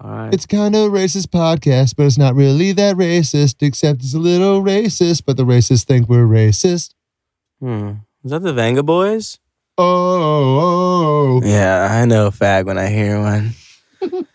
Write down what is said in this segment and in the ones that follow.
All right. It's kind of a racist podcast, but it's not really that racist, except it's a little racist, but the racists think we're racist. Is that the Venga Boys? Oh. Yeah, I know fag when I hear one. Oh,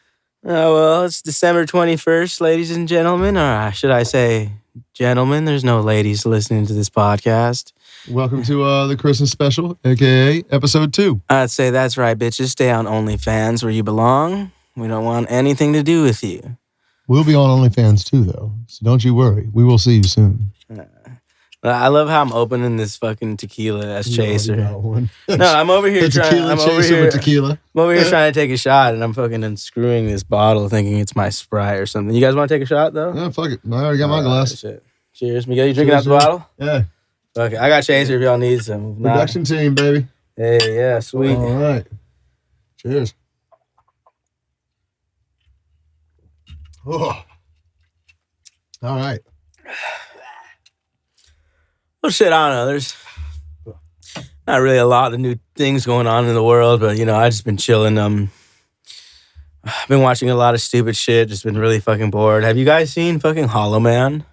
well, it's December 21st, ladies and gentlemen. Or should I say gentlemen? There's no ladies listening to this podcast. Welcome to the Christmas special, a.k.a. episode 2. I'd say that's right, bitches. Stay on OnlyFans where you belong. We don't want anything to do with you. We'll be on OnlyFans too, though. So don't you worry. We will see you soon. I love how I'm opening this fucking tequila as chaser. No, I'm over here trying. I'm over here with tequila. I'm over here trying to take a shot, and I'm fucking unscrewing this bottle, thinking it's my Sprite or something. You guys want to take a shot though? Yeah, fuck it. I already got my glass. Shit. Cheers, Miguel. You drinking out the bottle? Yeah. Okay, I got chaser if y'all need some. Production team, baby. Hey, yeah, sweet. All right. Cheers. Oh. All right. Well, shit, I don't know. There's not really a lot of new things going on in the world, but, I just been chilling. I've been watching a lot of stupid shit, just been really fucking bored. Have you guys seen fucking Hollow Man?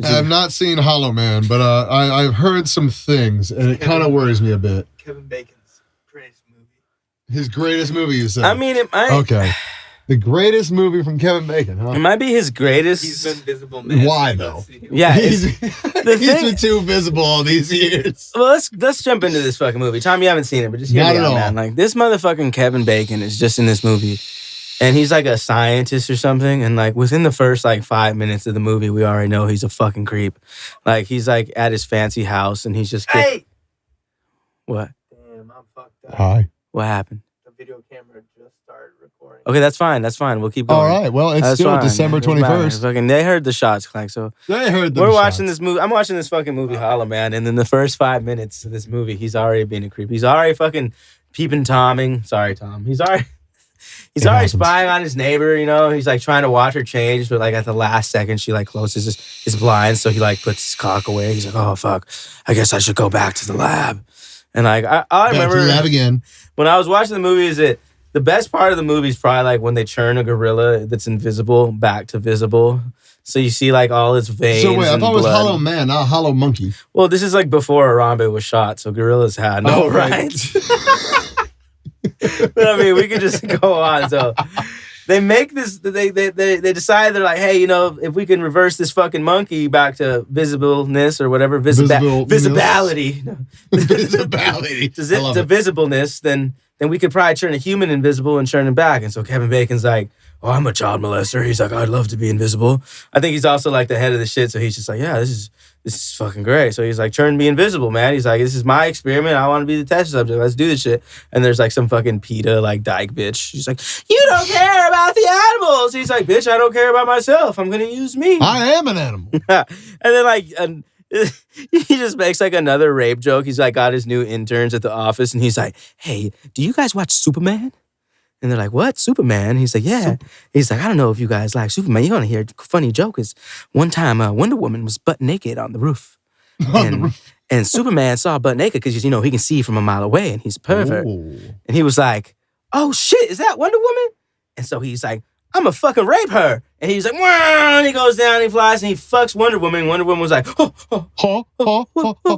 I have not seen Hollow Man, but I've heard some things, and it kind of worries me a bit. Kevin Bacon's greatest movie. His greatest movie, you said? I mean, it might... Okay. The greatest movie from Kevin Bacon, huh? It might be his greatest... He's been Invisible Man. Why, though? Yeah, he's been too visible all these years. Well, let's jump into this fucking movie. Tom, you haven't seen it, but just hear me out, man. Like, this motherfucking Kevin Bacon is just in this movie, and he's like a scientist or something, and like within the first like 5 minutes of the movie, we already know he's a fucking creep. Like, he's like at his fancy house, and he's just... Hey! What? Damn, I'm fucked up. Hi. What happened? The video camera just started recording. Okay, that's fine. We'll keep going. All right. Well, it's That's still fine. December Doesn't matter. 21st. Fucking, they heard the shots clank, so... They heard the We're watching this movie. I'm watching this fucking movie, Hollow Man, and in the first 5 minutes of this movie, he's already being a creep. He's already fucking peeping Tomming. Sorry, Tom. He's already spying on his neighbor, He's like trying to watch her change, but like at the last second, she like closes his blinds, so he like puts his cock away. He's like, oh, fuck. I guess I should go back to the lab. And like, I remember... Back to the lab again. When I was watching the movie, the best part of the movie is probably like when they turn a gorilla that's invisible back to visible. So you see like all its veins. So wait, I thought it was blood. Hollow Man, not Hollow Monkey. Well, this is like before Harambe was shot, so gorillas had no rights. But I mean, we could just go on. So they make this. They decide, they're like, hey, if we can reverse this fucking monkey back to visibleness or whatever, visibility, Visibility. to visibleness, then we could probably turn a human invisible and turn him back. And so Kevin Bacon's like, oh, I'm a child molester. He's like, I'd love to be invisible. I think he's also like the head of the shit, so he's just like, yeah, this is fucking great. So he's like, turn me invisible, man. He's like, this is my experiment. I want to be the test subject. Let's do this shit. And there's like some fucking PETA like dyke bitch. She's like, you don't care about the animals. He's like, bitch, I don't care about myself. I'm gonna use me. I am an animal. And then like he just makes like another rape joke. He's like got his new interns at the office, and he's like, hey, do you guys watch Superman? And they're like, what? Superman? He's like, yeah. He's like, I don't know if you guys like Superman. You're going to hear a funny joke. Is one time Wonder Woman was butt naked on the roof. And Superman saw butt naked because, he can see from a mile away, and he's a pervert. Ooh. And he was like, oh, shit, is that Wonder Woman? And so he's like, I'm going to fucking rape her. And he's like, wah! And he goes down, he flies, and he fucks Wonder Woman. Wonder Woman was like, what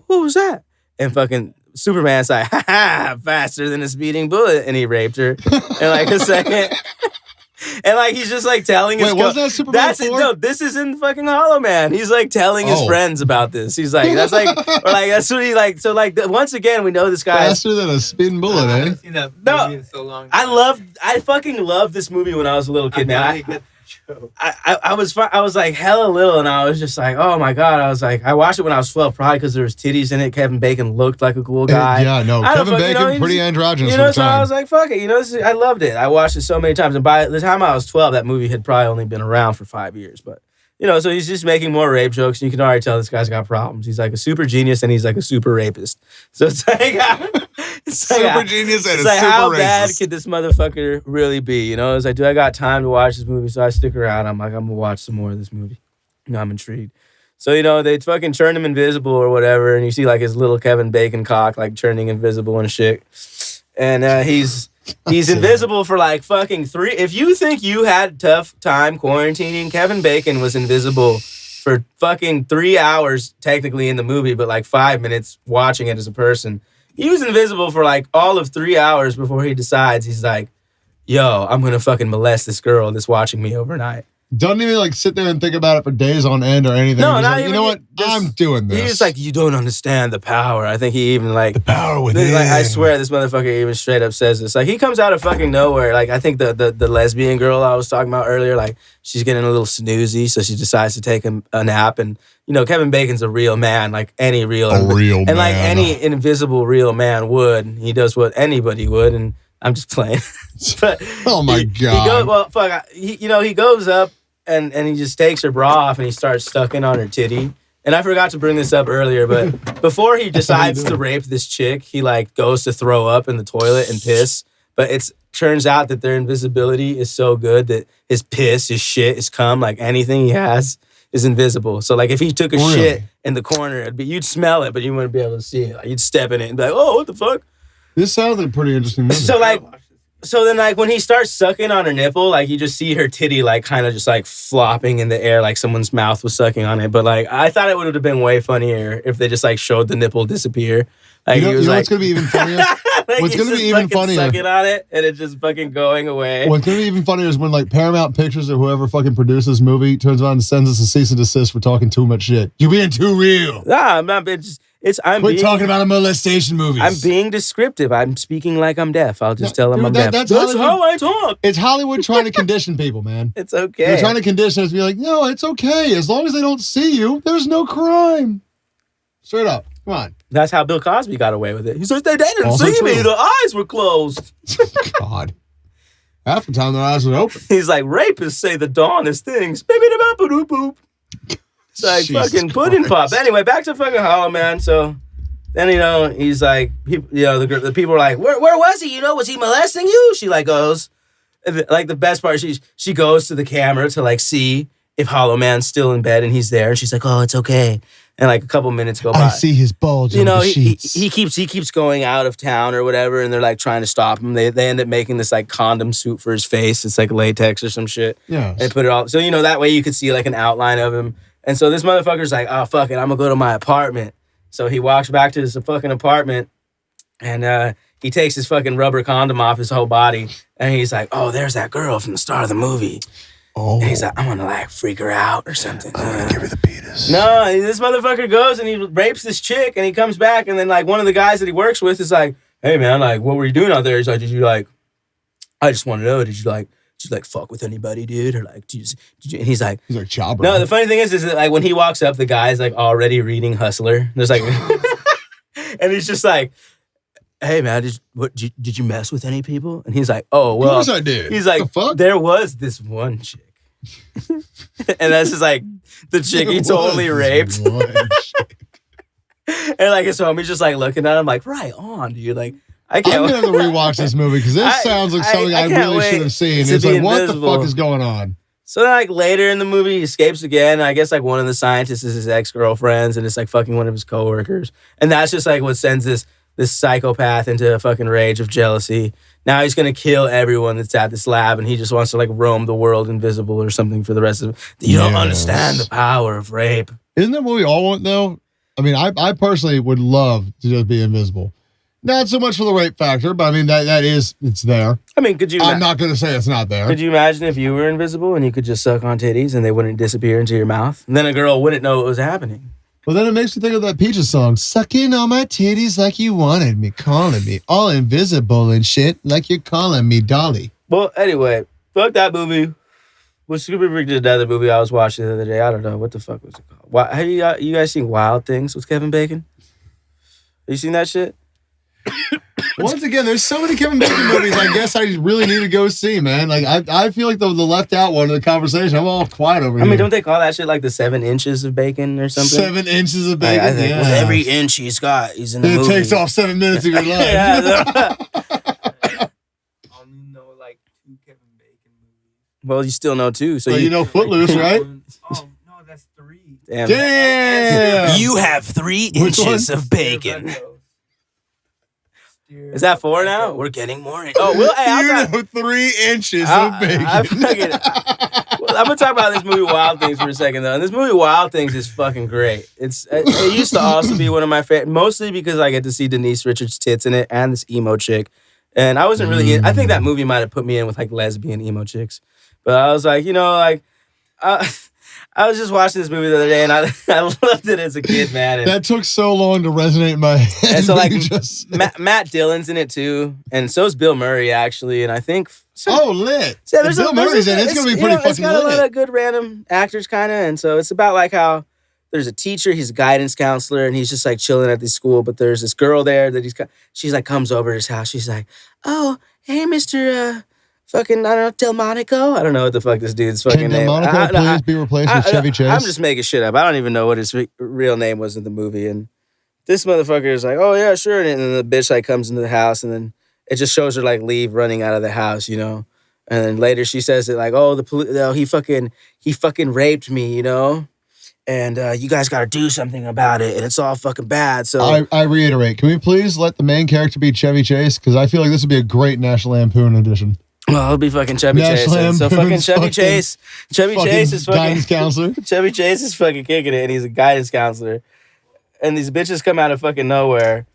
was that? And fucking... Superman's like, ha ha, faster than a speeding bullet, and he raped her in like a second. And like he's just like telling his was that Superman 4? No, this is in fucking Hollow Man. He's like telling his friends about this. He's like, that's like, or like that's what he like. So like once again, we know this guy faster than a speeding bullet, I eh? haven't seen that movie in so long. I fucking loved this movie when I was a little kid, man. I was like hella little, and I was just like, oh my god. I was like, I watched it when I was 12, probably because there was titties in it. Kevin Bacon looked like a cool guy. Yeah, no, Kevin Bacon, pretty androgynous. So I was like, fuck it. I loved it. I watched it so many times, and by the time I was 12, that movie had probably only been around for 5 years. But so he's just making more rape jokes, and you can already tell this guy's got problems. He's like a super genius, and he's like a super rapist. So it's like, super genius and it's like, super how racist. bad could this motherfucker really be? It's like, do I got time to watch this movie? So I stick around. I'm like, I'm gonna watch some more of this movie. I'm intrigued. So, they fucking turn him invisible or whatever, and you see like his little Kevin Bacon cock like turning invisible and shit. And he's He's invisible for like fucking 3. If you think you had tough time quarantining, Kevin Bacon was invisible for fucking 3 hours, technically in the movie, but like 5 minutes watching it as a person. He was invisible for like all of 3 hours before he decides he's like, yo, I'm gonna fucking molest this girl that's watching me overnight. Doesn't even like sit there and think about it for days on end or anything. No, He's not like, even. you know what? I'm doing this. He's like, you don't understand the power. I think he even like the power within. Like, I swear this motherfucker even straight up says this. Like he comes out of fucking nowhere. Like I think the lesbian girl I was talking about earlier, like she's getting a little snoozy, so she decides to take a nap. And you know, Kevin Bacon's a real man, like any real man. And like any invisible real man would. He does what anybody would, and I'm just playing. But oh my God. He goes up and he just takes her bra off and he starts sucking on her titty. And I forgot to bring this up earlier, but before he decides to rape this chick, he like goes to throw up in the toilet and piss. But it turns out that their invisibility is so good that his piss, his shit, his cum, like anything he has is invisible. So like if he took a shit in the corner, you'd smell it, but you wouldn't be able to see it. Like, you'd step in it and be like, oh, what the fuck? This sounds like a pretty interesting movie. So then, like, when he starts sucking on her nipple, like, you just see her titty, like, kind of just, like, flopping in the air like someone's mouth was sucking on it. But, like, I thought it would have been way funnier if they just, like, showed the nipple disappear. Like, you know what's going to be even funnier? Like, what's going to be even funnier? Sucking on it, and it's just fucking going away. What's going to be even funnier is when, like, Paramount Pictures or whoever fucking produced this movie turns around and sends us a cease and desist for talking too much shit. You're being too real. Nah, I'm not. Quit talking about a molestation movies. I'm being descriptive. I'm speaking like I'm deaf. I'll just tell them I'm deaf. That's how I talk. It's Hollywood trying to condition people, man. It's okay. They're trying to condition us to be like, no, it's okay. As long as they don't see you, there's no crime. Straight up. Come on. That's how Bill Cosby got away with it. He says, they didn't Also see true. me. The eyes were closed. God. Half the time their eyes were open. He's like, rapists say the dawn is things. Boop. It's like Jesus fucking pudding pop. Anyway, back to fucking Hollow Man. So then, you know, he's like, the people are like, where was he? You know, was he molesting you? She like goes, like the best part, she goes to the camera to like see if Hollow Man's still in bed and he's there. And she's like, oh, it's okay. And like a couple minutes go by. I see his bulge. You know, the sheets. he keeps going out of town or whatever, and they're like trying to stop him. They end up making this like condom suit for his face. It's like latex or some shit. Yeah. And put it all. So you know that way you could see like an outline of him. And so this motherfucker's like, oh fuck it, I'm gonna go to my apartment. So he walks back to his fucking apartment, and he takes his fucking rubber condom off his whole body, and he's like, oh, there's that girl from the start of the movie. Oh. And he's like, I'm gonna like freak her out or something. I'm gonna give her the penis. No, this motherfucker goes and he rapes this chick and he comes back and then like one of the guys that he works with is like, hey man, like what were you doing out there? He's like, I just want to know, did you fuck with anybody, dude? Or like, did you? And he's like, Chopper. No, the funny thing is that like when he walks up, the guy's like already reading Hustler. There's like, and he's just like, hey man, did you mess with any people? And he's like, oh well, of course I did. He's like, the fuck? There was this one chick. And that's just like the chick he totally raped. And like his homie's just like looking at him like, right on, dude. Like, I can't I'm gonna rewatch this movie because this sounds like something I really should have seen. It's like, what the fuck is going on? So then, like later in the movie, he escapes again. I guess like one of the scientists is his ex-girlfriends, and it's like fucking one of his coworkers. And that's just like what sends this psychopath into a fucking rage of jealousy. Now he's gonna kill everyone that's at this lab, and he just wants to like roam the world invisible or something for the rest of it. You don't understand the power of rape. Isn't that what we all want though? I mean, I personally would love to just be invisible. Not so much for the rape factor, but I mean it's there. I mean, could you? I'm not gonna say it's not there. Could you imagine if you were invisible and you could just suck on titties and they wouldn't disappear into your mouth? And then a girl wouldn't know what was happening. Well, then it makes me think of that Peaches song, sucking on my titties like you wanted me, calling me all invisible and shit like you're calling me Dolly. Well, anyway, fuck that movie. What's super big to another movie I was watching the other day? I don't know. What the fuck was it called? Have you guys seen Wild Things with Kevin Bacon? Have you seen that shit? Once again, there's so many Kevin Bacon movies I guess I really need to go see, man. Like, I feel like the left out one of the conversation. I'm all quiet over here. I mean, don't they call that shit like the 7 inches of bacon or something? 7 inches of bacon? I think yeah. with every inch he's got, he's in the movie. It takes off 7 minutes of your life. I only know like 2 Kevin Bacon movies. Well, you still know 2. So well, you know Footloose, right? Oh, no, that's 3. Damn. You have 3 inches of bacon. Is that 4 now? We're getting more. Oh, Will. Hey, I'll talk. 3 inches I'm of bacon. gonna talk about this movie Wild Things for a second though. And this movie Wild Things is fucking great. It used to also be one of my favorite, mostly because I get to see Denise Richards' tits in it and this emo chick. And I wasn't really. I think that movie might have put me in with like lesbian emo chicks. But I was like, I was just watching this movie the other day, and I loved it as a kid, man. And that took so long to resonate in my head. And so, like, Matt Dillon's in it, too. And so is Bill Murray, actually. And I think... lit. So Bill Murray's in it. It's going to be pretty fucking lit. It's got a lot of good random actors, kind of. And so it's about, like, how there's a teacher, he's a guidance counselor, and he's just, like, chilling at the school. But there's this girl there that she's, like, comes over to his house. She's like, oh, hey, Mr. Fucking, I don't know, Delmonico? I don't know what the fuck this dude's fucking name. Can Delmonico please be replaced with Chevy Chase? I'm just making shit up. I don't even know what his real name was in the movie. And this motherfucker is like, oh, yeah, sure. And then the bitch, like, comes into the house, and then it just shows her, like, leave running out of the house, you know? And then later she says that, like, oh, he fucking raped me, you know? And you guys got to do something about it, and it's all fucking bad. So I reiterate, can we please let the main character be Chevy Chase? Because I feel like this would be a great National Lampoon edition. Well, it'll be fucking Chevy Chase. So fucking Chevy Chase. Chevy Chase is fucking guidance counselor. Chevy Chase is fucking kicking it, and he's a guidance counselor. And these bitches come out of fucking nowhere.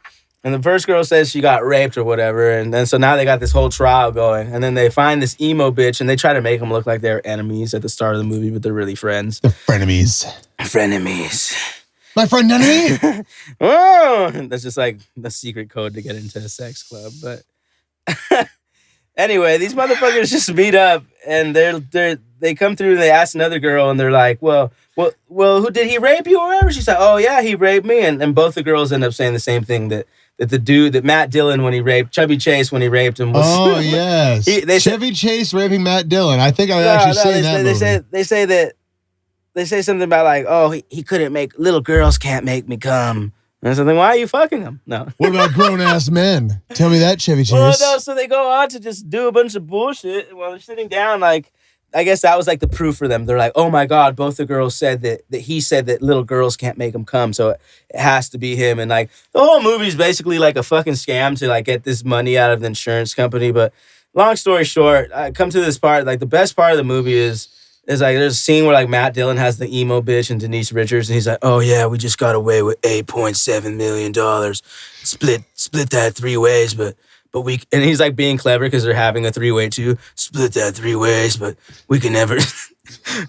And the first girl says she got raped or whatever. And then so now they got this whole trial going. And then they find this emo bitch, and they try to make them look like they're enemies at the start of the movie, but they're really friends. They're frenemies. Frenemies. My friend enemy? Oh, that's just like the secret code to get into a sex club. But anyway, these motherfuckers just meet up, and they come through and they ask another girl, and they're like, well, who did he rape you or whatever? She's like, oh yeah, he raped me, and both the girls end up saying the same thing, that the dude, that Matt Dillon when he raped Chevy Chase when he raped him was. Oh yes, Chevy Chase raping Matt Dillon. I think I've actually seen that movie. They say something about like, oh, he couldn't make, little girls can't make me come. And something, why are you fucking him? No. What about grown-ass men? Tell me that, Chevy Chase. Well, no, so they go on to just do a bunch of bullshit while they're sitting down. Like, I guess that was like the proof for them. They're like, oh my God, both the girls said that he said that little girls can't make him come, so it has to be him. And like, the whole movie's basically like a fucking scam to like get this money out of the insurance company. But long story short, I come to this part, like the best part of the movie is like there's a scene where like Matt Dillon has the emo bitch and Denise Richards, and he's like, oh yeah, we just got away with $8.7 million. Split that 3 ways, but we, and he's like being clever because they're having a 3-way too. Split that 3 ways, but we can never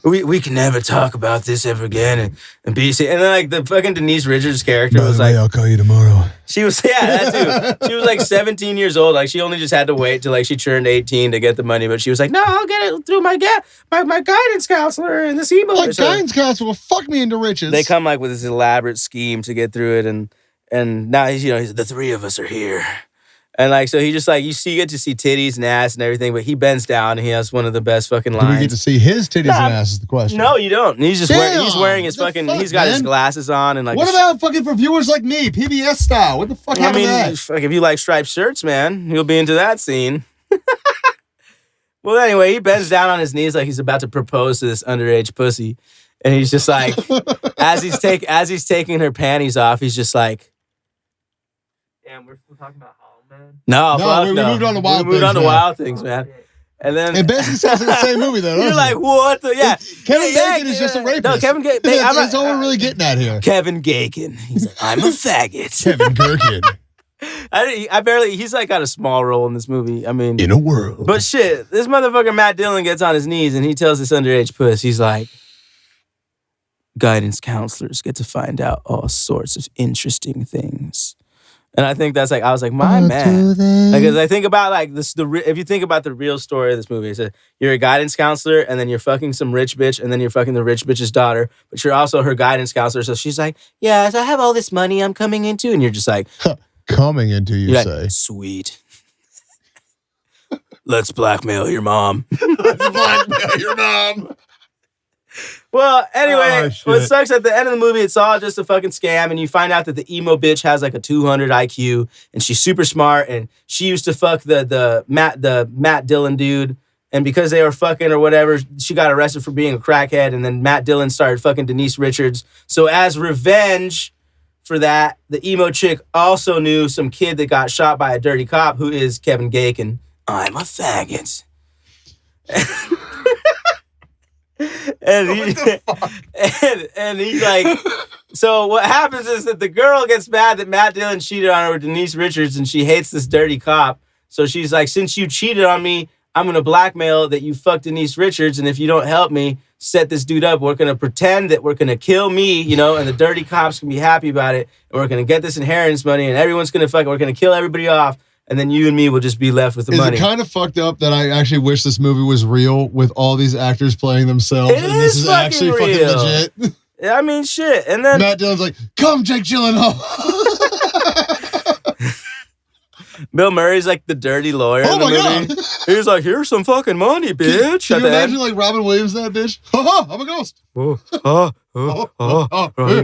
we can never talk about this ever again. And BC, and then like the fucking Denise Richards character was like, I'll call you tomorrow. She was, yeah, that too. She was like 17 years old. Like she only just had to wait till like she turned 18 to get the money. But she was like, no, I'll get it through my guidance counselor and this emo. My guidance counselor will fuck me into riches. They come like with this elaborate scheme to get through it, and now he's the 3 of us are here. And like, so he just like, you get to see titties and ass and everything, but he bends down and he has one of the best fucking lines. Do we get to see his titties and ass is the question. No, you don't. And he's just wearing his fucking, he's got his glasses on and like. What about fucking for viewers like me, PBS style? What the fuck happened to that? Fuck, if you like striped shirts, man, you'll be into that scene. Well, anyway, he bends down on his knees like he's about to propose to this underage pussy. And he's just like, as he's taking her panties off, he's just like. Damn, we're still talking about No, we moved on to Wild Things. We moved on to Wild Things, man. And then it basically sounds like the same movie, though. You're like, what the? Yeah, Kevin Bacon is just a rapist. No, Kevin Bacon. That's all we're really getting at here. Kevin Bacon. He's like, I'm a faggot. Kevin Gherkin. I barely. He's like got a small role in this movie. I mean, in a world. But shit, this motherfucker Matt Dillon gets on his knees and he tells this underage puss, he's like, guidance counselors get to find out all sorts of interesting things. And I think that's like, I was like, my man. Because I think about like this, if you think about the real story of this movie, it's you're a guidance counselor and then you're fucking some rich bitch and then you're fucking the rich bitch's daughter, but you're also her guidance counselor. So she's like, yeah, so I have all this money I'm coming into. And you're just like. Coming into, you say. Like, sweet. Let's blackmail your mom. Let's blackmail your mom. Well, anyway, what sucks at the end of the movie, it's all just a fucking scam, and you find out that the emo bitch has like a 200 IQ, and she's super smart, and she used to fuck the Matt Dillon dude, and because they were fucking or whatever, she got arrested for being a crackhead, and then Matt Dillon started fucking Denise Richards. So as revenge for that. The emo chick also knew some kid that got shot by a dirty cop who is Kevin Bacon. I'm a faggot. and he's like, so what happens is that the girl gets mad that Matt Dillon cheated on her with Denise Richards, and she hates this dirty cop. So she's like, since you cheated on me, I'm going to blackmail that you fucked Denise Richards, and if you don't help me set this dude up, we're going to pretend that we're going to kill me, you know, and the dirty cops can be happy about it, and we're going to get this inheritance money, and everyone's going to we're going to kill everybody off, and then you and me will just be left with the money. Is it kind of fucked up that I actually wish this movie was real with all these actors playing themselves, and this is actually fucking legit? I mean, shit. And then Matt Dillon's like, come, Jake Gyllenhaal. Bill Murray's like the dirty lawyer in the movie. God. He's like, here's some fucking money, bitch. Can you imagine like Robin Williams that bitch? I'm a ghost. Robin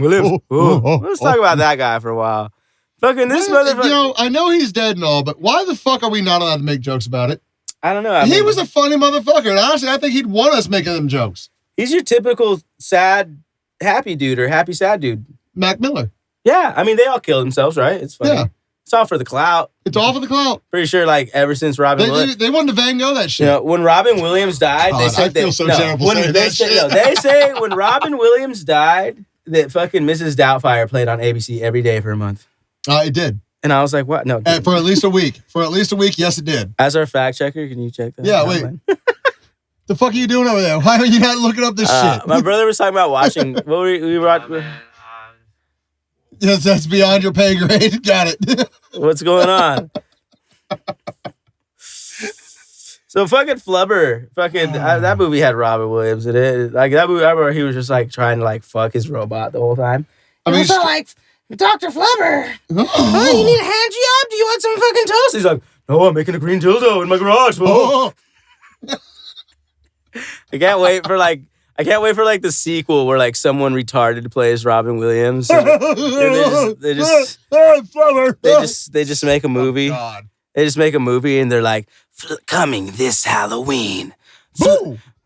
Williams. Let's talk about that guy for a while. Fucking this motherfucker. You know, I know he's dead and all, but why the fuck are we not allowed to make jokes about it? I don't know. He was a funny motherfucker, and honestly, I think he'd want us making them jokes. He's your typical sad, happy dude or happy, sad dude. Mac Miller. Yeah, I mean, they all killed themselves, right? It's funny. Yeah. It's all for the clout. It's all for the clout. Pretty sure, like, ever since Robin Williams. They wanted to Van Gogh that shit. You know, when Robin Williams died, they said I feel so terrible saying that shit. They say when Robin Williams died, that fucking Mrs. Doubtfire played on ABC every day for a month. It did. And I was like, what? No. For at least a week. Yes, it did. As our fact checker, can you check that? Yeah, wait. The fuck are you doing over there? Why are you not looking up this shit? My brother was talking about watching. What we watched? Yes, that's beyond your pay grade. Got it. What's going on? So fucking Flubber, that movie had Robin Williams in it. Like that movie, I remember he was just like trying to like fuck his robot the whole time. I mean, so like, Dr. Flubber, oh, you need a hand job? Do you want some fucking toast? He's like, no, I'm making a green dildo in my garage. Oh. I can't wait for the sequel where like someone retarded plays Robin Williams. And they just make a movie. God. They just make a movie and they're like, coming this Halloween,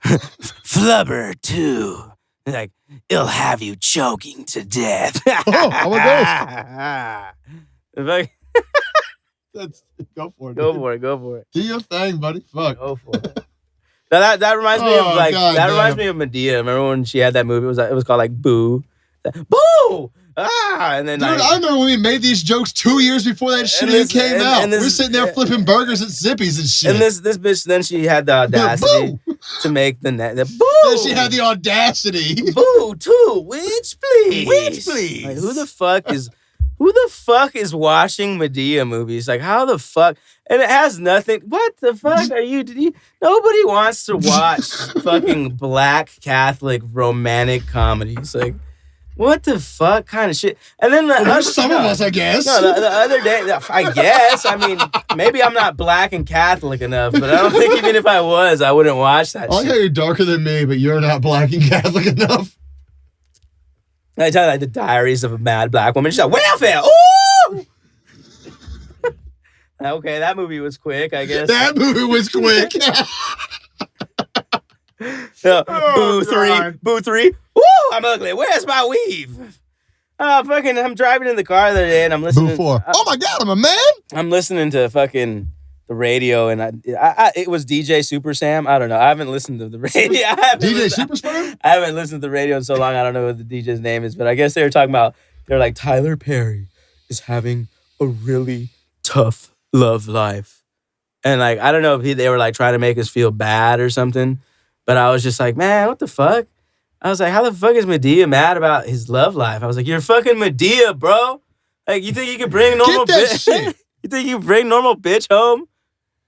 Flubber 2. They're like, it'll have you choking to death. I'm a ghost. Go for it. Go for it. Do your thing, buddy. Fuck. Go for it. Now that reminds me of like reminds me of Medea. Remember when she had that movie? It was called like Boo. Boo! And then dude, I remember when we made these jokes 2 years before that shit even came out. We're sitting there flipping burgers at Zippy's and shit. And this bitch, then she had the audacity to make the boo. Then she had the audacity. Boo, 2, witch please. Like, who the fuck is watching Medea movies? Like, how the fuck? And it has nothing. What the fuck are you? Nobody wants to watch fucking black Catholic romantic comedies. Like, what the fuck kind of shit? And then there's some of us, I guess. No, the other day, I guess. I mean, maybe I'm not black and Catholic enough, but I don't think even if I was, I wouldn't watch that shit. I like how you're darker than me, but you're not black and Catholic enough. I tell you, like the Diaries of a Mad Black Woman. She's like, welfare. Ooh! Okay, that movie was quick, I guess. That movie was quick. Boo 3. Woo! I'm ugly. Where's my weave? I'm driving in the car the other day and I'm listening. Boo 4. Oh my God, I'm a man. I'm listening to fucking the radio and it was DJ Super Sam. I don't know. I haven't listened to the radio. DJ Super Sam? I haven't listened to the radio in so long. I don't know what the DJ's name is, but I guess they were talking about, they're like, Tyler Perry is having a really tough love life. And like, I don't know if they were like trying to make us feel bad or something, but I was just like, man, what the fuck? I was like, how the fuck is Medea mad about his love life? I was like, you're fucking Medea, bro. Like, you think you can bring normal bitch? You think you can bring normal bitch home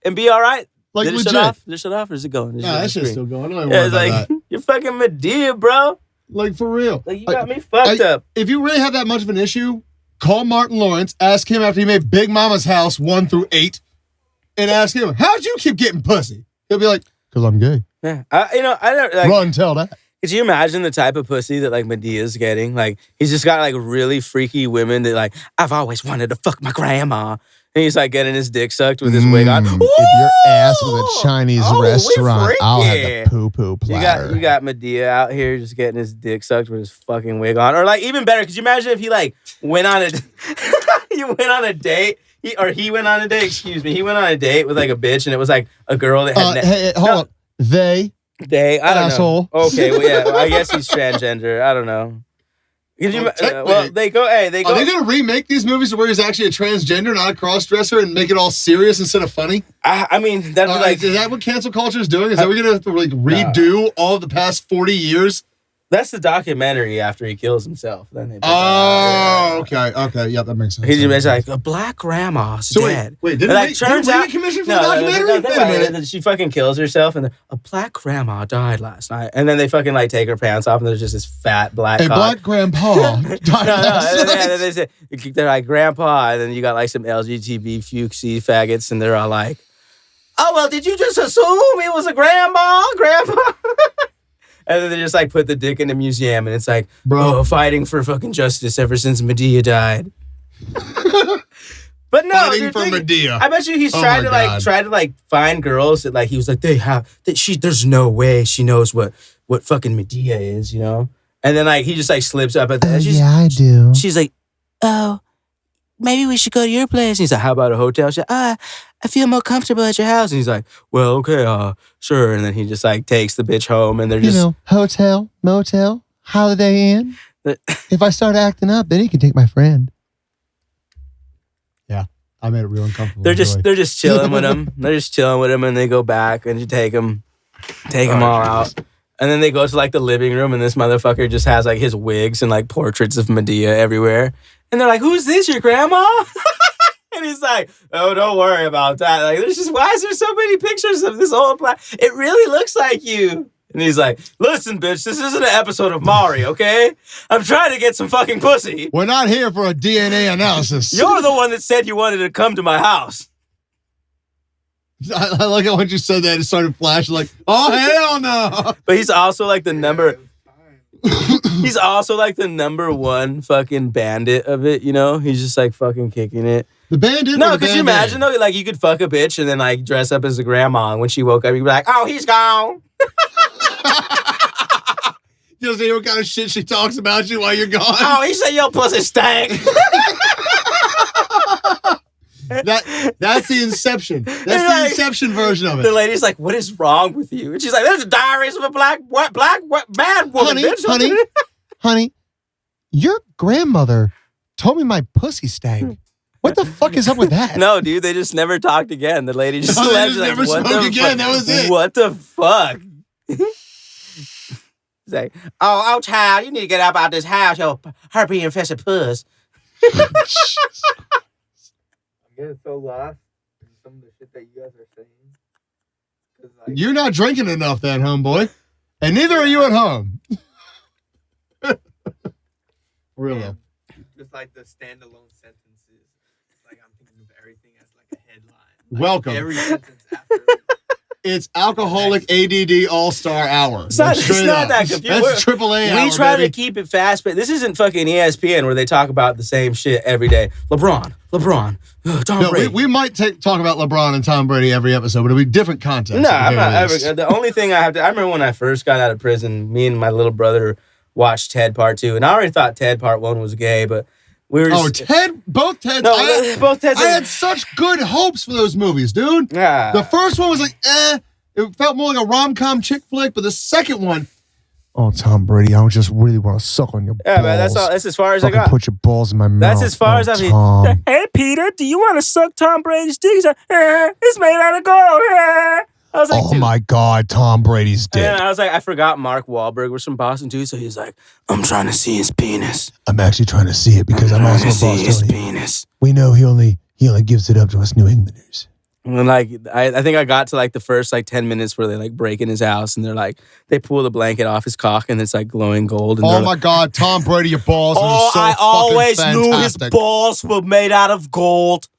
and be all right? Like, Did it legit. shut off? Did it shut off or is it going? Nah, that shit's still going. I don't it's like, you're fucking Medea, bro. Like, for real. Like, you got me fucked up. If you really have that much of an issue, call Martin Lawrence, ask him after he made Big Mama's House 1 through 8, and ask him, how'd you keep getting pussy? He'll be like, because I'm gay. Yeah. I don't like. Run, tell that. Could you imagine the type of pussy that like Medea's getting? Like, he's just got like really freaky women that like, I've always wanted to fuck my grandma. And he's like getting his dick sucked with his wig on. If your ass was a Chinese we restaurant, I'll have the freaky. poo-poo platter. You got Medea out here just getting his dick sucked with his fucking wig on. Or like even better, could you imagine if he like went on a he went on a date? He went on a date, excuse me. He went on a date with like a bitch and it was like a girl that had hey, hold up. They I don't asshole. know. Okay, well yeah, I guess he's transgender. I don't know. Could you, they go. Are they going to remake these movies to where he's actually a transgender, not a cross-dresser, and make it all serious instead of funny? I mean, that'd be like... Is that what cancel culture is doing? Is that we're going to like redo all of the past 40 years? That's the documentary after he kills himself. Then they okay. Yeah, that makes sense. He's just like, a black grandma's dead. Wait, didn't like, we turns out, get commissioned for the documentary? Wait a minute. She fucking kills herself, and a black grandma died last night. And then they fucking like take her pants off, and there's just this fat black cock. Black grandpa died last night. And then they say, they're like, grandpa, and then you got like some LGBT fuchsy faggots, and they're all like, oh, well, did you just assume it was a grandpa? And then they just like put the dick in the museum, and it's like, fighting for fucking justice ever since Medea died. But no, fighting for Medea. I bet you he's trying to find girls that like he was like there's no way she knows what fucking Medea is, you know. And then like he just like slips up at the end. Yeah, I do. She's like, oh, maybe we should go to your place. And he's like, how about a hotel? She's like, I feel more comfortable at your house. And he's like, well, okay, sure. And then he just like takes the bitch home, and they're just hotel, motel, Holiday Inn. If I start acting up, then he can take my friend. Yeah, I made it real uncomfortable. They're just chilling with him. They're just chilling with him, and they go back and you take them all out. And then they go to like the living room, and this motherfucker just has like his wigs and like portraits of Medea everywhere. And they're like, who's this, your grandma? And he's like, oh, don't worry about that. Like, why is there so many pictures of this old black? It really looks like you. And he's like, listen, bitch, this isn't an episode of Maury, okay? I'm trying to get some fucking pussy. We're not here for a DNA analysis. You're the one that said you wanted to come to my house. I like how when you said that, it started flashing like, oh, hell no. But he's also like the number... He's also like the number one fucking bandit of it, you know? He's just like fucking kicking it. The bandit? No, could you imagine though? Like you could fuck a bitch and then like dress up as a grandma, and when she woke up, you'd be like, oh, he's gone. You know what kind of shit she talks about you while you're gone? Oh, he said your pussy stank. That's the Inception. That's the Inception version of it. The lady's like, what is wrong with you? And she's like, there's diaries of a black bad woman, bitch. Honey, your grandmother told me my pussy stank. What the fuck is up with that? No, dude, they just never talked again. The lady just never spoke again. That was it. What the fuck? He's like, oh, child, you need to get out this house, your herpes-infested puss. I'm getting so lost in some of the shit that you guys are saying. Like, you're not drinking enough then, homeboy. And neither are you at home. Really. Just like the standalone sentences. It's like I'm thinking of everything as like a headline. Like welcome. Every sentence after. It's Alcoholic ADD All-Star Hour. It's not that confusing. That's AAA hour, we try baby. to keep it fast, but this isn't fucking ESPN where they talk about the same shit every day. LeBron, Tom Brady. We might talk about LeBron and Tom Brady every episode, but it'll be different context. No, I'm not ever. The only thing I remember when I first got out of prison, me and my little brother watched Ted Part 2, and I already thought Ted Part 1 was gay, but we were both Teds. No, both Teds. I had such good hopes for those movies, dude. Yeah. The first one was like, it felt more like a rom-com chick flick, but the second one, oh, Tom Brady, I just really want to suck on your balls. Yeah, man, that's as far as I got. Put your balls in my mouth. That's as far as I've Tom. Hey, Peter, do you want to suck Tom Brady's dick? He's like, it's made out of gold. I was like, oh my God, Tom Brady's dick. And I was like, I forgot Mark Wahlberg was from Boston too, so he's like, I'm trying to see his penis. I'm actually trying to see it because I'm also a Bostonian. His penis. We know he only gives it up to us New Englanders. And like, I think I got to like the first like 10 minutes where they like break in his house and they're like, they pull the blanket off his cock and it's like glowing gold. And oh my God, Tom Brady, your balls are so I always fantastic. knew his balls were made out of gold.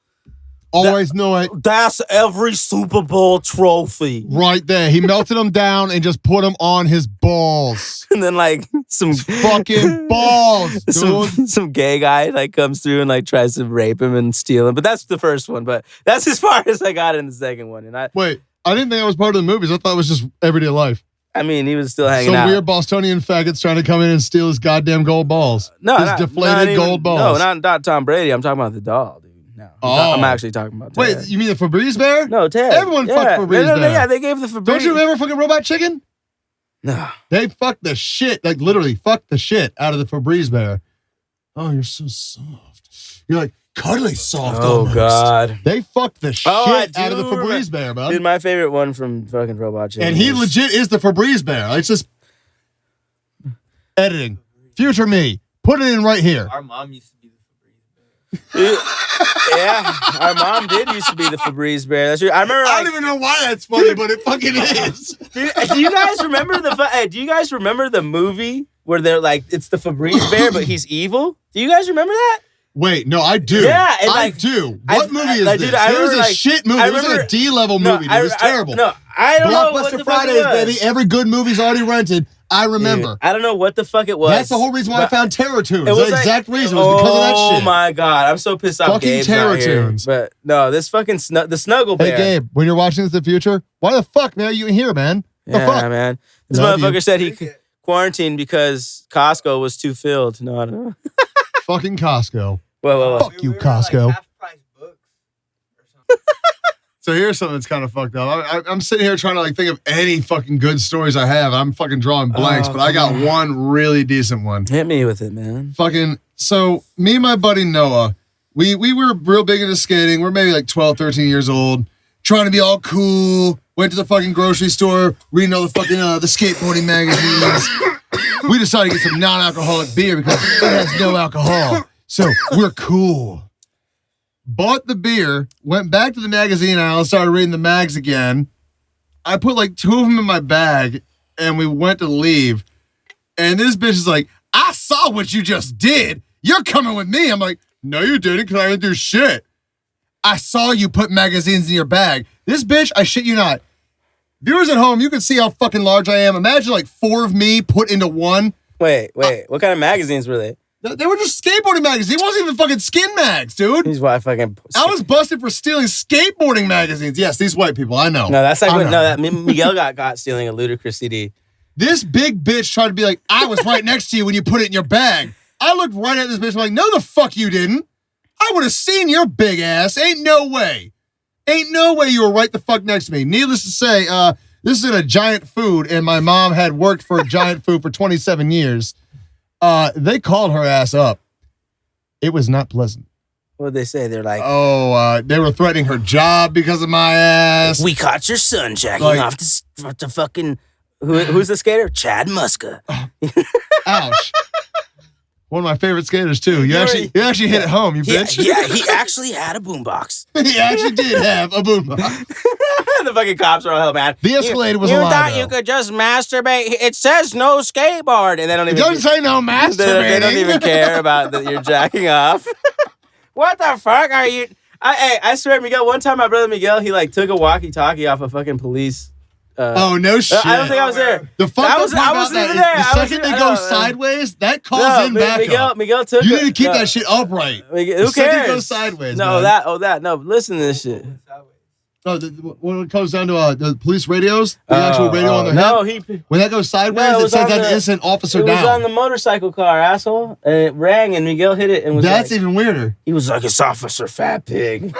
Always knew it. That's every Super Bowl trophy. Right there. He melted them down and just put them on his balls. And then like some fucking balls, dude. some gay guy like comes through and like tries to rape him and steal him. But that's the first one. But that's as far as I got in the second one. And Wait, I didn't think that was part of the movies. I thought it was just everyday life. I mean, he was still hanging out. Some weird Bostonian faggots trying to come in and steal his goddamn gold balls. No, his deflated gold balls. No, not Tom Brady. I'm talking about the doll, dude. No, I'm actually talking about Ted. Wait, you mean the Febreze bear? No, Ted. Everyone fucked Febreze bear. Yeah, they gave the Febreze. Don't you remember fucking Robot Chicken? No. They fucked the shit, like literally fucked the shit out of the Febreze bear. Oh, you're so soft. You're like cuddly soft. Oh, almost. God. They fucked the shit out of the Febreze bear, man. Dude, my favorite one from fucking Robot Chicken. And he legit is the Febreze bear. It's just editing. Future me. Put it in right here. Our mom used to be the Febreze bear. Yeah, our mom did used to be the Febreze bear. That's true. I remember. I don't even know why that's funny, but it fucking is. Do you guys remember the movie where they're like, it's the Febreze bear, but he's evil? Do you guys remember that? Wait, no, I do. Yeah, and I do. What movie is this? Dude, it was a shit movie. It was like a D-level movie. It was terrible. I don't know what the Blockbuster fuck it was. Fridays, baby. Every good movie's already rented. I remember. Dude, I don't know what the fuck it was. That's the whole reason why I found Terror Tunes. The exact reason was oh because of that shit. Oh my God, I'm so pissed off. Fucking Gabe's Terror not here. Tunes. But no, this fucking the Snuggle Bear. Hey Gabe, when you're watching this in the future, why the fuck, man, are you in here, man? The Yeah, fuck? man. This Love motherfucker you. said he quarantined because Costco was too filled. No, I don't know. Fucking Costco. Whoa. Fuck you, We were Costco. like half-price books or something. So here's something that's kind of fucked up. I'm sitting here trying to like think of any fucking good stories I have. I'm fucking drawing blanks, but I got one really decent one. Hit me with it, man. Fucking, so me and my buddy Noah, we were real big into skating. We're maybe like 12, 13 years old, trying to be all cool. Went to the fucking grocery store, reading all the fucking the skateboarding magazines. We decided to get some non-alcoholic beer because it has no alcohol. So we're cool. Bought the beer, went back to the magazine aisle and started reading the mags again. I put like 2 of them in my bag and we went to leave. And this bitch is like, I saw what you just did. You're coming with me. I'm like, no, you didn't because I didn't do shit. I saw you put magazines in your bag. This bitch, I shit you not. Viewers at home, you can see how fucking large I am. Imagine like 4 of me put into one. Wait. What kind of magazines were they? They were just skateboarding magazines. It wasn't even fucking skin mags, dude. He's why fucking. I was busted for stealing skateboarding magazines. Yes, these white people, I know. No, that's like I when, know. that Miguel got stealing a Ludacris CD. This big bitch tried to be like, I was right next to you when you put it in your bag. I looked right at this bitch. I'm like, no, the fuck you didn't. I would have seen your big ass. Ain't no way. Ain't no way you were right the fuck next to me. Needless to say, this is in a Giant Food, and my mom had worked for Giant Food for 27 years. They called her ass up. It was not pleasant. What did they say? They're like, they were threatening her job because of my ass. we caught your son jacking Like- off to fucking. Who's the skater? Chad Muska. Ouch. One of my favorite skaters, too. You You're- actually hit it home, you bitch. Yeah, he actually had a boombox. He actually did have a boombox. The fucking cops are all hell, man. The Escalade was a You lie, thought though. you could just masturbate? It says no skateboard, and they don't It even. doesn't say no masturbating. They don't even care about that you're jacking off. What the fuck are you? I swear, Miguel. One time, my brother Miguel, he like took a walkie-talkie off a fucking police. Oh, no shit. I don't think I was there. The fucked I up wasn't part about even that is there. the second they go sideways, that calls in back up. Miguel took. You need to keep that shit upright. Who The second cares? it goes sideways, No, man. no. Listen to this shit. Oh, when it comes down to the police radios, the actual radio on their head, when that goes sideways, No, it it was says on that the- innocent officer It was down. on the motorcycle car, asshole, and it rang, and Miguel hit it, and was That's like, even weirder. he was like, "It's Officer Fat Pig."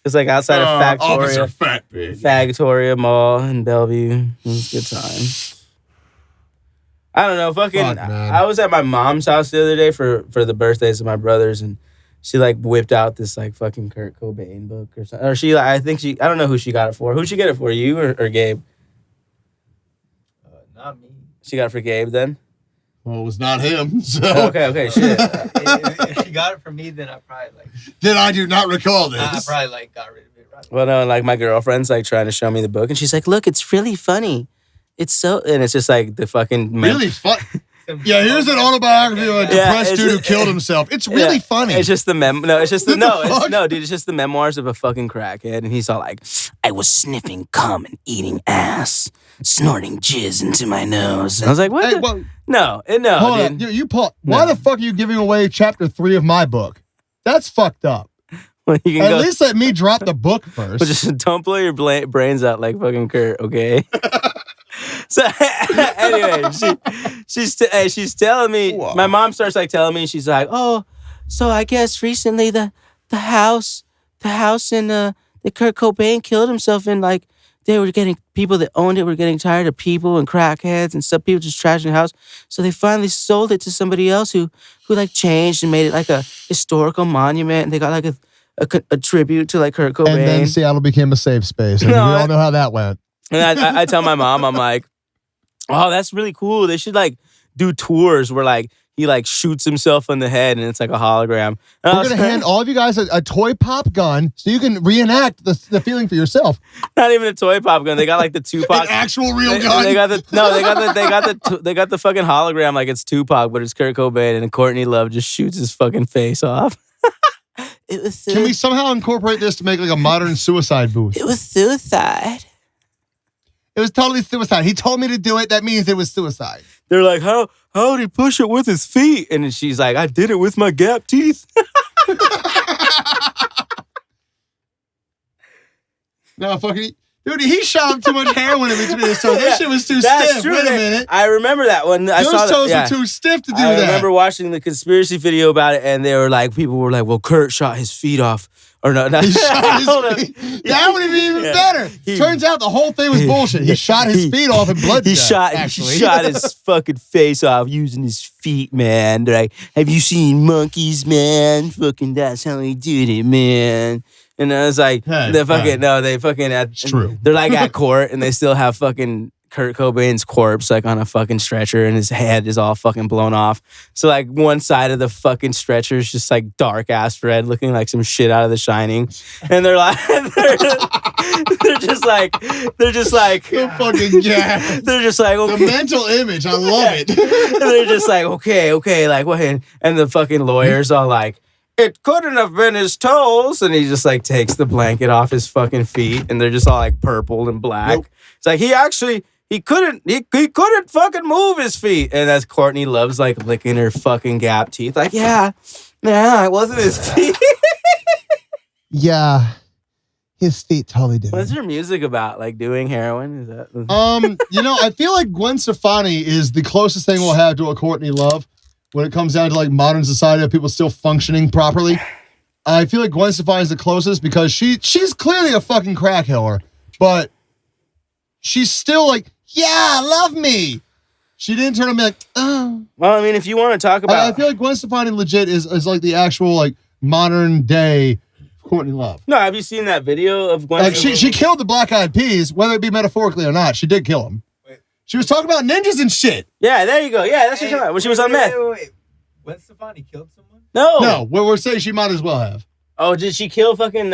It's like outside of Officer Factoria, Fat Pig. Fagtoria Mall in Bellevue. It was a good time. I don't know, fucking. Fuck, man. I was at my mom's house the other day for the birthdays of my brothers, and she like whipped out this like fucking Kurt Cobain book or something. Or I don't know who she got it for. Who'd she get it for? You or Gabe? Not me. She got it for Gabe then. Well, it was not him. So Okay, shit. If she got it from me, then I probably then I do not recall this. I probably got rid of it. Right. Well, no, like my girlfriend's like trying to show me the book, and she's like, "Look, it's really funny. It's so," and it's just like the fucking Really fun. Yeah, here's an autobiography of a depressed it's dude who just- killed himself. It's really funny. It's just the No, it's just the What the fuck? dude. It's just the memoirs of a fucking crackhead, and he's all like, "I was sniffing cum and eating ass." snorting jizz into my nose. And I was like, what? Hey, the? well, No, hold dude. on. You Paul, why the fuck are you giving away chapter 3 of my book? That's fucked up. Well, you can At go, least let me drop the book first. but just don't blow your brains out like fucking Kurt, okay? So anyway, she's telling me. Wow. My mom starts like telling me. She's like, oh, so I guess recently the house in that Kurt Cobain killed himself in, like, they were getting, people that owned it were getting tired of people and crackheads and some people just trashing the house. So they finally sold it to somebody else who like changed and made it like a historical monument. And they got like a tribute to like Kurt Cobain. And then Seattle became a safe space. And we all know how that went. And I tell my mom, I'm like, oh, that's really cool. They should like do tours where like he like shoots himself in the head and it's like a hologram. And We're going to hand all of you guys a toy pop gun so you can reenact the feeling for yourself. Not even a toy pop gun. They got like the Tupac. An actual real gun. They got the fucking hologram like it's Tupac, but it's Kurt Cobain, and Courtney Love just shoots his fucking face off. It was Can we somehow incorporate this to make like a modern suicide booth? It was suicide. It was totally suicide. He told me to do it. That means it was suicide. They're like, how did he push it with his feet? And then she's like, I did it with my gap teeth. No, fucking... Dude, he shot up too much heroin in between his toes. That shit was too That's stiff. true. Wait a minute. I remember that one. Those toes were too stiff to do I that. remember watching the conspiracy video about it, and they were like, people were like, well, Kurt shot his feet off. Or no, He shot his feet. That would have been even better. Turns out the whole thing was bullshit. He shot his feet off in blood. He shot his fucking face off using his feet, man. They're like, have you seen monkeys, man? Fucking that's how he did it, man. And I was like, It's true. They're like at court, and they still have fucking Kurt Cobain's corpse like on a fucking stretcher, and his head is all fucking blown off. So like one side of the fucking stretcher is just like dark ass red, looking like some shit out of The Shining. And they're like, they're just like, The fucking gas. they're just like, okay. The mental image. I love it. They're just like, okay, like what? And the fucking lawyers are like, it couldn't have been his toes. And he just like takes the blanket off his fucking feet, and they're just all like purple and black. Nope. It's like he couldn't fucking move his feet. And as Courtney Love's like licking her fucking gap teeth, like, yeah, it wasn't his feet. Yeah. His feet totally did. What's your music about? Like doing heroin? Is that I feel like Gwen Stefani is the closest thing we'll have to a Courtney Love when it comes down to like modern society of people still functioning properly. I feel like Gwen Stefani is the closest because she's clearly a fucking crack hiller, but she's still like, yeah, love me. She didn't turn on me like, oh. Well, I mean, if you want to talk about, I feel like Gwen Stefani legit is like the actual like modern day Courtney Love. No, have you seen that video of Gwen? Like she killed the Black Eyed Peas, whether it be metaphorically or not. She did kill them. Wait. She was talking about ninjas and shit. Yeah, there you go. Yeah, that's what you're talking about. When she was on meth. Wait. Gwen Stefani killed someone? No. We're saying she might as well have. Oh, did she kill fucking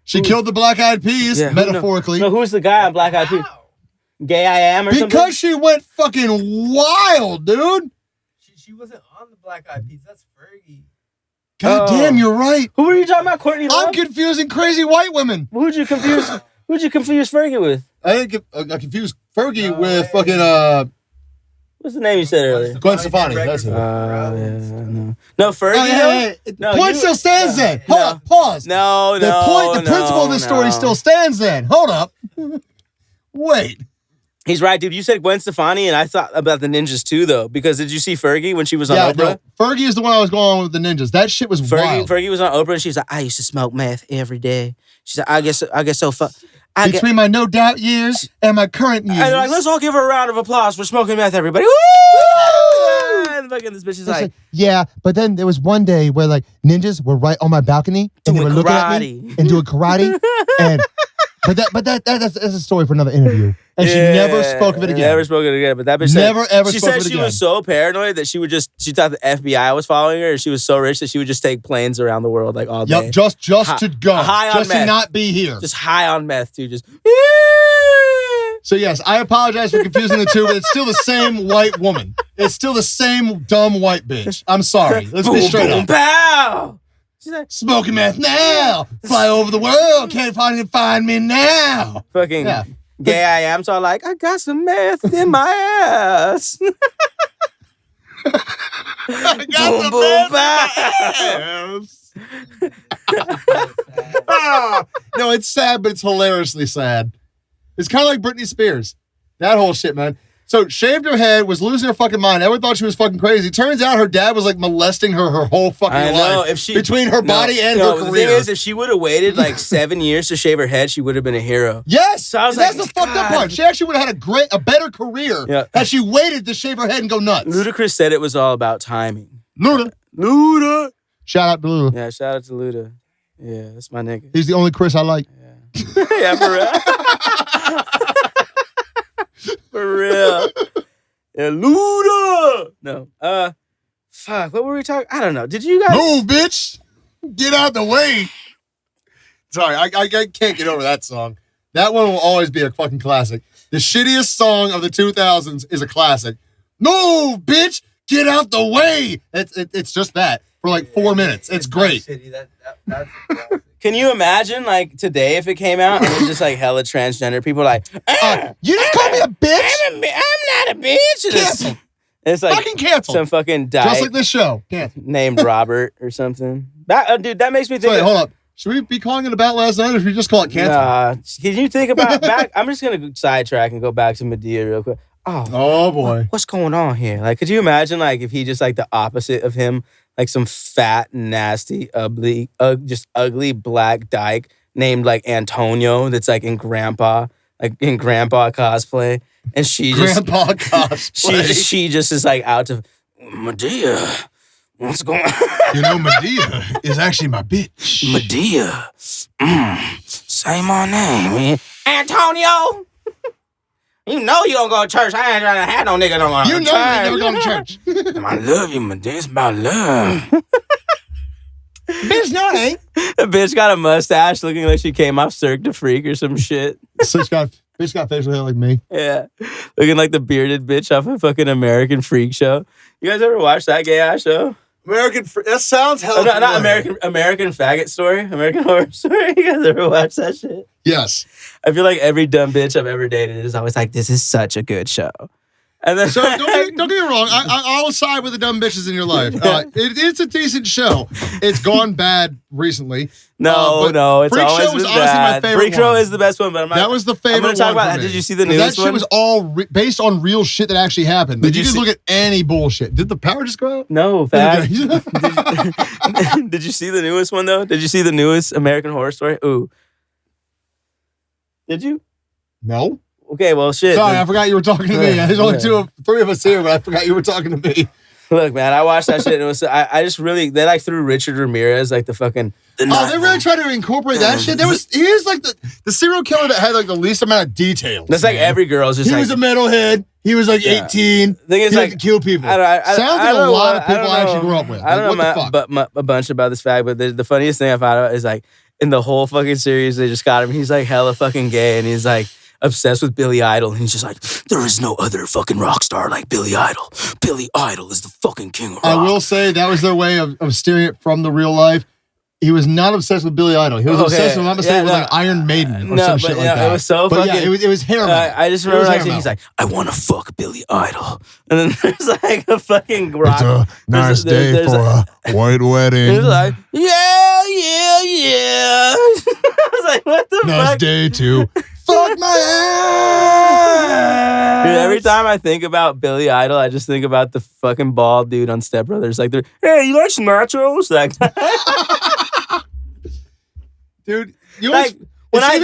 She killed the Black Eyed Peas, Yeah, metaphorically. No, who's the guy on Black Eyed Peas? How? Gay I Am or something? Because she went fucking wild, dude. She wasn't on the Black Eyed Peas. That's Fergie. God damn, you're right. Who were you talking about, Courtney Love? I'm confusing crazy white women. Who'd you confuse Fergie with? I confused Fergie with fucking What's the name you said earlier? Gwen Stefani. That's it. No, Fergie. Hey, No, the point still stands then. Hold up, pause. No, The principle of this story still stands then. Hold up. Wait. He's right, dude. You said Gwen Stefani, and I thought about the ninjas too, though. Because did you see Fergie when she was on Oprah? No, Fergie is the one I was going on with the ninjas. That shit was wild. Fergie was on Oprah, and she's like, I used to smoke meth every day. She's like, I guess so. Between my no doubt years and my current years. And they're like, let's all give her a round of applause for smoking meth, everybody. Woo! And fucking this bitch is like, yeah, but then there was one day where like ninjas were right on my balcony and they were looking at me and doing karate. But that's a story for another interview. And she never spoke of it again. Never spoke of it again. But that bitch never ever she spoke said of it she again. was so paranoid that she thought the FBI was following her, and she was so rich that she would just take planes around the world like all day. Yep, just to go. High on just meth. to not be here. Just high on meth, too. Just So yes, I apologize for confusing the two, but it's still the same white woman. It's still the same dumb white bitch. I'm sorry. Let's be straight up. Pow! She's like, smoking meth now. Fly over the world. Can't find me now. fucking gay I am, so I'm like, I got some meth in my ass. I got the best. No, it's sad, but it's hilariously sad. It's kind of like Britney Spears. That whole shit, man. So shaved her head, was losing her fucking mind. Everyone thought she was fucking crazy. Turns out her dad was like molesting her whole fucking life. Between her body and her career. The thing is, if she would have waited like 7 years to shave her head, she would have been a hero. Yes, so I was that's the fucked up part. She actually would have had a better career had she waited to shave her head and go nuts. Ludacris said it was all about timing. Luda. Shout out to Luda. Yeah, shout out to Luda. Yeah, that's my nigga. He's the only Chris I like. Yeah, yeah, for real. For real. Yeah, Luda. No. Fuck. What were we talking? I don't know. Did you guys? Move, bitch. Get out the way. Sorry, I can't get over that song. That one will always be a fucking classic. The shittiest song of the 2000s is a classic. Move, bitch. Get out the way. It's just that for like 4 minutes. It's great. That's Can you imagine like today if it came out and it was just like hella transgender people like, you just call me a bitch? I'm not a bitch. Cancel. It's like fucking cancel. Some fucking dyke just like this show. Named Robert or something. Dude, that makes me think. Wait, hold up. Should we be calling it about last night or should we just call it cancel? Nah. Can you think about back? I'm just gonna sidetrack and go back to Medea real quick. Oh boy. What's going on here? Like, could you imagine like if he just like the opposite of him, like some fat, nasty, ugly, just ugly black dyke named like Antonio that's like in grandpa cosplay, and she just grandpa cosplay. she just is like out to Medea. What's going on? You know, Medea is actually my bitch. Medea. Say my name, Antonio. You know you don't go to church. I ain't trying to have no nigga don't go to church. You know you never go to church. I love you, Medea. It's about love. Bitch, no, it ain't. The bitch got a mustache looking like she came off Cirque du Freak or some shit. Bitch got facial hair like me. Yeah. Looking like the bearded bitch off a fucking American Freak show. You guys ever watch that gay ass show? That sounds hella not American Faggot Story. American Horror Story. You guys ever watch that shit? Yes. I feel like every dumb bitch I've ever dated is always like, this is such a good show. And then so don't get me wrong. I'll side with the dumb bitches in your life. It's a decent show. It's gone bad recently. No, it's Freak always Show was been honestly bad. my favorite Freak Show one. is the best one, but that was the favorite one. I'm gonna talk about for me. Did you see the newest one? That shit was all based on real shit that actually happened. Did you just look at any bullshit? Did the power just go out? No, fact. Did you see the newest one though? Did you see the newest American Horror Story? Ooh. Did you? No. Okay, well, shit. Sorry, I forgot you were talking to me. There's only three of us here, but I forgot you were talking to me. Look, man, I watched that shit and it was I just really they like threw Richard Ramirez like the fucking they really tried to incorporate that shit. He is like the serial killer that had like the least amount of details. That's like every girl's just he was a metalhead. He was like 18. Thing is, he like to kill people. Sounds like a lot of people I actually grew up with. I don't know what the fuck? a bunch about this fact, but the funniest thing I found out is like in the whole fucking series they just got him. He's like hella fucking gay and he's like obsessed with Billy Idol. And he's just like, there is no other fucking rock star like Billy Idol. Billy Idol is the fucking king of rock. I will say that was their way of steering it from the real life. He was not obsessed with Billy Idol. He was obsessed with, I'm not mistaken, with like Iron Maiden or some shit like that. It was so but fucking... yeah, it was hair metal. I just remember he's like, I want to fuck Billy Idol. And then there's like a fucking rock. It's a nice day for a white wedding. He's like, yeah. I was like, what the fuck? Nice day to fuck my ass. Dude, every time I think about Billy Idol, I just think about the fucking bald dude on Step Brothers. Like, hey, you like some nachos? Like, dude, you like when I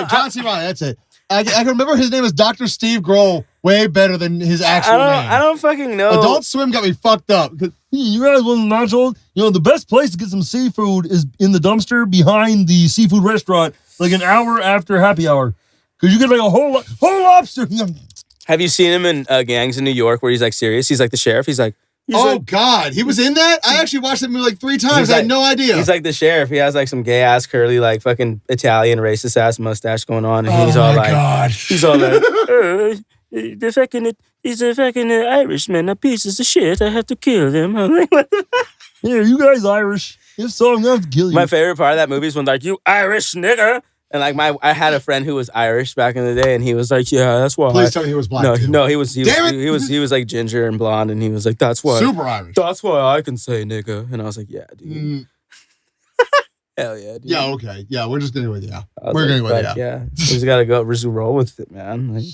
okay, John C. Reilly, that's it. I can remember his name was Dr. Steve Grohl way better than his actual name. I don't fucking know. Adult Swim got me fucked up. You guys want nachos? You know, the best place to get some seafood is in the dumpster behind the seafood restaurant, like an hour after happy hour. Because you get like a whole lobster. Have you seen him in Gangs in New York where he's like serious? He's like the sheriff. He's like, God. He was in that? I actually watched that movie like 3 times. I had no idea. He's like the sheriff. He has like some gay ass, curly, like fucking Italian racist ass mustache going on. And he's all like, he's all like, he's a fucking Irishman, a piece of shit. I have to kill them. I'm like, what the fuck? Yeah, you guys Irish. If so, I'm going to have to kill you. My favorite part of that movie is when they're like, you Irish nigger. And like I had a friend who was Irish back in the day, and he was like, "Yeah, that's why." Please tell me he was black. too. No, he was. Damn it! He was like ginger and blonde, and he was like, "That's why." Super Irish. That's why I can say nigga, and I was like, "Yeah, dude." Mm, Hell yeah, dude. yeah, okay. Yeah, we're just going to go with yeah. I was We're like, going to go with fuck yeah. yeah. We just gotta go just roll with it, man. Like,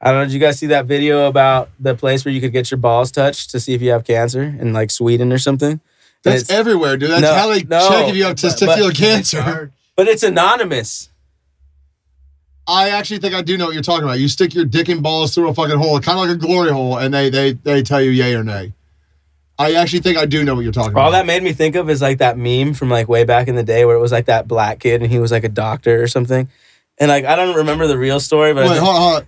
I don't know. Did you guys see that video about the place where you could get your balls touched to see if you have cancer in like Sweden or something? That's everywhere, dude. That's No, how they no, check if you have testicular cancer. But it's anonymous. I actually think I do know what you're talking about. You stick your dick and balls through a fucking hole, kind of like a glory hole, and they tell you yay or nay. I actually think I do know what you're talking about. All that made me think of is like that meme from like way back in the day where it was like that black kid and he was like a doctor or something. And like, I don't remember the real story, but Wait, hold on.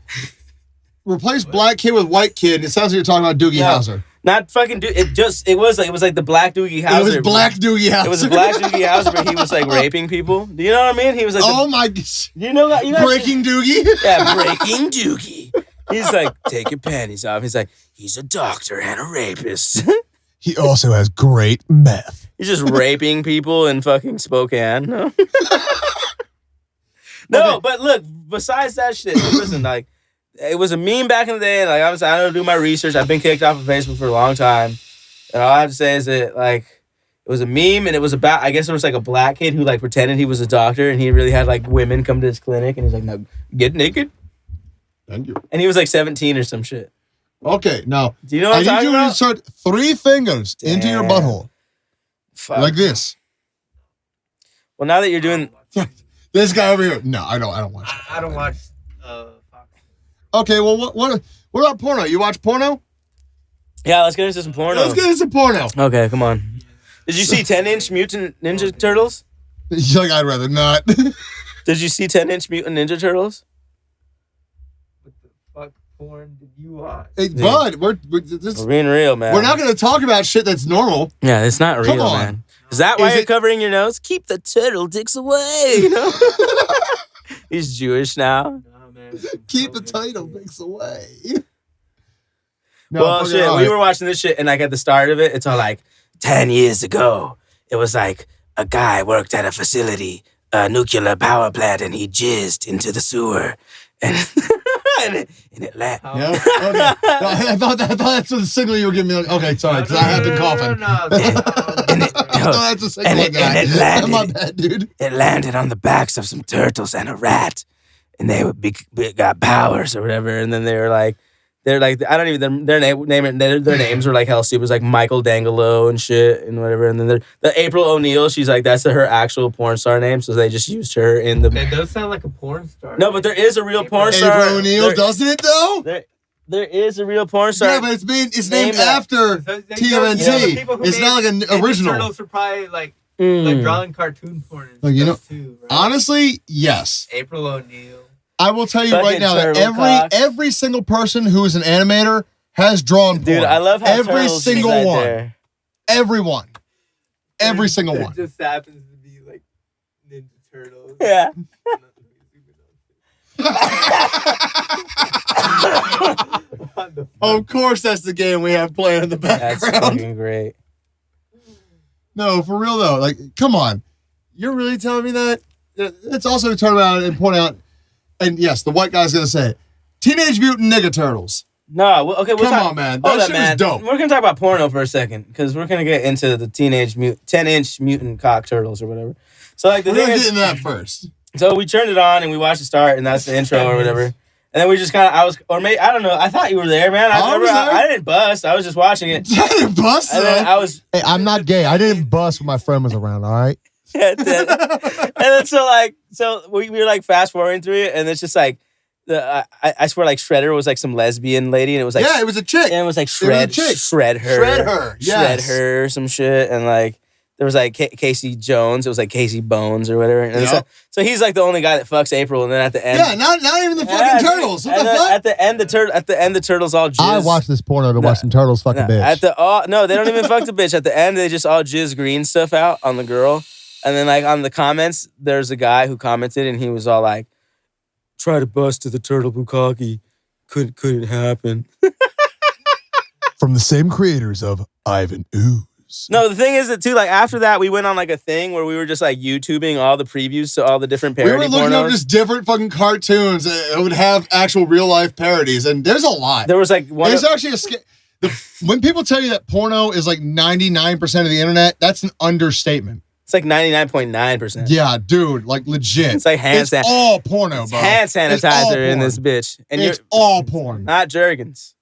Replace black kid with white kid. It sounds like you're talking about Doogie Howser. Not fucking dude. It was like the black Doogie Howser. It was black Doogie Howser. It was a black Doogie Howser, but he was like raping people. Do you know what I mean? He was like, my. You know that? Breaking Doogie? Yeah, breaking Doogie. He's like, take your panties off. He's like, he's a doctor and a rapist. He also has great meth. He's just raping people in fucking Spokane. No, no, Okay. but look, besides that shit, listen, like, it was a meme back in the day, and like, obviously, I don't do my research. I've been kicked off of Facebook for a long time. And all I have to say is that, like, it was a meme, and it was about, I guess it was like a black kid who, like, pretended he was a doctor, and he really had, like, women come to his clinic, and he's like, no, get naked. Thank you. And he was like 17 or some shit. Okay, now, Do you know what I I'm need talking you to about? insert 3 fingers into your Damn. butthole. Fuck. Like this. Well, now that you're doing, This guy over here. No, I don't watch that. I don't watch Fox. Okay, well, what about porno? You watch porno? yeah, let's get into some porno. Let's get into some porno. Okay, come on. Did you see 10-inch Mutant Ninja Turtles? He's like, I'd rather not. Did you see 10-inch Mutant Ninja Turtles? What the fuck porn did you watch? Hey, bud, we're being real, man. not going to talk about shit that's normal. Yeah, it's not Come real, on. man. Is that why Is you're it- covering your nose? Keep the turtle dicks away. You know? He's Jewish now. Nah, man. Keep the title dicks away. No, Well, fucking shit, all we right. were watching this shit, and like at the start of it, it's all like 10 years ago. It was like a guy worked at a facility, a nuclear power plant, and he jizzed into the sewer, and and it landed. Yeah. Okay. No, I thought that's the signal you were giving me. Okay, sorry, because I have been coughing. And it, I thought that's the signal, and guy. it landed. My bad, dude. It landed on the backs of some turtles and a rat, and they would got powers or whatever. And then they're like, I don't even their names were like hell stupid. It was like Michael Dangelo and shit and whatever. And then the April O'Neil, she's like that's her actual porn star name, so they just used her in the. That does sound like a porn star. No, but there is a real porn star. April O'Neil, doesn't it though? There is a real porn star. Yeah, but it's named Name that. after TMNT. It's not like an original. Turtles are probably like Mm. drawing cartoon porn and Like, you stuff too, right? Honestly, yes. April O'Neil. I will tell you Fucking right now that turtle cock. every single person who is an animator has drawn porn. Dude, I love how every turtles is single right one. there. Everyone. Every single It one. just happens to be like Ninja Turtles. Yeah. What the Of course, that's the game we have playing in the That's background. fucking great. No, for real though. Like, come on. You're really telling me that? It's also talking about and point out, and yes, the white guy's gonna say it. Teenage Mutant Ninja Turtles. No, okay. Come on, man. That shit was dope. We're gonna talk about porno for a second because we're gonna get into the 10-inch mutant cock turtles or whatever. So like the We're thing gonna is, get into that first. so we turned it on and we watched the start and that's the intro or whatever. And then we just kind of, I don't know. I thought you were there, man. I was there. I didn't bust. I was just watching it. I didn't bust And then though. I was, Hey, I'm not gay. I didn't bust when my friend was around, all right? and then so we were like fast forwarding through it and it's just like, I swear like Shredder was like some lesbian lady and it was like, Yeah, it was a chick. and it was like It was a chick. shred her. Shred her, yes. Shred her, some shit. And like, there was like Casey Jones. It was like Casey Bones or whatever. And Yup. so he's like the only guy that fucks April. And then at the end. Yeah, not even the fucking turtles. What the fuck? At the end, the turtles all jizz. I watched this porno to watch some turtles fucking bitch. No, they don't even fuck the bitch. At the end, they just all jizz green stuff out on the girl. And then like on the comments, there's a guy who commented and he was all like, try to bust to the turtle bukkake. Couldn't happen. From the same creators of Ivan Ooze. previews. No, the thing is that too, like after that, we went on like a thing where we were just like YouTubing all the previews to all the different parody We were looking up pornos. just different fucking cartoons that would have actual real life parodies, and there's a lot. There was like one. There's actually when people tell you that porno is like 99% of the internet, that's an understatement. It's like 99.9%. Yeah, dude, like legit. It's like It's all porno, It's bro. hand It's all sanitizer in porn. this bitch, and It's you're all porn. not Jergens.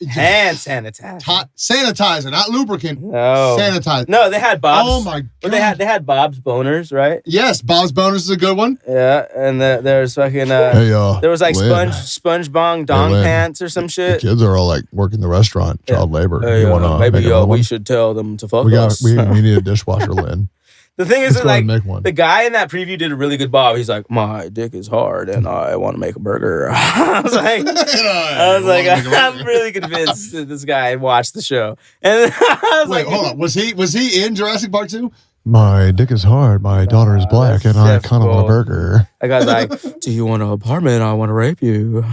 Hand sanitizer. Sanitizer, not lubricant. No. Sanitizer. No, they had Bob's. Oh my god. But they had Bob's boners, right? Yes, Bob's Bonus is a good one. Yeah, and there's fucking Hey, there was like Lynn. sponge bong dong Lynn. pants or some The shit. kids are all like working the restaurant, child labor. Hey, You wanna maybe make another one? we should tell them to fuck We us. we need a dishwasher, Lynn. The thing is Let's that go ahead like and make one. the guy in that preview did a really good Bob. He's like, my dick is hard and I want to make a burger. I was like, I'm really convinced that this guy watched the show. And I was Wait, like, hold on. Was he in Jurassic Park 2? My dick is hard. My daughter is black, and I that's kind of want a cool. burger. that guy's like, do you want an apartment? I want to rape you.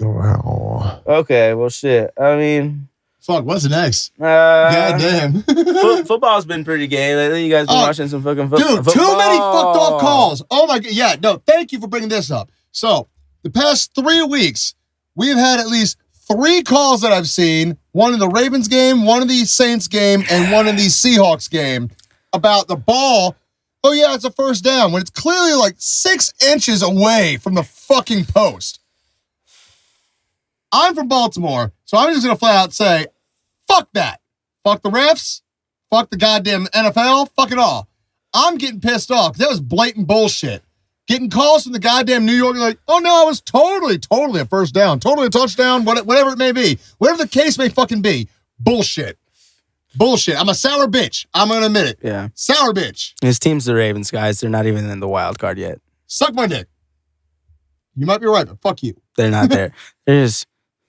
Wow. Okay, well, shit. I mean, Fuck, what's next? God damn. Football's been pretty gay lately. You guys been watching some fucking football? Dude, too many fucked off calls. Oh my god. Yeah, no, thank you for bringing this up. So, the past 3 weeks, we've had at least 3 calls that I've seen. One in the Ravens game, one in the Saints game, and one in the Seahawks game about the ball. Oh yeah, it's a first down when it's clearly like 6 inches away from the fucking post. I'm from Baltimore, so I'm just gonna flat out say, fuck that. Fuck the refs. Fuck the goddamn NFL. Fuck it all. I'm getting pissed off because that was blatant bullshit. Getting calls from the goddamn New York like, oh no, I was totally a first down, totally a touchdown, whatever it may be, whatever the case may fucking be. Bullshit. Bullshit. I'm a sour bitch. I'm gonna admit it. Yeah. Sour bitch. His team's the Ravens, guys. They're not even in the wild card yet. Suck my dick. You might be right, but fuck you. They're not there. There's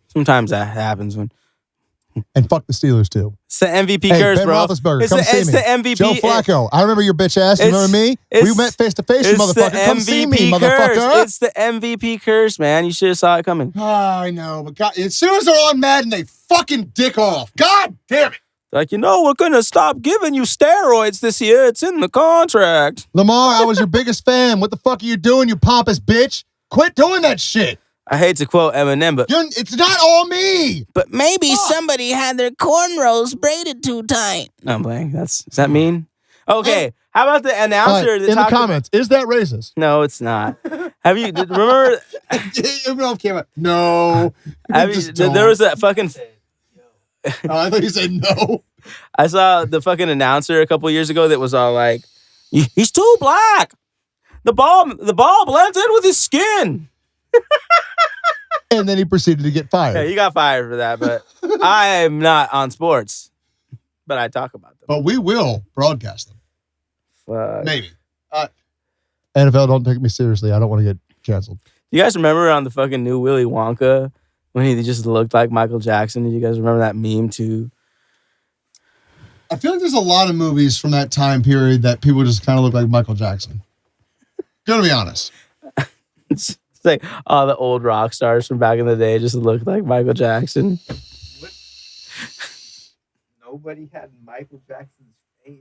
sometimes that happens when And fuck the Steelers, too. it's the MVP Hey, curse, Ben bro. Roethlisberger, It's come the, see it's me. the MVP. Joe Flacco. I remember your bitch ass. You It's- remember me? We it's- met face to face, you It's the motherfucker. Come see me, MVP motherfucker. curse. It's the MVP curse, man. You should have saw it coming. I know, but God, as soon as they're on Madden, they fucking dick off. God damn it. Like, we're going to stop giving you steroids this year. It's in the contract. Lamar, I was your biggest fan. What the fuck are you doing, you pompous bitch? Quit doing that shit. I hate to quote Eminem, but It's not all me. maybe somebody had their cornrows braided too tight. No, I'm playing. Does that mean? Okay. How about the All announcer right, that in the talked? comments, is that racist? No, it's not. Have you remember? Even off camera. No. There was that fucking. I thought you said no. I saw the fucking announcer a couple years ago that was all like, "He's too black. The ball blends in with his skin." And then he proceeded to get fired. Yeah, he got fired for that, but I am not on sports. But I talk about them. But we will broadcast them. Fuck. Maybe. NFL, don't take me seriously. I don't want to get canceled. You guys remember on the fucking new Willy Wonka when he just looked like Michael Jackson? Did you guys remember that meme too? I feel like there's a lot of movies from that time period that people just kind of look like Michael Jackson. Gonna be honest. It's like all the old rock stars from back in the day just looked like Michael Jackson. Nobody had Michael Jackson's face.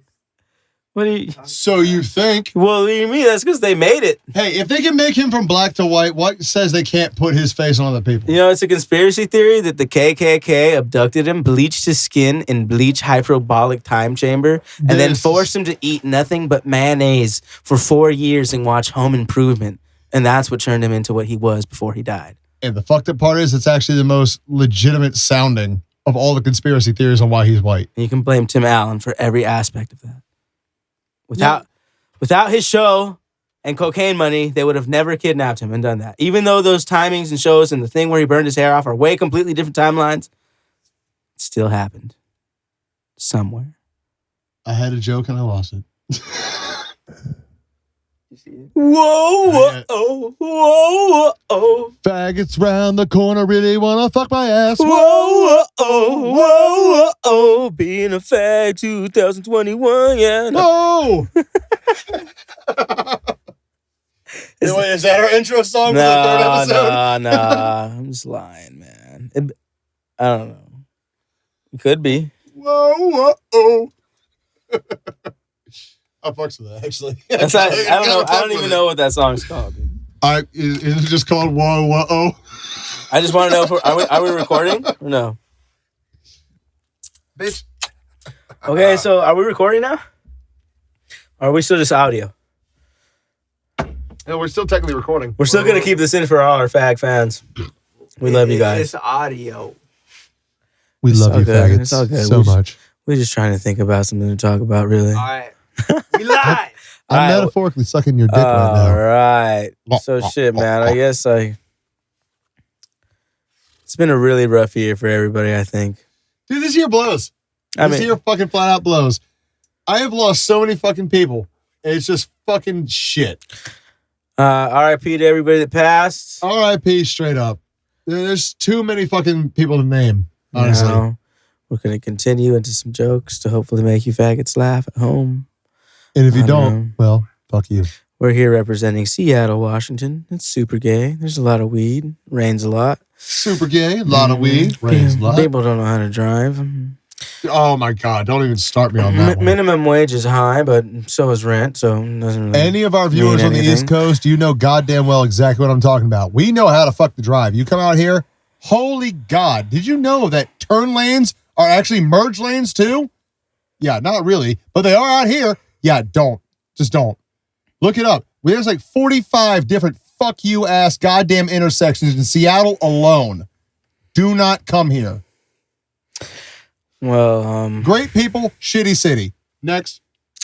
What do you? So you think, Well, what do you mean? That's because they made it. hey, if they can make him from black to white, what says they can't put his face on other people? You know, it's a conspiracy theory that the KKK abducted him, bleached his skin in bleach hyperbolic time chamber, and then This- forced him to eat nothing but mayonnaise for 4 years and watch Home Improvement. And that's what turned him into what he was before he died. And the fucked up part is it's actually the most legitimate sounding of all the conspiracy theories on why he's white. And you can blame Tim Allen for every aspect of that. Without his show and cocaine money, they would have never kidnapped him and done that. Even though those timings and shows and the thing where he burned his hair off are way completely different timelines, it still happened. Somewhere. I had a joke and I lost it. Whoa, oh. Faggots round the corner really want to fuck my ass. Whoa. Being a fag 2021, yeah. No! Is that our intro song for the third episode? Nah. I'm just lying, man. I don't know. It could be. Whoa, whoa, oh. I fucks with that, actually. That's not, I don't know. I don't even know what that song's called. Dude. Is it just called Whoa, whoa, oh? I just want to know if are we recording or no? Bitch. Okay, so are we recording now? Or are we still just audio? No, we're still technically recording. We're still going to keep this in for all our fag fans. We love you guys. It's audio. We It's love all you, good. It's all faggots, good. so much. We're just trying to think about something to talk about, really. All right. We live. I'm Alright. metaphorically sucking your dick right All now. right. So shit, man. I guess it's been a really rough year for everybody, I think. Dude, this year blows. This year fucking flat out blows. I have lost so many fucking people. It's just fucking shit. RIP to everybody that passed. RIP straight up. There's too many fucking people to name, honestly. Now, we're going to continue into some jokes to hopefully make you faggots laugh at home. And if you I don't, know. well, fuck you. We're here representing Seattle, Washington. It's super gay. There's a lot of weed. Rains a lot. Super gay, a lot of weed, rains a lot. People don't know how to drive. Oh my God, don't even start me on that one. Minimum wage is high, but so is rent, so it doesn't really Any of our viewers mean on the anything. East Coast, you know goddamn well exactly what I'm talking about. We know how to fuck the drive. You come out here, holy God, did you know that turn lanes are actually merge lanes too? Yeah, not really, but they are out here. Yeah, just don't. Look it up. There's like 45 different fuck you ass goddamn intersections in Seattle alone. Do not come here. Well, Great people, shitty city. Next.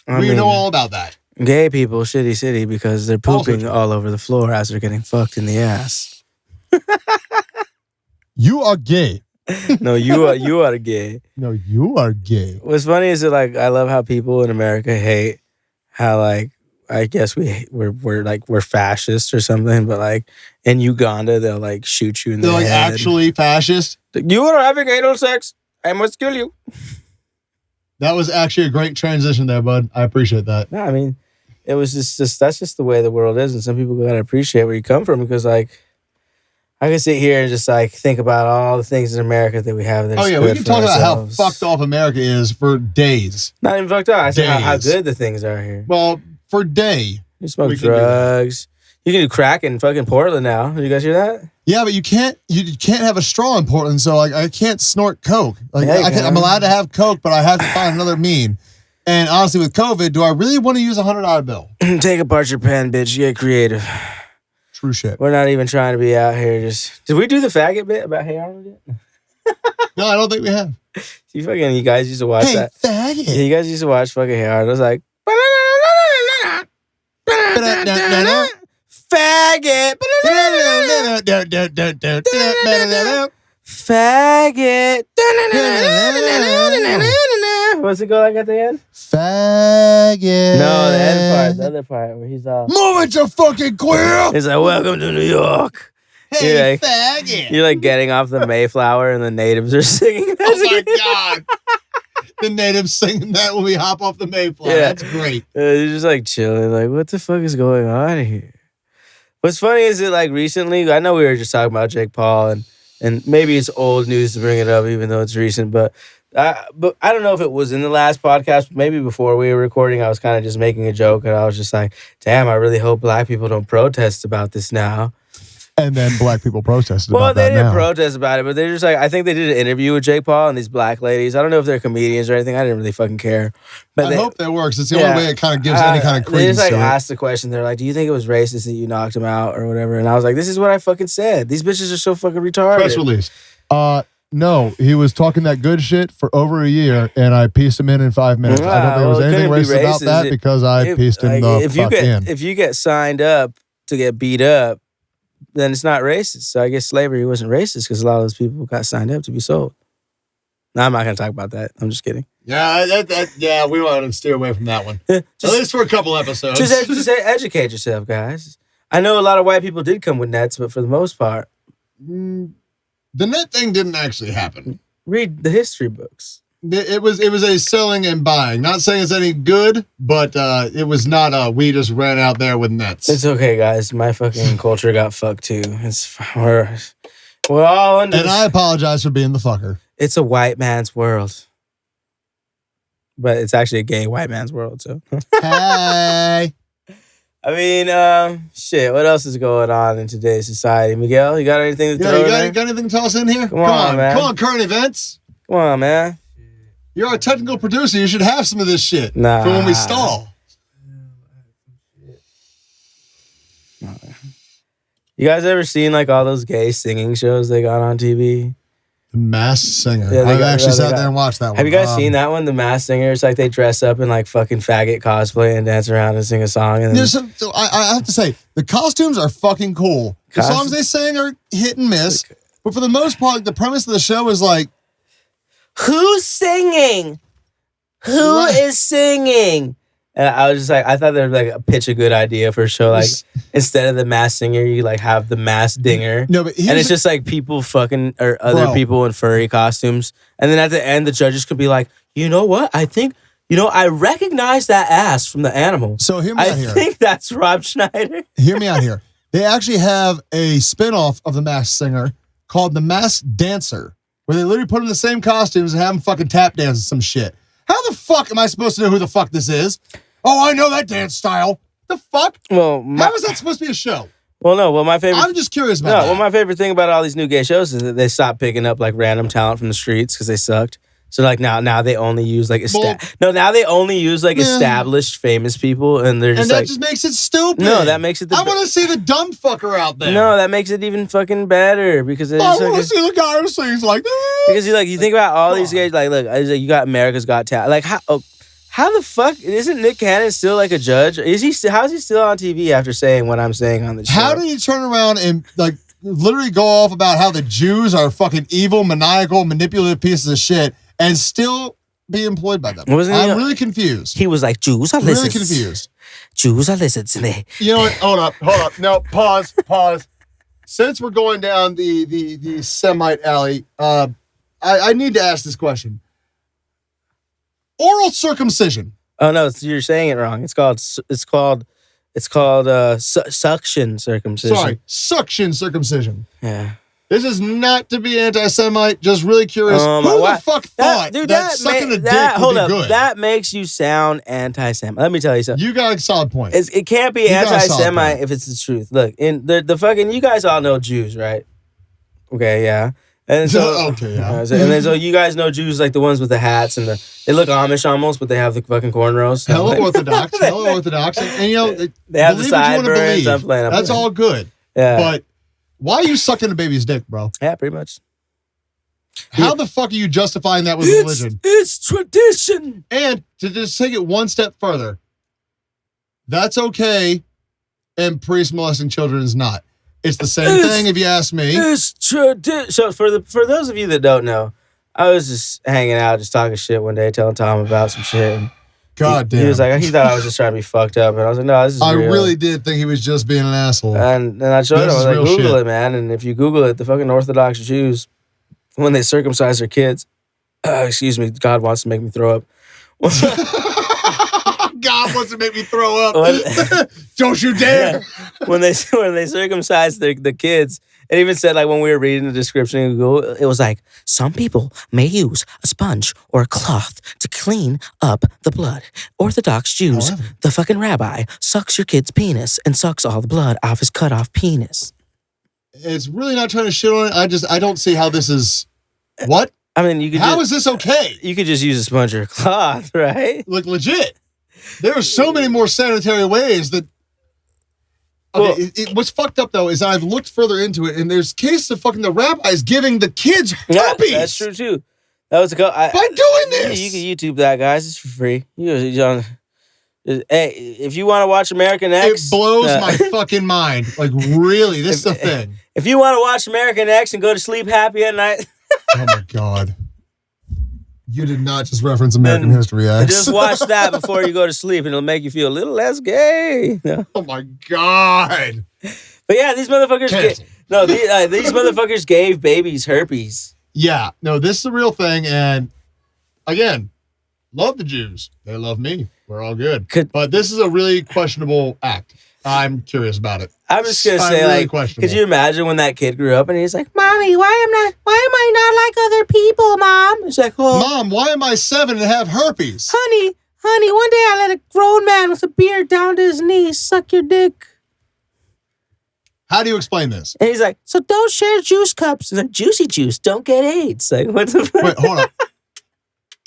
I We mean, know all about that. gay people, shitty city, because they're Also pooping true. all over the floor as they're getting fucked in the ass. You are gay. No, you are gay. No, you are gay. What's funny is that like I love how people in America hate how like I guess we're fascist or something, but like in Uganda they'll like shoot you in the They're like head. actually fascist. You are having anal sex. I must kill you. That was actually a great transition there, bud. I appreciate that. No, I mean, it was just that's just the way the world is, and some people gotta appreciate where you come from because like I can sit here and just like think about all the things in America that we have. Oh yeah, we can talk about how fucked off America is for days. Not even fucked up. I said how Days. good the things are here. Well, for day. You smoke we can do that. drugs. You can do crack in fucking Portland now. Did you guys hear that? Yeah, but you can't have a straw in Portland, so like I can't snort coke. Like Yeah, you I'm can. allowed to have coke, but I have to find another mean. And honestly, with COVID, do I really want to use $100 bill? Take apart your pen, bitch. Get creative. True shit. We're not even trying to be out here. Just did we do the faggot bit about Hey Arnold yet? No, I don't think we have. You guys used to watch Hey, that. Yeah, faggot. you guys used to watch fucking Hey Arnold. It was like faggot. Faggot. What's it go like at the end? Faggot. No, the end part, the other part where he's all Move it, you fucking queer. he's like, welcome to New York. Hey, You're like- faggot. You're like getting off the Mayflower and the natives are singing. Oh my God. The natives singing that when we hop off the Mayflower. Yeah. That's great. You're just like chilling, like, what the fuck is going on here? What's funny is that like recently, I know we were just talking about Jake Paul and maybe it's old news to bring it up, even though it's recent, but I don't know if it was in the last podcast, but maybe before we were recording, I was kind of just making a joke and I was just like, damn, I really hope black people don't protest about this now. And then black people protested Well, about they that didn't now. protest about it, but they're just like, I think they did an interview with Jake Paul and these black ladies. I don't know if they're comedians or anything. I didn't really fucking care. But I they, hope that works. It's the Yeah. only way it kind of gives any kind of they credence just like to it. asked the question. They're like, do you think it was racist that you knocked him out or whatever? And I was like, this is what I fucking said. These bitches are so fucking retarded. Press release. No, he was talking that good shit for over a year, and I pieced him in 5 minutes. I don't think there was Well, it anything couldn't be racist about racist. that because I pieced him the fuck in. If you get signed up to get beat up, then it's not racist. So I guess slavery wasn't racist because a lot of those people got signed up to be sold. No, I'm not going to talk about that. I'm just kidding. Yeah, we want to steer away from that one. At least for a couple episodes. Just educate yourself, guys. I know a lot of white people did come with nets, but for the most part, The net thing didn't actually happen. read the history books. It was a selling and buying. Not saying it's any good, but it was not we just ran out there with nets. It's okay, guys. My fucking culture got fucked too. We're all under. And I apologize for being the fucker. It's a white man's world. but it's actually a gay white man's world. So, Hey. I mean, shit. What else is going on in today's society, Miguel? You got anything to throw in there? Got anything to tell us in here? Come on, man. Come on, current events. Come on, man. You're our technical producer. You should have some of this shit Nah. for when we stall. You guys ever seen like all those gay singing shows they got on TV? The Masked Singer. Yeah, I've actually sat there and watched that one. Have you guys seen that one? The Masked Singer. It's like they dress up in like fucking faggot cosplay and dance around and sing a song. And then, So I have to say, the costumes are fucking cool. The songs they sing are hit and miss. But for the most part, the premise of the show is like, who's singing? Who is singing? And I was just like, I thought they were like pitch a good idea for a show. Like instead of the Masked Singer, you like have the Masked Dinger. No, but and it's just like people fucking or other people in furry costumes. And then at the end, the judges could be like, you know what? I think, I recognize that ass from the animal. So hear me out here. I think that's Rob Schneider. Hear me out here. They actually have a spinoff of the Masked Singer called The Masked Dancer, where they literally put them in the same costumes and have them fucking tap dance and some shit. How the fuck am I supposed to know who the fuck this is? Oh, I know that dance style. The fuck? Well, how is that supposed to be a show? Well, no. Well, my favorite. I'm just curious about that. Well, my favorite thing about all these new gay shows is that they stopped picking up like random talent from the streets because they sucked. So like now they only use like now they only use like established famous people, and they're just that like, just makes it stupid. No, that makes it. I want to see the dumb fucker out there. No, that makes it even fucking better because I want to see the guy who sings like that. Because you think about all these guys, like look, you got America's Got Talent. Like how the fuck isn't Nick Cannon still like a judge? How is he still on TV after saying what I'm saying on the show? How did he turn around and like literally go off about how the Jews are fucking evil, maniacal, manipulative pieces of shit and still be employed by them? I'm really confused. He was like, Jews are lizards. Really confused. Jews are lizards. And you know what? Hold up. No, pause. Since we're going down the Semite alley, I need to ask this question. Oral circumcision. Oh no, you're saying it wrong. It's called suction circumcision. Sorry, suction circumcision. Yeah. This is not to be anti-Semite. Just really curious. Who the fuck thought that sucking a dick would be good? That makes you sound anti-Semite. Let me tell you something. You got a solid point. It can't be anti-Semite if it's the truth. Look, in the fucking, you guys all know Jews, right? Okay, yeah. And so, and then so you guys know Jews like the ones with the hats and they look Amish almost, but they have the fucking cornrows. Hello Orthodox, and they have the sideburns. That's all good. Yeah, but why are you sucking a baby's dick, bro? Yeah, pretty much. How the fuck are you justifying that with religion? It's tradition. And to just take it one step further, that's okay, and priest molesting children is not. It's the same thing, if you ask me. It's tradition. So for those of you that don't know, I was just hanging out, just talking shit one day, telling Tom about some shit. And God damn. He was like, he thought I was just trying to be fucked up, and I was like, no, this is real. I really did think he was just being an asshole. And I showed him, I was like, Google it, man. And if you Google it, the fucking Orthodox Jews, when they circumcise their kids, excuse me, God wants to make me throw up. God wants to make me throw up. Don't you dare. Yeah. When they circumcise the kids, it even said, like, when we were reading the description in Google, it was like, some people may use a sponge or a cloth to clean up the blood. Orthodox Jews, the fucking rabbi, sucks your kid's penis and sucks all the blood off his cut off penis. It's really not trying to shit on it. I don't see how this is. What? I mean, you could. How is this okay? You could just use a sponge or a cloth, right? Like, legit. There are so many more sanitary ways that. Okay, well, what's fucked up though is I've looked further into it, and there's cases of fucking the rabbis giving the kids herpes. Yeah, that's true too. That was by doing this. You can YouTube that, guys. It's for free. Hey, if you want to watch American X, it blows my fucking mind. Like, really, this is the thing. If you want to watch American X and go to sleep happy at night. Oh my God. You did not just reference American History X. Just watch that before you go to sleep, and it'll make you feel a little less gay. Oh my God! But yeah, these motherfuckers. These motherfuckers gave babies herpes. Yeah, no, this is a real thing, and again, love the Jews. They love me. We're all good. But this is a really questionable act. I'm curious about it. I'm just gonna say, really like, questionable. could you imagine when that kid grew up and he's like, "Mommy, why am I not like other people, Mom?" It's like, "Oh, Mom, why am I 7 and have herpes? honey, one day I let a grown man with a beard down to his knees suck your dick." How do you explain this? And he's like, "So don't share juice cups." He's like, "Juicy juice, don't get AIDS." Like, what the fuck? Wait, hold on.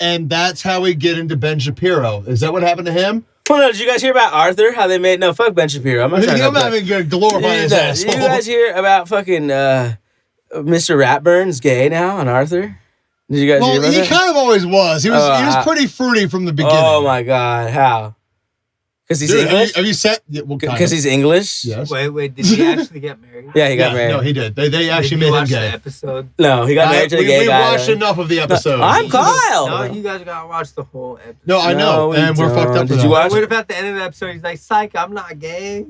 And that's how we get into Ben Shapiro. Is that what happened to him? Hold on, did you guys hear about Arthur? How they made fuck Ben Shapiro. I'm not trying I'm to. not even going to glorify his Did asshole. you guys hear about fucking Mr. Ratburn's gay now on Arthur? Did you guys hear Well, about he that? kind of always was. He was pretty fruity from the beginning. Oh my God, how? Because he's Dude, English? have you set? Yeah, well, kind Because of. he's English? Yes. Wait, did he actually get married? Yeah, he got Yeah, married. No, he did. They actually Did you made him watch the gay. episode? No, he got married to a gay we guy. watched though. enough of the episode. I'm Kyle. No, you guys gotta watch the whole episode. No, I know, we and we're don't. fucked up. Did for you that. watch What it? if at the end of the episode he's like, "Psych, I'm not gay."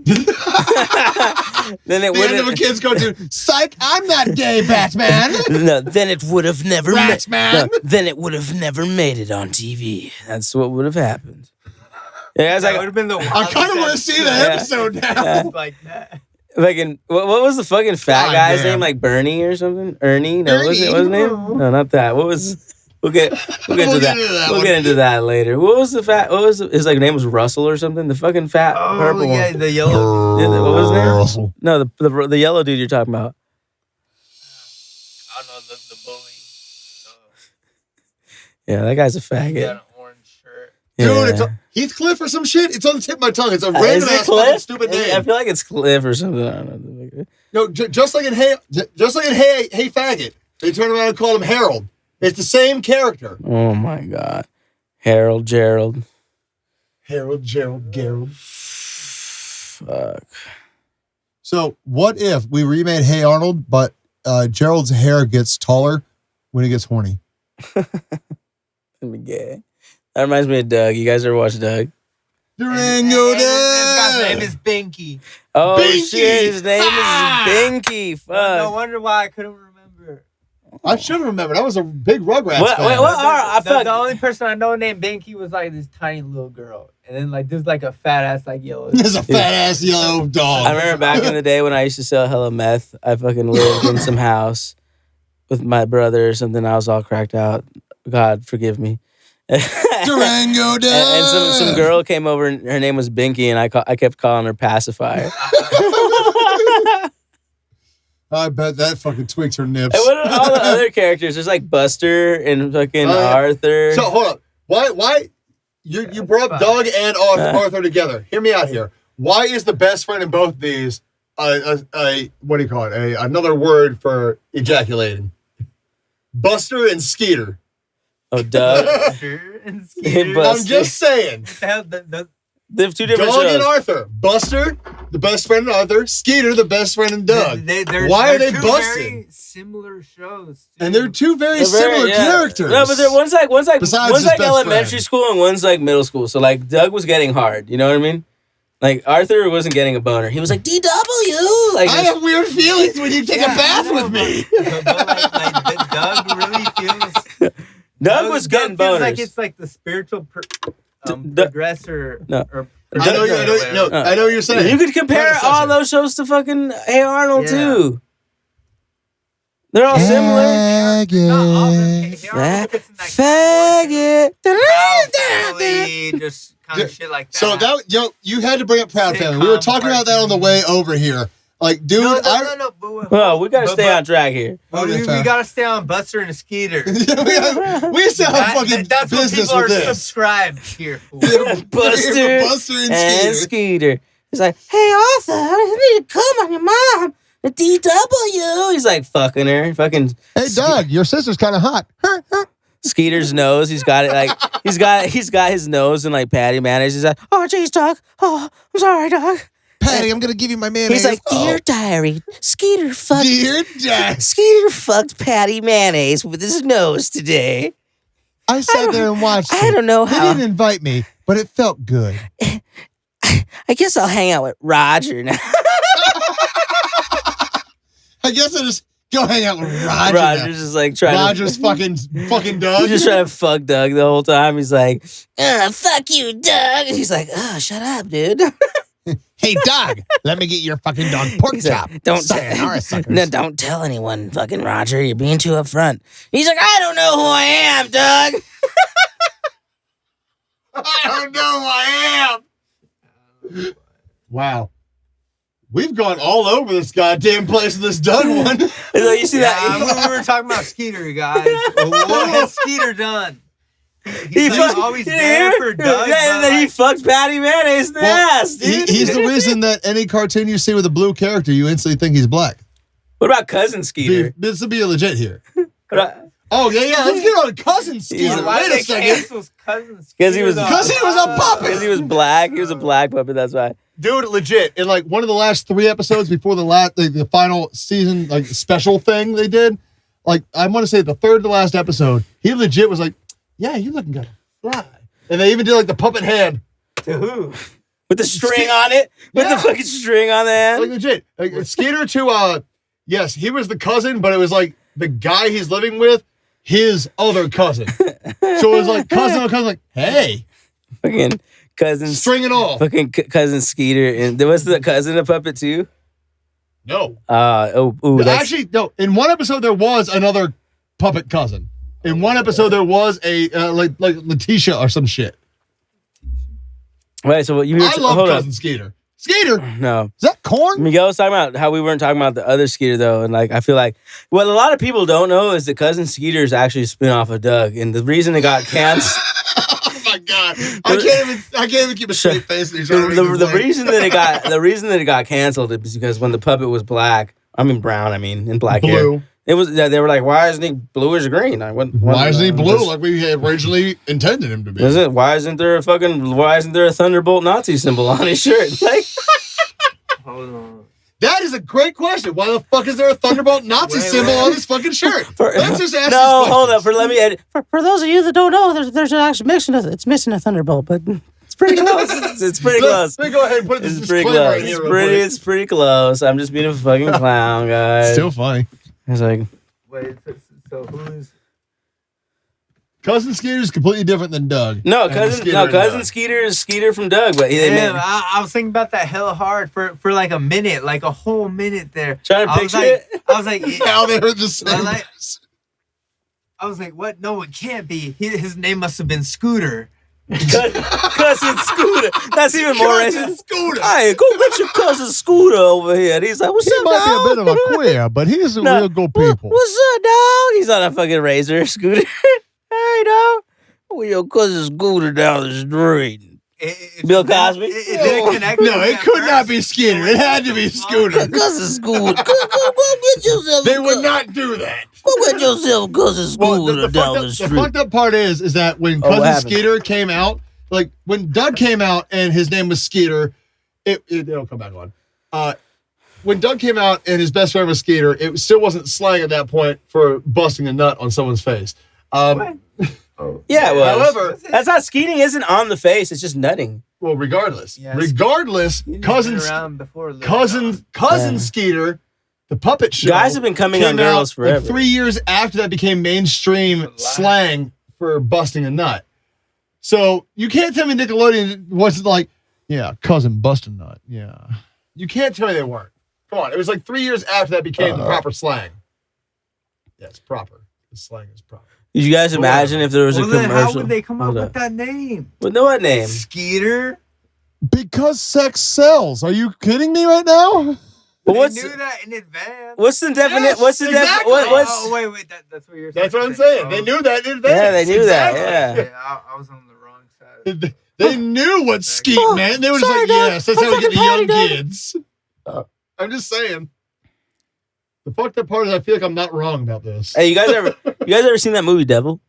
Then it The end of a wouldn't. kid's going to psych. I'm not gay, Batman. No, then it would have never. Ratman. Then it would have never made it on TV. That's what would have happened. Yeah, it's That like would have been the. I kind of want to see that Yeah. episode now. like that. fucking what was the fucking fat God guy's damn. name? Like Bernie or something? Ernie? No, what was his name? No, not that. What was? We'll get We'll into get that. into that We'll one. get into that later. What was the fat? What was his like name? Was Russell or something? The fucking fat purple yeah, one. the yellow. What was his name? Russell. No, the yellow dude you're talking about. I don't know the bully. Yeah, that guy's a He got faggot. an orange shirt. Dude, Yeah. it's Heathcliff or some shit. It's on the tip of my tongue. It's a Is random it ass fucking Cliff? stupid I name. feel like it's Cliff or something. I don't know. No, just like in Hey Faggot, they turned around and called him Harold. It's the same character. Oh my God, Harold Gerald. Harold, Gerald, Gerald. Fuck. So what if we remade Hey Arnold, but Gerald's hair gets taller when he gets horny? That'd be gay. That reminds me of Doug. You guys ever watch Doug? Durango This guy's Doug. name is Binky. Oh Binky. shit, his name Ah! is Binky. Fuck. No wonder why I couldn't remember. I should remember. I was a big Rugrats What- fan. wait, what? I fuck- The only person I know named Binky was like this tiny little girl, and then like there's like a fat ass like yellow. There's a fat ass yellow dog. I remember back in the day when I used to sell hella meth. I fucking lived in some house with my brother or something. I was all cracked out. God forgive me. Durango Doug. And some girl came over and her name was Binky, and I kept calling her pacifier. I bet that fucking tweaks her nips. And what are all the other characters? There's like Buster and fucking Oh, yeah. Arthur. So hold up. Why you brought up Doug and Arthur together? Hear me out here. Why is the best friend in both of these what do you call it? Another word for ejaculating? Buster and Skeeter. Oh, Doug. and Skeeter. Buster. I'm just saying. They have two different Doug and shows. Arthur. Buster, the best friend in Arthur. Skeeter, the best friend in Doug. Why are they two busting? Very similar shows. Too. And they're two very They're very- similar yeah. characters. No, but one's like Besides his best elementary friend. school and one's like middle school. So like Doug was getting hard. You know what I mean? Like Arthur wasn't getting a boner. He was like DW. Like I have weird feelings when you take a bath with me. But Doug really feels. Doug was getting feels boners. like it's like the spiritual Doug- progressor. No. Or I know what you're saying. You could compare Predecessor. all those shows to fucking Hey Arnold Yeah. too. They're all similar. Not all of them. Hey Arnold fits in that Faggot. family, just kind of shit like that. So you had to bring up Proud Family. We were talking about that on the way over here. Like, dude, no. Well, we gotta stay on track here. But we gotta stay on Buster and Skeeter. we still have fucking That's what business people are with this. subscribed here for. Buster and and Skeeter. Skeeter. He's like, hey Arthur, I need to come on your mom. The DW. He's like fucking her. Fucking Hey, Doug, your sister's kind of hot. Skeeter's nose. He's got it like he's got his nose in like patty mayonnaise. He's like, oh jeez, Doug. Oh, I'm sorry, Doug. Patty, I'm gonna give you my mayonnaise. He's like, dear diary, Skeeter fucked. Dear Dad. Skeeter fucked Patty mayonnaise with his nose today. I sat there and watched. I don't know They how. didn't invite me, but it felt good. I guess I'll hang out with Roger now. I guess I just go hang out with Roger. now. Roger's just like trying Roger's fucking Doug. He's just trying to fuck Doug the whole time. He's like, fuck you, Doug. And he's like, oh, shut up, dude. Hey, dog, let me get your fucking dog pork He's like, chop. don't Sayonara, suckers. No, don't tell anyone, fucking Roger. You're being too upfront. He's like, I don't know who I am, Doug. I don't know who I am. Wow. We've gone all over this goddamn place in this Doug one. You see that? We were talking about Skeeter, you guys. What has Skeeter done? He's like always there for Doug. Yeah, and then he fucked Patty Mayonnaise in the ass, dude. He's the reason that any cartoon you see with a blue character, you instantly think he's black. What about Cousin Skeeter? This would be legit here. Oh, yeah. Let's get on Cousin Skeeter. Why Wait did a they second. cancel Cousin Skeeter? Because he was a puppet. Because he was black. He was a black puppet. That's why. Dude, legit. In like one of the last 3 episodes before the final season like special thing they did, like I want to say the third to last episode, he legit was like, "Yeah, you looking good, fly." And they even did like the puppet hand. To who? With the string on it. With the fucking string on the hand. Like legit. Like Skeeter to yes, he was the cousin, but it was like the guy he's living with, his other cousin. So it was like cousin, like, hey, Fucking cousin. string it all. Fucking Cousin Skeeter. And there was the cousin a puppet too? No. That's, Actually, no. In one episode, there was another puppet cousin. In one episode, there was a like Letitia or some shit. right, so what you were I love hold Cousin up. Skeeter. Skeeter. No. Is that corn? Miguel was talking about how we weren't talking about the other Skeeter though, and like I feel like what a lot of people don't know is that Cousin Skeeter is actually a spin-off of Doug, and the reason it got canceled. Oh my god! I can't even keep a straight face. The reason that it got canceled is because when the puppet was black, and black hair. Blue. It was they were like, why isn't he blue or green? Why isn't he blue like we had originally intended him to be? Is it? Why isn't there a Thunderbolt Nazi symbol on his shirt? Like, Hold on. That is a great question. Why the fuck is there a Thunderbolt Nazi symbol on his fucking shirt? Let's just ask. no, hold up. For those of you that don't know, there's actually missing a Thunderbolt, but it's pretty close. It's pretty close. Let me go ahead and put this It's pretty disclaimer close. in here. It's pretty close. I'm just being a fucking clown, guys. Still funny. It's like, Wait, so who's... Cousin Skeeter is completely different than Doug. no, And cousin Doug. Skeeter is Skeeter from Doug, but Damn, I was thinking about that hella hard for like a minute, like a whole minute there. Trying to I was picture like, it. I was like, yeah. Now they heard the same. I was like, what? No, it can't be. His name must have been Scooter. Cousin Scooter. That's even more Cousin racist. Scooter. Hey, go get your cousin Scooter over here. And he's like, what's He up, might dog? be a bit of a queer, but he's a real good people. What's up, dog? He's on a fucking razor scooter. Hey, dog. With your cousin Scooter down the street. Bill Cosby? It didn't connect. No, it could not be Skeeter. It had to be Scooter. Cousin Scooter. Go get yourself They would not do that. Go get yourself cousin Well, Scooter down the the street. fucked up part is that when what Cousin happened? Skeeter came out, like when Doug came out and his name was Skeeter, it'll come back on. When Doug came out and his best friend was Skeeter, it still wasn't slang at that point for busting a nut on someone's face. Yeah, it was. However, that's not skeeting isn't on the face. It's just nutting. well, regardless, Yes. cousin Yeah. Skeeter, the puppet show. Guys have been coming on came out, girls forever. Like 3 years after that became mainstream slang for busting a nut. So you can't tell me Nickelodeon wasn't like, yeah, cousin busting nut. Yeah. You can't tell me they weren't. Come on. It was like 3 years after that became the proper slang. Yeah, it's proper. The slang is proper. Did you guys imagine if there was a Then commercial? how would they come up Hold with up. that name? With what name? Skeeter? Because sex sells. Are you kidding me right now? But They what's knew that in advance. what's the definite? Yes, what's the exactly. what's Oh, wait, that's what you're saying. That's what I'm saying. They knew that in advance. Yeah, they knew that, Exactly. yeah. I was on the wrong side. They knew what skeet Oh, meant. They were just sorry, like, Dad. yes, that's I'm how we get the fucking young potty, Dad. kids. I'm just saying. The fucked up part is I feel like I'm not wrong about this. Hey, you guys ever seen that movie Devil?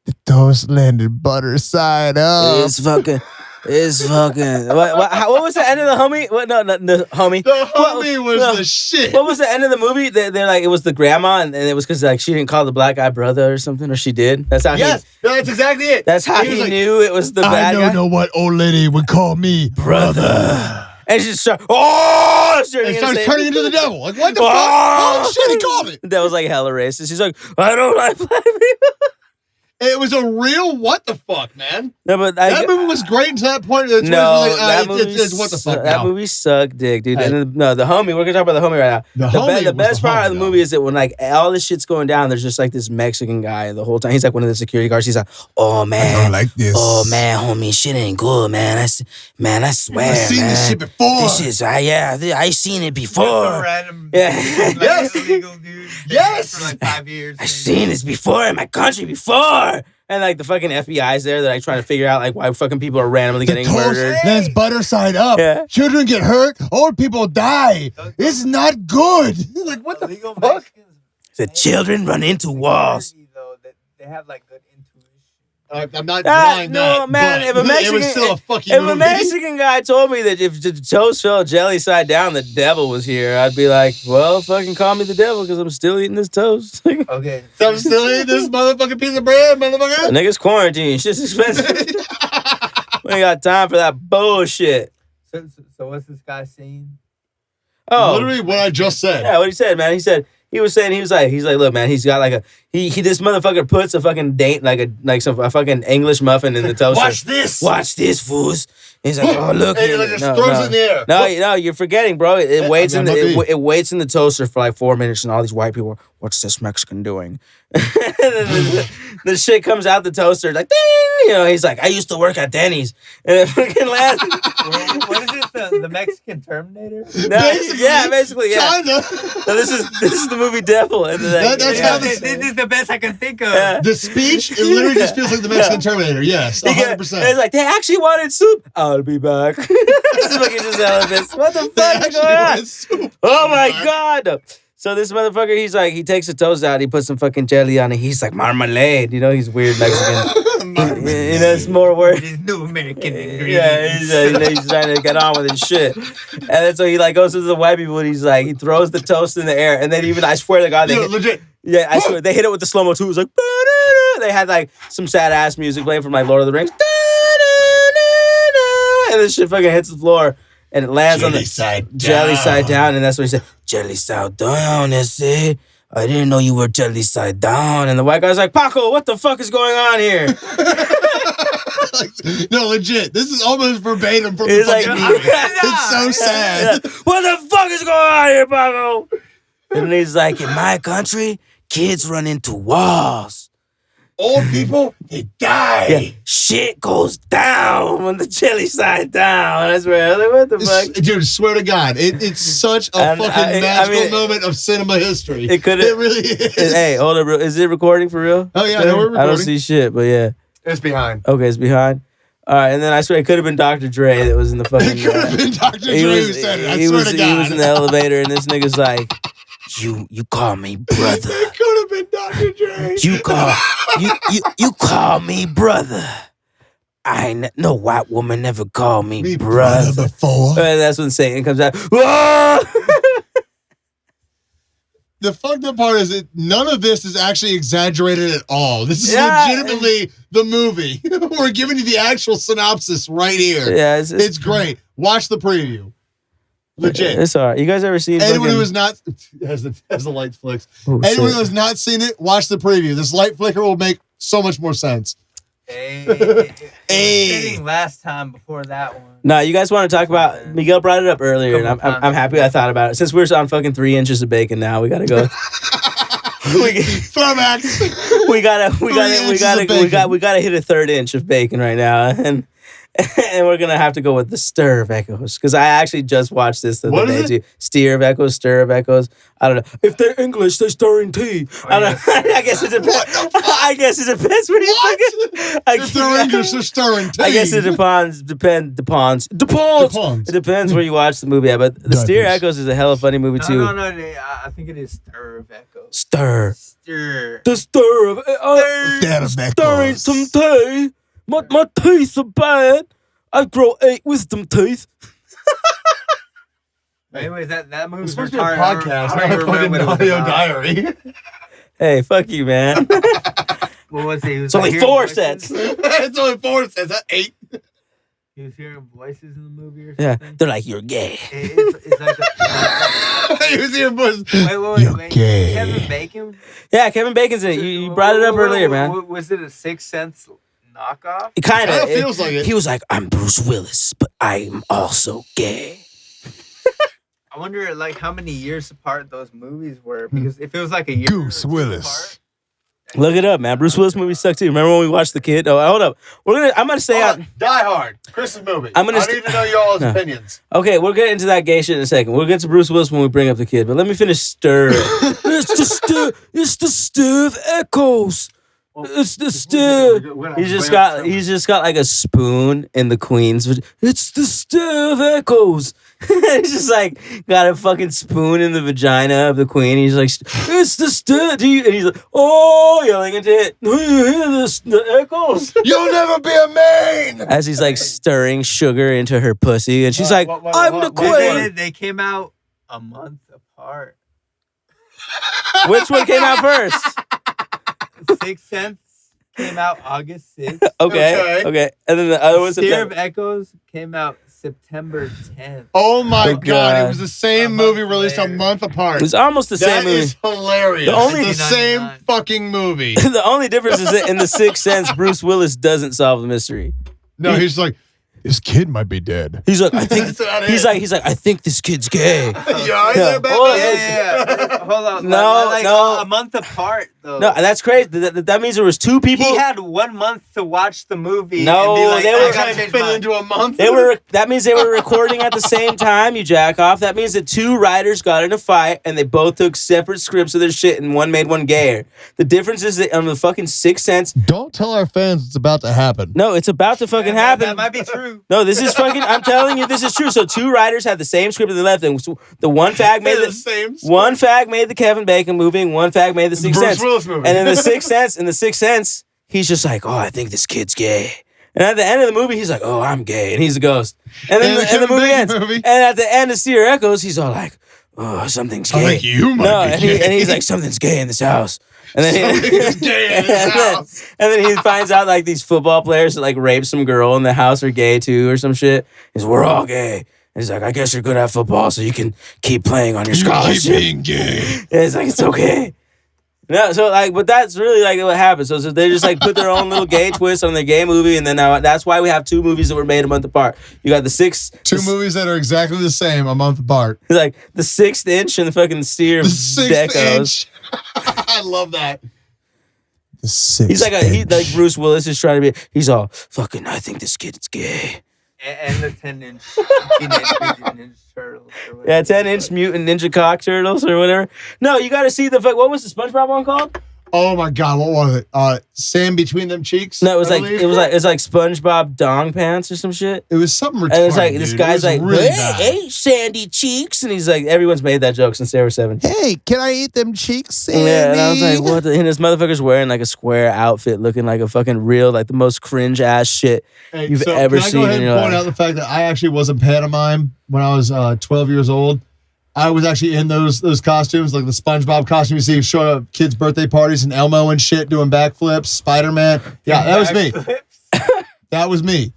The toast landed butter side up. It's fucking. What was the end of the homie? What? No, the homie. The homie was no. the shit. What was the end of the movie? They're like, it was the grandma, and it was because like she didn't call the black guy brother or something, or she did. That's how Yes, that's exactly it. That's how He was he like, knew it was the I bad don't guy. know what old lady would call me brother. And she just started, oh, And starts turning into the devil. Like, what the fuck? Oh, Oh, shit, he called it. That was like hella racist. He's like, I don't like black people. It was a real what the fuck, man. No, but That movie was great until that point. It's it's what the fuck that now. movie sucked, dick, dude. Hey. And then, no, the homie. We're gonna talk about the homie right now. The best part of the movie is that when like all this shit's going down, there's just like this Mexican guy the whole time. He's like one of the security guards. He's like, "Oh man, I don't like this. Oh man, homie, shit ain't good, man. I swear, I've seen man. this shit before. This is, I seen it before. Random Yeah. yes. Illegal dude. Yes. For like 5 years. I seen this before in my country before." And like the fucking FBI's there, they're like trying to figure out like why fucking people are randomly getting murdered. Then it's butter side up. Yeah. Children get hurt. Old people die. It's not good. Like what the Illegal fuck? Mexicans. The children run into walls. Though, they have like good intuition. I'm not denying no, that. man, but if a Mexican, it was still a fucking if movie. a Mexican guy told me that if the toast fell jelly side down, the devil was here, I'd be like, well, fucking call me the devil because I'm still eating this toast. Okay. I'm still eating this motherfucking piece of bread, motherfucker. Niggas quarantine, shit's expensive. We ain't got time for that bullshit. So what's this guy saying? Oh, Literally what I just said. yeah, what he said, man. He was like, look, man, he's got like this motherfucker puts a fucking date, a fucking English muffin in the toaster. Watch this, fools. He's like, oh, look. And he just throws it in the air. No, you're forgetting, bro. It waits I in mean, it waits in the toaster for like 4 minutes, and all these white people, what's this Mexican doing? the shit comes out the toaster, like, ding! He's like, I used to work at Denny's. And it fucking lands. What is this? The Mexican Terminator? Basically, yeah. Kinda. So this is the movie Devil. And then, That's Yeah, how this is the best I can think of. Yeah. The speech, it literally just feels like the Mexican Terminator. Yes, 100%. It's like, they actually wanted soup. I'll be back. This fucking just elephants. What the fuck is going on? Oh my God. So this motherfucker, he's like, he takes the toast out, he puts some fucking jelly on it. He's like, marmalade. He's weird Mexican. It's more word. These new American ingredients. Yeah, he's trying to get on with his shit. And then so he like goes to the white people and he's like, he throws the toast in the air. And then even, I swear to God, Legit. yeah, I swear, they hit it with the slow-mo too. It was like, ba-da-da. They had like some sad ass music playing from like Lord of the Rings. Da-da-da-da. And this shit fucking hits the floor. And it lands on the jelly side down. And that's what he said, jelly side down, I didn't know you were jelly side down. And the white guy's like, Paco, what the fuck is going on here? No, legit. This is almost verbatim from the He's like, fucking movie. It's so sad. What the fuck is going on here, Paco? And he's like, in my country, kids run into walls. Old people, they die. Yeah, shit goes down when the jelly side down. That's where I was like, what the fuck? Dude, swear to God, it's such a fucking magical moment of cinema history. It could. It really is. Hey, hold up, is it recording for real? Oh yeah, no, we're recording. I don't see shit, but yeah. It's behind. Okay, it's behind. All right, and then I swear it could have been Dr. Dre that was in the fucking. It could have been Dr. Dre who said it. I swear to God. He was in the elevator, and this nigga's like, "You call me brother." It could have been Dr. Dre. You call me brother. No white woman ever called me brother before. And that's when Satan comes out. Whoa! The fucked up part is that none of this is actually exaggerated at all. This is legitimately the movie. We're giving you the actual synopsis right here. Yeah, it's great. Watch the preview. Legit. It's all right. You guys ever seen anyone who has not as the light flicks? Anyone who has not seen it, watch the preview. This light flicker will make so much more sense. Hey. Sitting last time before that one. No, you guys want to talk about? Miguel brought it up earlier, and I'm happy I thought about it. Since we're on fucking 3 inches of bacon now, we gotta go. Throwbacks. We gotta hit a 3rd inch of bacon right now, and we're gonna have to go with the Stir of Echoes because I actually just watched this the other day too. Stir of Echoes. I don't know if they're English, they stir in tea. I don't know. I guess it depends. I guess it depends where you fucking. If they're English, they're stirring tea. I guess it depends. It depends where you watch the movie. Yeah, but the Stir of Echoes is a hella funny movie too. No. I think it is Stir of Echoes. Stir. The Stir of stirring some tea. My teeth are bad. I grow 8 wisdom teeth. Anyways, that movie's supposed to be a podcast, not a fucking audio diary. Hey, fuck you, man. What was he? It's only 4 sets. It's only 4 sets. That's 8. He was hearing voices in the movie or Yeah, something. they're like, you're gay. It's like he was here, boys. Wait. gay. Kevin Bacon? Yeah, Kevin Bacon's in it. You brought it up earlier, man. Was it a Sixth Sense knockoff? It kind Kinda of feels like it. He was like, I'm Bruce Willis, but I'm also gay. I wonder, like, how many years apart those movies were. Because if it was like a year Goose or two Willis. apart, Look it up, man. Bruce Willis movies suck too. Remember when we watched The Kid? Oh, hold up. I'm gonna say Die Hard. Chris's movie. I'm gonna I need to know y'all's No. opinions. Okay, we'll get into that gay shit in a second. We'll get to Bruce Willis when we bring up The Kid, but let me finish Stir. It's the Steve Echoes. It's the Steve. He's just got like a spoon in the Queen's. It's the Steve Echoes. He's just like got a fucking spoon in the vagina of the Queen. He's like, it's the Steve. And he's like, oh, yelling into it. Do you hear this? The echoes. You'll never be a man. As he's like stirring sugar into her pussy, and she's like, I'm the Queen. They came out a month apart. Which one came out first? Sixth Sense came out August 6th. Okay. And then the other one's Fear of Echoes came out September 10th. Oh my Oh, God. God. It was the same A month movie released a later. month apart. It's almost the same That movie. is hilarious. The only- It's the same 1999. fucking movie. The only difference is that in The Sixth Sense, Bruce Willis doesn't solve the mystery. No, he's like, This kid might be dead. He's like, I think That's about he's it. like, I think this kid's gay. yeah, there, baby. Hold on. Yeah. Hold on. No, like, no. A month apart, though. No, that's crazy. That means there was two people. He had 1 month to watch the movie. No, and be like, they I were gotta Trying to change fit mine. into a month. That means they were recording at the same time, you jack off. That means that two writers got in a fight and they both took separate scripts of their shit and one made one gayer. The difference is that on the fucking Sixth Sense, Don't tell our fans it's about to happen. no, it's about to fucking That happen. might be true. No, this is fucking. I'm telling you, this is true. So two writers had the same script that they left, and the one fag made the same. one fag made the Kevin Bacon movie, and one fag made the Sixth Bruce Sense. Willis movie. And in the Sixth Sense, he's just like, oh, I think this kid's gay. And at the end of the movie, he's like, oh, I'm gay, and he's a ghost. And then And the and the Kevin movie Bacon ends. movie. And at the end of Steer Echoes, he's all like, oh, something's gay. I think you might no, be and, gay. and he's like, something's gay in this house. And then Something's gay in this house. and then he finds out like these football players that like rape some girl in the house are gay too or some shit. He's we're all gay. And he's like, I guess you're good at football, so you can keep playing on your You keep scholarship. being gay. And it's like it's okay. No, so like, but that's really like what happens. So they just like put their own little gay twist on their gay movie, and then now that's why we have two movies that were made a month apart. You got Two movies that are exactly the same a month apart. like the 6th Inch and the fucking Steer The 6th Decos. inch. I love that. The 6th He's like inch. like Bruce Willis is trying to be. He's all fucking. I think this kid's gay. And the 10-inch Teenage Mutant Ninja Turtles. or whatever. Yeah, 10-inch mutant ninja cock turtles or whatever. No, you got to see the fuck. What was the SpongeBob one called? Oh my God, what was it? Sand between them cheeks. No, it was I like believe? it's like SpongeBob dong pants or some shit. It was something retarded. And it's like dude. this It guy's was like, really hey, bad. hey, Sandy cheeks, and he's like, everyone's made that joke since they were 7. Hey, can I eat them cheeks, Sandy? Yeah, and I was like, what? And this motherfucker's wearing like a square outfit, looking like a fucking real, like the most cringe ass shit Hey, you've so ever can I seen go ahead in and your point life. out the fact that I actually was in pantomime when I was 12 years old. I was actually in those costumes, like the SpongeBob costume you see showing up at kids' birthday parties and Elmo and shit doing backflips, Spider-Man. Yeah, that was me. Backflips? That was me.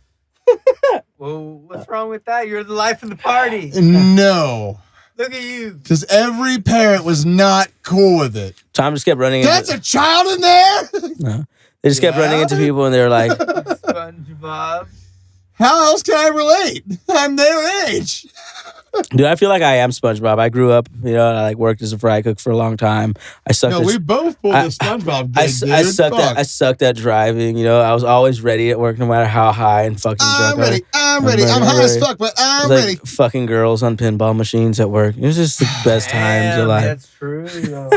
Well, what's wrong with that? You're the life of the party. No, Look at you. because every parent was not cool with it. Tom just kept running That's into. a child in there? No. They just kept running into people, and they were like, SpongeBob. How else can I relate? I'm their age. dude, I feel like I am SpongeBob. I grew up, I like worked as a fry cook for a long time. I sucked. No, at, we both pulled I- the SpongeBob I, gig, dude. I sucked Fuck. at I sucked at driving. I was always ready at work, no matter how high and fucking drunk I'm I was. ready. I'm ready. I'm ready, high as ready. fuck, but It I'm was ready. like fucking girls on pinball machines at work. It was just the best times of Damn, life. that's true, yo.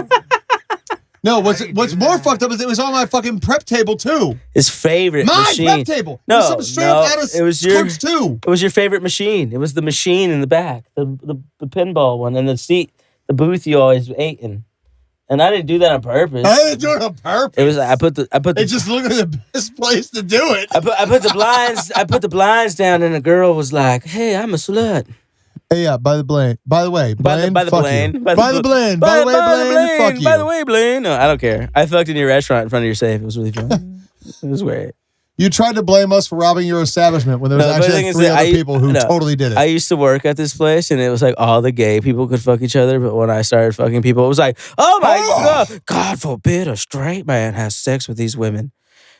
No, How do you what's do more that? fucked up is it was on my fucking prep table too. His favorite My machine. prep table. No, it was something straight no, up out of it was your- Cooks too. It was your favorite machine. It was the machine in the back, the pinball one, and the seat, the booth you always ate in. And I didn't do that on purpose. I didn't do it on purpose. It was I put It the just looked like the best place to do it. I put the blinds down, and the girl was like, "Hey, I'm a slut." Hey, yeah, by the way, Blaine, By the fuck Blaine. you. By the Blaine. By the Blaine, fuck you. By the way, Blaine. No, I don't care. I fucked in your restaurant in front of your safe. It was really fun. It was great. You tried to blame us for robbing your establishment when there was No, the actually thing like is 3 that other people who totally did it. I used to work at this place, and it was like all the gay people could fuck each other. But when I started fucking people, it was like, oh my God, God forbid a straight man has sex with these women.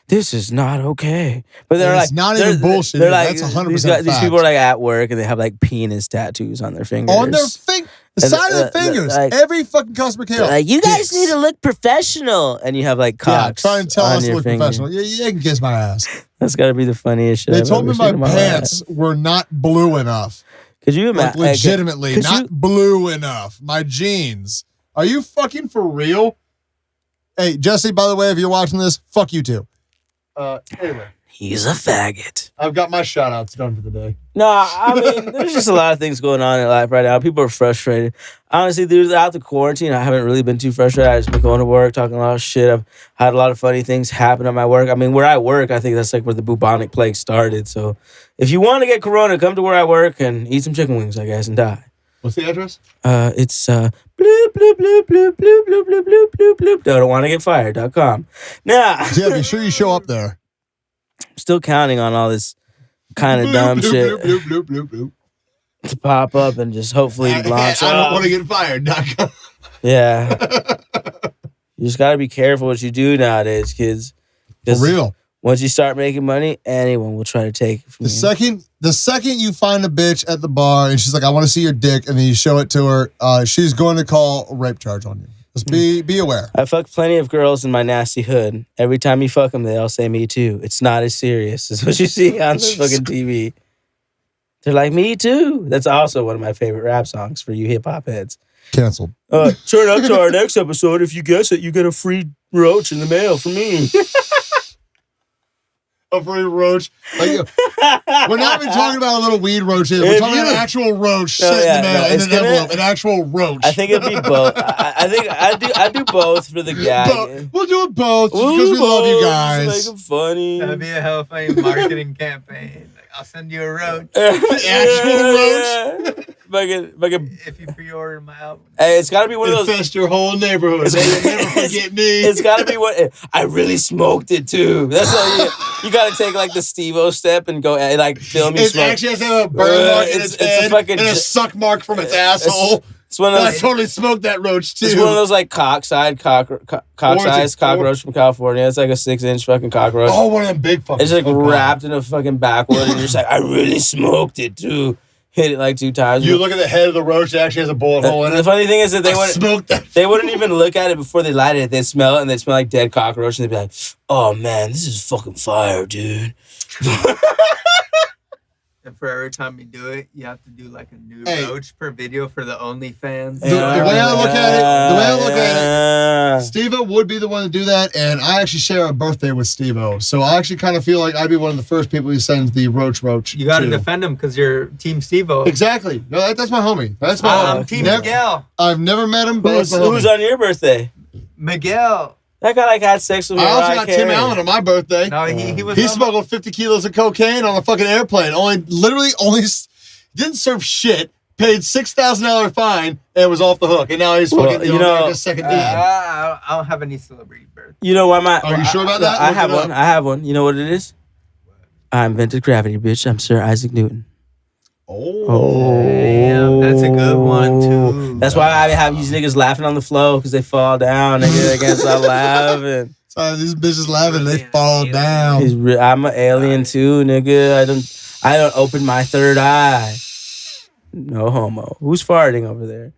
This is not okay. But they're It's like, not even bullshit. They're like, That's 100% these people are fact. like at work, and they have like penis tattoos on their fingers. On their the side of the fingers. like- Every fucking customer care. Like, you guys Dicks. need to look professional, and you have like cocks. Try and tell on us to your look finger. professional. Yeah, you can kiss my ass. That's got to be the funniest shit. They I've told ever me seen my in pants life. were not blue enough. Could you Like imagine? legitimately, not blue enough. My jeans. Are you fucking for real? Hey, Jesse, by the way, if you're watching this, fuck you too. Anyway. He's a faggot. I've got my shout outs done for the day. No, I mean, there's just a lot of things going on in life right now. People are frustrated. Honestly, throughout the quarantine, I haven't really been too frustrated. I've just been going to work, talking a lot of shit. I've had a lot of funny things happen at my work. I mean, where I work, I think that's like where the bubonic plague started. So if you want to get corona, come to where I work and eat some chicken wings, I guess, and die. What's the address? It's bloop, bloop, bloop, bloop, bloop, bloop, bloop, bloop, bloop, bloop. Don't want to get fired.com. Now, Yeah, be sure you show up there. I'm still counting on all this kind of dumb shit Bloop, bloop, bloop, bloop. to pop up and just hopefully launch I don't off. want to get fired. Yeah. You just got to be careful what you do nowadays, kids. For 'Cause real. Once you start making money, anyone will try to take it from The you. second you find a bitch at the bar and she's like, I want to see your dick, and then you show it to her, she's going to call a rape charge on you. Just be aware. I fucked plenty of girls in my nasty hood. Every time you fuck them, they all say me too. It's not as serious as what you see on the fucking TV. They're like, me too. That's also one of my favorite rap songs for you hip hop heads. Canceled. Turn up to our next episode. If you guess it, you get a free roach in the mail from me. A free roach. Like, we're not even talking about a little weed roach here. We're If talking you- about an actual roach No, sitting in yeah, the mail no, in it's an gonna- envelope. An actual roach. I think it'd be both. I think I do both for the gag. We'll do it both just We'll because we do love you both, guys. just make 'em funny. That'd be a hell of a funny marketing campaign. Like, I'll send you a roach roach. Fucking, if you pre-order my album. hey, it's gotta be one of those. Infest your whole neighborhood. They will never forget me. It's gotta be what I really smoked it too. That's how you gotta take like the Steve-O step and go like film you It smoke. actually has to have a burn mark in its it's a head fucking and a suck mark from its asshole. It's one of I those. totally smoked that roach too. It's one of those like cockroach from California. It's like a 6-inch fucking cockroach. Oh, one of them big fucking. It's like oh, God. wrapped in a fucking backwood, and you're just like, I really smoked it too. Hit it like 2 times. You look at the head of the roach, it actually has a bullet hole in The it. funny thing is that I smoked that. they wouldn't even look at it before they light it. They'd smell it, and they'd smell like dead cockroach, and they'd be like, oh man, this is fucking fire, dude. And for every time you do it, you have to do like a new Hey. roach per video for the OnlyFans. The way I look at it, Steve-O would be the one to do that, and I actually share a birthday with Steve-O. So I actually kind of feel like I'd be one of the first people who sends the roach. You got to to. defend him because you're Team Steve-O. Exactly. No, that's my homie. That's my I'm homie. Team Never- Miguel. I've never met him, but that's my homie. Who's on your birthday? Miguel. That guy like had sex with me. I also Mariah got Carey. Tim Allen on my birthday. No, he was. He on smuggled 50 kilos of cocaine on a fucking airplane. Didn't serve shit. Paid $6,000 fine and was off the hook. And now he's fucking America's second dean. I don't have any celebrity birthday. You know why my? Are you sure about that? I Look have it up. one. I have one. You know what it is? I invented gravity, bitch. I'm Sir Isaac Newton. Damn, that's a good one too. That's why I have these niggas laughing on the floor because they fall down. Nigga, they can't stop laughing. Sorry, these bitches laughing. They Really fall an down. I'm an alien too, nigga. I don't open my third eye. No homo. Who's farting over there?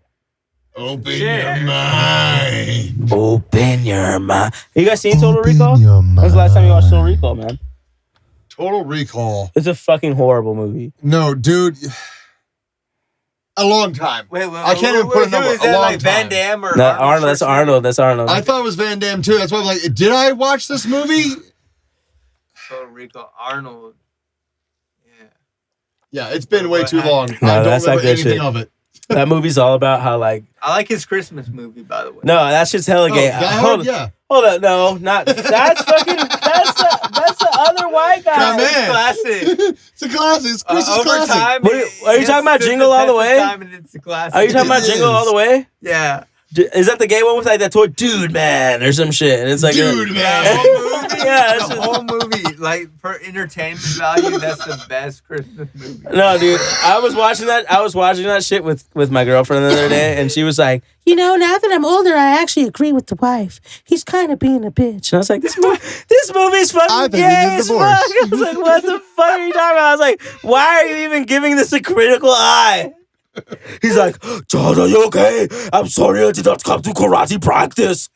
Open your mind. Open your mind. You guys seen Total Open Recall? your When's the last time you watched Total mind. Recall, man? Total Recall. It's a fucking horrible movie. No, dude. A long time. Wait, I can't even put a number. Is A that long like Van time. Damme or No, Arnold. That's Schwarzenegger? Arnold. That's Arnold. I thought it was Van Damme too. That's why I'm like, did I watch this movie? Total Recall. Arnold. Yeah. Yeah, it's been way too long. No, I don't that's not remember good anything shit. of it. That movie's all about how like I like his Christmas movie, by the way. no, that shit's hella gay. Die Hold Hard, yeah. Hold up, no, not that's fucking that's the other white guy. Come It's in. classic. It's a classic. It's Christmas Over classic. time, What are you talking about, Jingle All the Way? It's a classic. Are you talking about It Jingle is. All the Way? Yeah. Is that the gay one with like that toy, dude man, or some shit? And it's like Dude, Yeah, man. what movie, Yeah, the whole movie, like for entertainment value, that's the best Christmas movie. No, dude, I was watching that shit with my girlfriend the other day, and she was like, you know, now that I'm older, I actually agree with the wife. He's kind of being a bitch. And I was like, this movie's fucking gay as fuck. I was like, what the fuck are you talking about? I was like, why are you even giving this a critical eye? He's like, John, are you okay? I'm sorry I did not come to karate practice.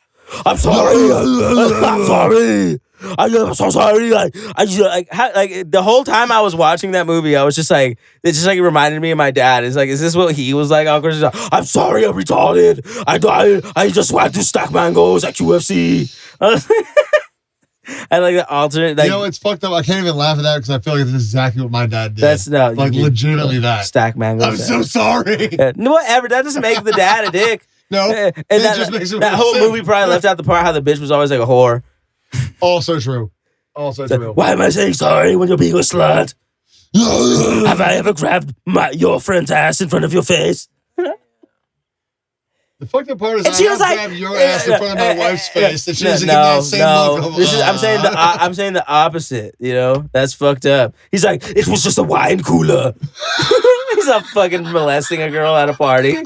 I'm sorry. I'm sorry. I am so sorry. Like the whole time I was watching that movie, I was just like, it just like reminded me of my dad. It's like, is this what he was like? I'm sorry, I'm retarded. I just went to stack mangoes at QFC. I like the alternate. Like, You know, it's fucked up. I can't even laugh at that because I feel like this is exactly what my dad did. that's no, like you- legitimately that. stack mangoes. I'm so sorry. Yeah, no, whatever. That doesn't make the dad a dick. No, And it that, just makes it that more whole simple. movie probably left out the part how the bitch was always like a whore. Also true. Also true. Why am I saying sorry when you're being a slut? Have I ever grabbed your friend's ass in front of your face? The fucked up part is And she I was like, grabbed your ass in front of my wife's face, and she doesn't give me no, that same no. look of. I'm saying the opposite. You know, that's fucked up. He's like, it was just a wine cooler. He's not fucking molesting a girl at a party.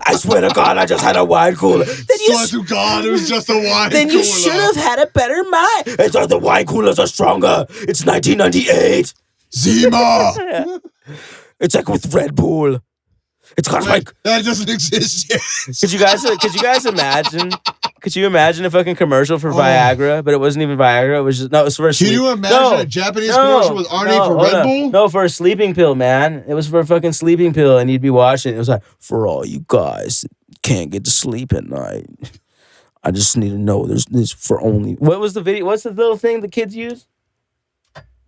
I swear to God, I just had a wine cooler. Swear to God, it was just a wine Then cooler. you should have had a better mind. It's like the wine coolers are stronger. It's 1998. Zima. It's like with Red Bull. It's got like. That doesn't exist yet. Could you guys imagine? Could you imagine a fucking commercial for Viagra? But it wasn't even Viagra. It was just it was for a Can you imagine a Japanese commercial with Arnie for hold Red on. Bull? No, for a sleeping pill, man. It was for a fucking sleeping pill, and you'd be watching it. It was like, for all you guys that can't get to sleep at night, I just need to know there's this for only. What was the video? What's the little thing the kids use?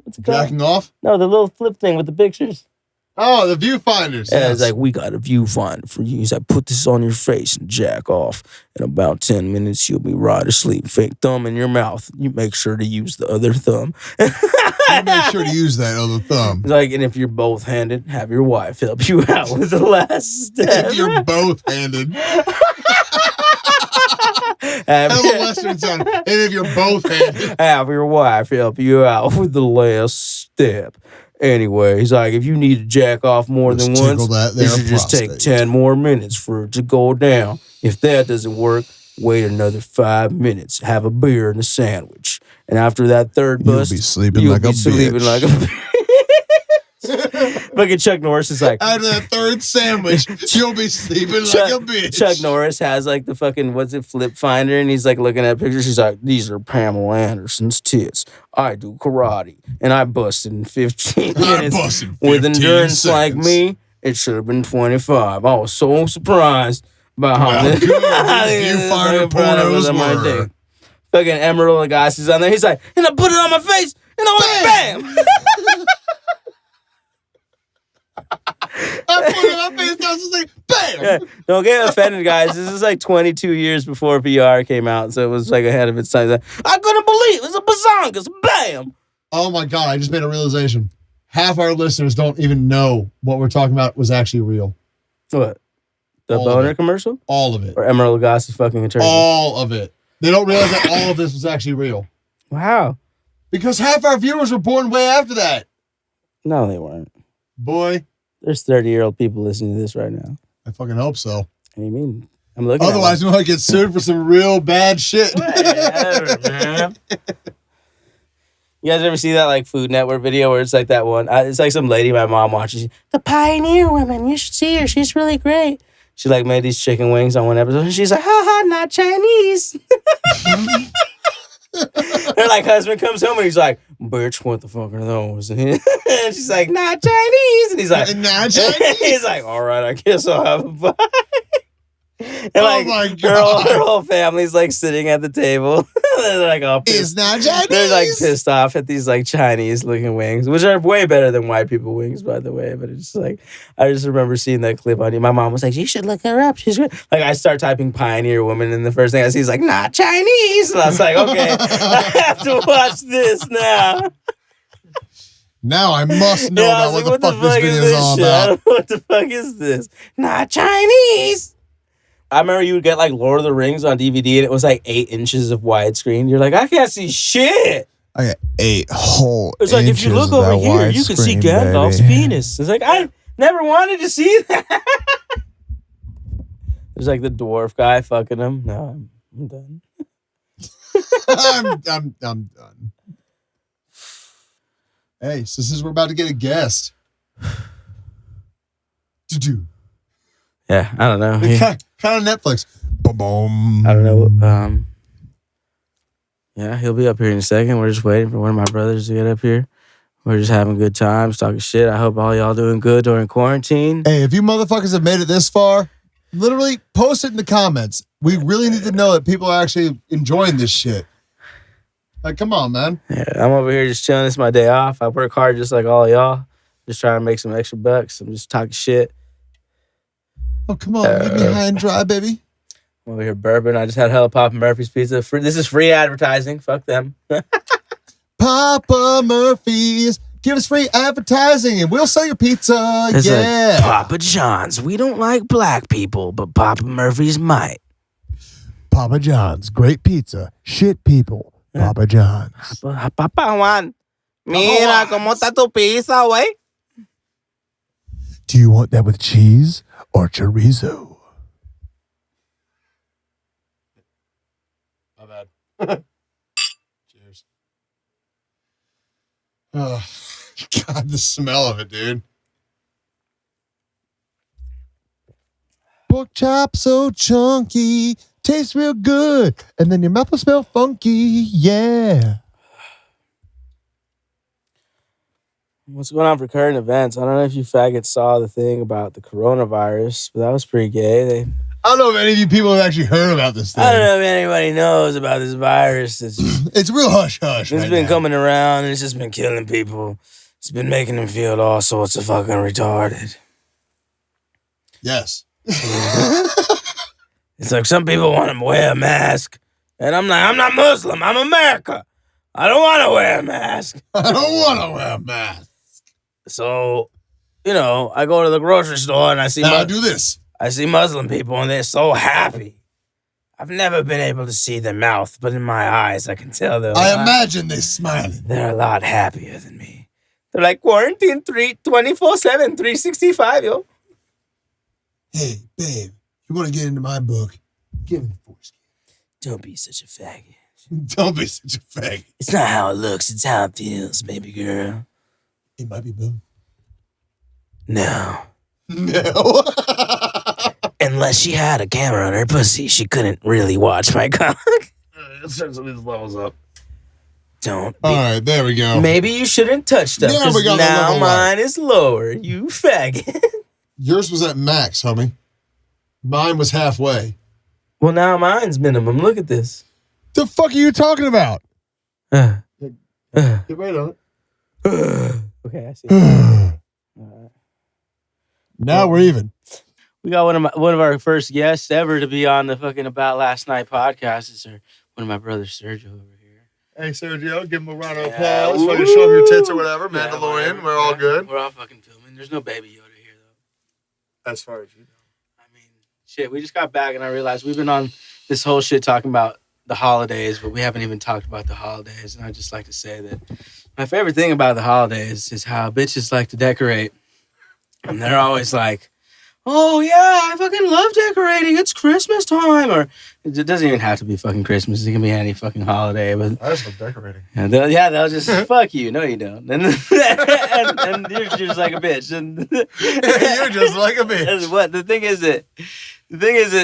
What's it called? Jacking off? No, the little flip thing with the pictures. Oh, the viewfinders. And Yes. it's like, we got a viewfinder for you. He's like, put this on your face and jack off. In about 10 minutes, you'll be right asleep. Fake thumb in your mouth. You make sure to use the other thumb. You make sure to use that other thumb. It's like, and if you're both handed, have your wife help you out with the last step. If you're both handed. have, Have a Western sound. And if you're both handed. have your wife help you out with the last step. Anyway, he's like, if you need to jack off more Just than tickle once, that you there should just take prostate. 10 more minutes for it to go down. If that doesn't work, wait another 5 minutes. Have a beer and a sandwich. And after that third You'll bust, be sleeping you'll like be a sleeping bitch. like a bitch. Fucking Chuck Norris is like, After that third sandwich, you'll be sleeping like a bitch. Chuck Norris has like the fucking, what's it, flip finder, and he's like looking at pictures. He's like, these are Pamela Anderson's tits. I do karate, and I busted in 15 minutes. busted With 15 endurance like seconds. me, it should have been 25. I was so surprised by how Well, this good. Viewfinder pornos were. Fucking Emerald Lagasse's on there. He's like, and I put it on my face, and I went bam. I put it on my face, I was just like, bam! Yeah, don't get offended, guys. This is like 22 years before VR came out, so it was like ahead of its time. I couldn't believe it's a bazongas. Bam! Oh my God, I just made a realization. Half our listeners don't even know what we're talking about was actually real. What? The All of boner it. commercial? All of it. Or Emerald Lagasse's fucking attorney? All of it. They don't realize that all of this was actually real. Wow. Because half our viewers were born way after that. No, they weren't. Boy, There's 30-year-old people listening to this right now. I fucking hope so. What do you mean? I'm looking Otherwise, we might get sued for some real bad shit. Whatever, man. You guys ever see that like Food Network video where it's like that one? It's like some lady my mom watches. The Pioneer Woman. You should see her. She's really great. She like made these chicken wings on one episode. And she's like, ha, not Chinese. Her like husband comes home and he's like, bitch, what the fuck are those? And she's like, not Chinese. And he's like, Not Chinese. he's like, all right, I guess I'll have a bite. And Oh like, my her God. whole family's like sitting at the table. They're like all It's pissed. not Chinese. They're like pissed off at these like Chinese looking wings, which are way better than white people wings, by the way. But it's just like, I just remember seeing that clip on you. My mom was like, you should look her up. She's good. Like, I start typing Pioneer Woman, and the first thing I see is like, not Chinese. And I was like, okay, I have to watch this now. Now I must know I about was what the like, fuck this video is is all shit? I about. don't know what the fuck is this? Not Chinese. I remember you would get like Lord of the Rings on DVD and it was like 8 inches of widescreen. You're like, I can't see shit. I got 8 whole. It's like, if you look over here, you can see Gandalf's penis. It's like, I never wanted to see that. There's like the dwarf guy fucking him. No, I'm done. I'm done. Hey, so since we're about to get a guest. Yeah, I don't know. Kind of Netflix. Boom. I don't know. Yeah, he'll be up here in a second. We're just waiting for one of my brothers to get up here. We're just having good times, talking shit. I hope all y'all doing good during quarantine. Hey, if you motherfuckers have made it this far, literally post it in the comments. We really need to know that people are actually enjoying this shit. Like, come on, man. Yeah, I'm over here just chilling. It's my day off. I work hard just like all y'all. Just trying to make some extra bucks. I'm just talking shit. Oh, come on. Leave me high and dry, baby. I'm over here burping. I just had hella Papa Murphy's pizza. This is free advertising. Fuck them. Papa Murphy's. Give us free advertising and we'll sell your pizza. It's yeah. like, Papa John's. We don't like black people, but Papa Murphy's might. Papa John's. Great pizza. Shit people. Papa John's. Papa Juan. Mira, ¿cómo está tu pizza, güey? Do you want that with cheese or chorizo? My bad. Cheers. Oh, God, the smell of it, dude. Pork chop so chunky, tastes real good, and then your mouth will smell funky, yeah. What's going on for current events? I don't know if you faggots saw the thing about the coronavirus, but that was pretty gay. I don't know if any of you people have actually heard about this thing. I don't know if anybody knows about this virus. It's real hush-hush. It's been coming around and it's just been killing people. It's been making them feel all sorts of fucking retarded. Yes. It's like some people want to wear a mask, and I'm like, I'm not Muslim. I'm America. I don't want to wear a mask. I don't want to wear a mask. So, I go to the grocery store and I see Now I do this. I see Muslim people and they're so happy. I've never been able to see their mouth, but in my eyes I can tell imagine they're smiling. They're a lot happier than me. They're like quarantine 24/7, 365, yo. Hey, babe, you want to get into my book? Give me the foreskin. Don't be such a faggot. Don't be such a faggot. It's not how it looks, it's how it feels, baby girl. It might be both. No. No. Unless she had a camera on her pussy, she couldn't really watch my cock. Let's turn some of these levels up. Don't be. All right, there we go. Maybe you shouldn't touch stuff, There we because go, the now level mine is lower, you faggot. Yours was at max, homie. Mine was halfway. Well, now mine's minimum. Look at this. The fuck are you talking about? Get right on it. Okay, I see. Now we're even. We got one of our first guests ever to be on the fucking About Last Night podcast. It's one of my brothers, Sergio, over here. Hey, Sergio, give him a round of Yeah, applause. woo. Fucking show him your tits or whatever. Yeah, Mandalorian, whatever. we're all good. We're all fucking filming. There's no Baby Yoda here, though. As far as you know. I mean, shit, we just got back and I realized we've been on this whole shit talking about the holidays, but we haven't even talked about the holidays. And I just like to say that my favorite thing about the holidays is how bitches like to decorate. And they're always like, oh yeah, I fucking love decorating. It's Christmas time. Or it doesn't even have to be fucking Christmas. It can be any fucking holiday. But I just love decorating. and they'll just fuck you. No, you don't. And you're just like a bitch. And You're just like a bitch. and what the thing is that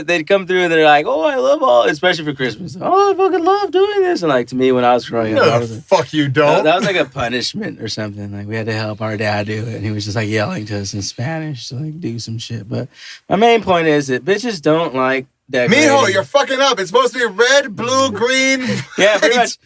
they'd come through and they're like, oh, I love all, especially for Christmas. Oh, I fucking love doing this. And like to me, when I was growing up, No, the fuck you don't. that was like a punishment or something. Like we had to help our dad do it, and he was just like yelling to us in Spanish to like do some shit. But my main point is that bitches don't like decorating. Mijo, you're fucking up. It's supposed to be red, blue, green. Yeah, pretty much.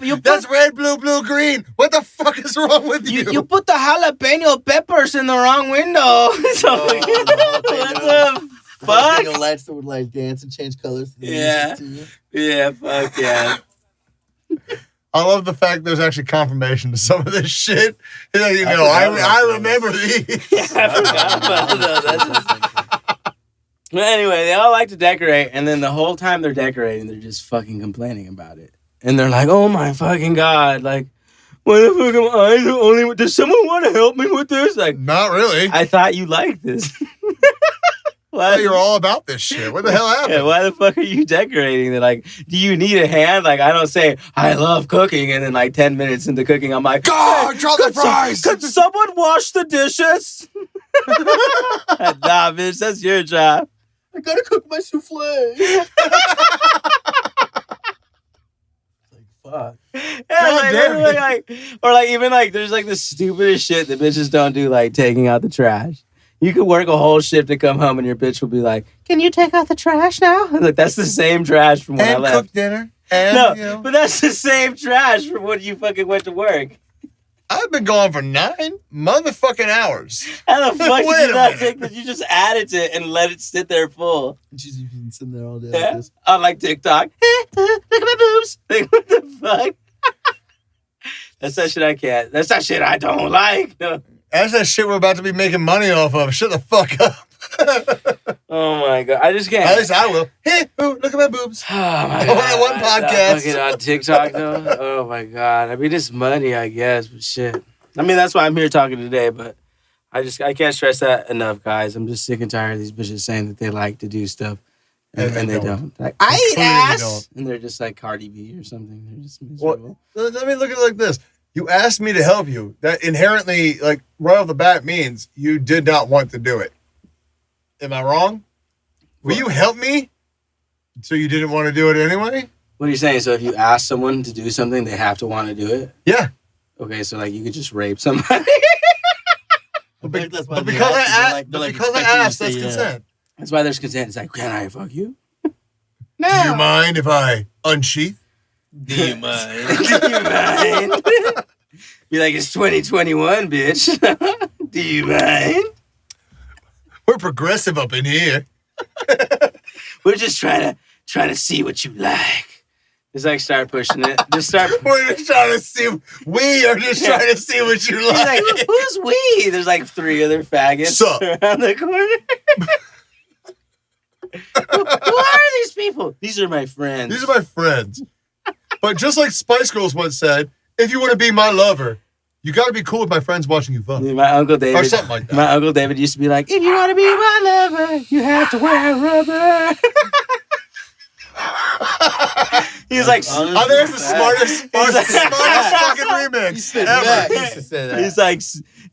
You That's red, blue, blue, green. What the fuck is wrong with you? you put the jalapeno peppers in the wrong window. So what the fuck? Lights that would like dance and change colors. To the Yeah. music to you. Yeah, fuck yeah. I love the fact there's actually confirmation to some of this shit. You know, forgot about I those. remember these. I forgot about those. But anyway, they all like to decorate, and then the whole time they're decorating, they're just fucking complaining about it. And they're like, oh my fucking God, like, why the fuck am I the only one? Does someone want to help me with this? Like, Not really. I thought you liked this. I thought you were all about this shit. What the hell happened? Yeah, why the fuck are you decorating? They're like, do you need a hand? Like, I don't say, I love cooking, and then like 10 minutes into cooking, I'm like, God, drop the fries. Could someone wash the dishes? Nah, bitch, that's your job. I gotta cook my souffle. Fuck. Yeah, like, literally, like, or like even like there's like the stupidest shit that bitches don't do, like taking out the trash. You could work a whole shift and come home and your bitch will be like, "Can you take out the trash now?" Like that's the same trash from when I And left. cook dinner. And, No, you know, but that's the same trash from when you fucking went to work. I've been gone for 9 motherfucking hours. How the fuck Wait did you a not minute. take that? You just added it and let it sit there full. She's been sitting there all day Yeah? like this. On like TikTok. Look at my boobs. Like, what the fuck? That's that shit I can't. That's that shit I don't like. No. That's that shit we're about to be making money off of. Shut the fuck up. Oh my God. I just can't. At least I will. Hey, ooh, look at my boobs. Oh my On God. that one podcast. Fucking on TikTok though. Oh my God. I mean, it's money, I guess, but shit. I mean, that's why I'm here talking today, but I can't stress that enough, guys. I'm just sick and tired of these bitches saying that they like to do stuff and they don't. Like, I eat Clearly ass. don't. And they're just like Cardi B or something. They're just miserable. Well, let me look at it like this. You asked me to help you. That inherently, like, right off the bat means you did not want to do it. Am I wrong? Will you help me? So you didn't want to do it anyway? What are you saying? So if you ask someone to do something, they have to want to do it? Yeah. Okay, so like you could just rape somebody. But, think that's why but they because I asked you, asked, they're but like because I expecting you to asked, say that's yeah. consent. That's why there's consent. It's like, can I fuck you? No. Do you mind if I unsheath? Do you mind? Do you mind? Be like, it's 2021, bitch. Do you mind? We're progressive up in here. We're just trying to see what you like. Just like start pushing it. Just start. We're just trying to see. We are just trying to see what you He's like, like. who's we? There's like 3 other faggots Sup? around the corner. Who are these people? These are my friends. These are my friends. But just like Spice Girls once said, if you want to be my lover, you got to be cool with my friends watching you fuck. My Uncle David. Or something like that. My Uncle David used to be like, if you want to be my lover, you have to wear rubber. He's like, Oh, there's the smartest fucking remix ever. He used to say that. he's like,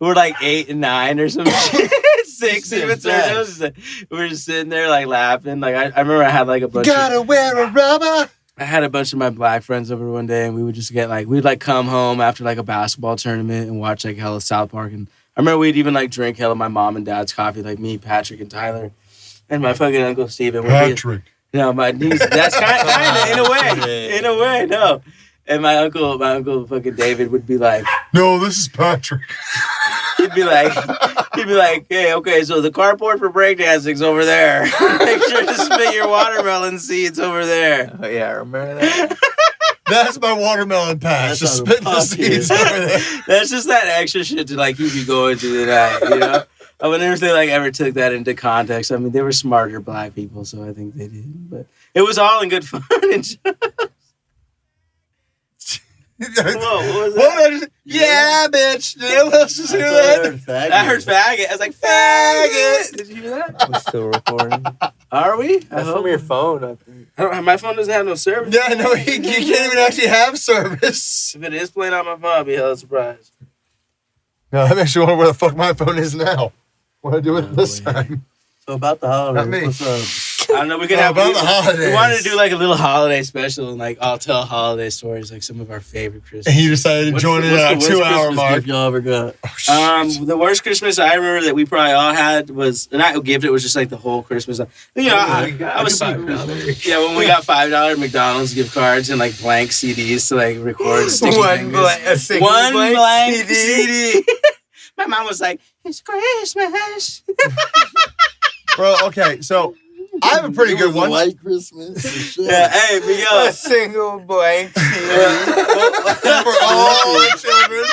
we're like 8 and 9 or some shit. 6 even. So we're just sitting there like laughing. Like I remember I had like a bunch. Gotta wear a rubber. I had a bunch of my black friends over one day, and we would just get like we'd like come home after like a basketball tournament and watch like hella South Park. And I remember we'd even like drink hella my mom and dad's coffee, like me, Patrick, and Tyler, and my fucking Uncle Steven. Patrick. No, my niece. That's kind of in a way, no. And my uncle fucking David would be like, No, this is Patrick. he'd be like, hey, okay, so the carport for breakdancing's over there. Make sure to spit your watermelon seeds over there. Oh, yeah, I remember that. That's my watermelon patch. That's Just how spit the the fuck seeds is. over there. That's just that extra shit to like keep you going through the night, you know? I wonder if they like ever took that into context. I mean, they were smarter black people, so I think they did. But it was all in good fun. And Whoa, what was that? Yeah, bitch. Did anyone else just hear that? I heard faggot. I was like, faggot. Did you hear that? We're still recording. Are we? I That's hope. from your phone. I think. I don't, my phone doesn't have no service. Yeah, no, you can't even actually have service. If it is playing on my phone, I'll be hella surprised. No, I'm actually wondering where the fuck my phone is now. What do I do with it this time? So about the holidays, Not me. what's up? I don't know. We could Oh, have about the holidays. We wanted to do like a little holiday special and like I'll tell holiday stories, like some of our favorite Christmas. And you decided to join in at a 2-hour mark. Y'all ever got? The worst Christmas I remember that we probably all had was not a gift. It was just like the whole Christmas. You know, I was yeah when we got $5 McDonald's gift cards and like blank CDs to like record sticky fingers. One blank CD. My mom was like, "It's Christmas." Bro, okay, so I have a pretty It good was a one. White Christmas. for sure. Yeah, hey, Miguel. A single blank. For all the children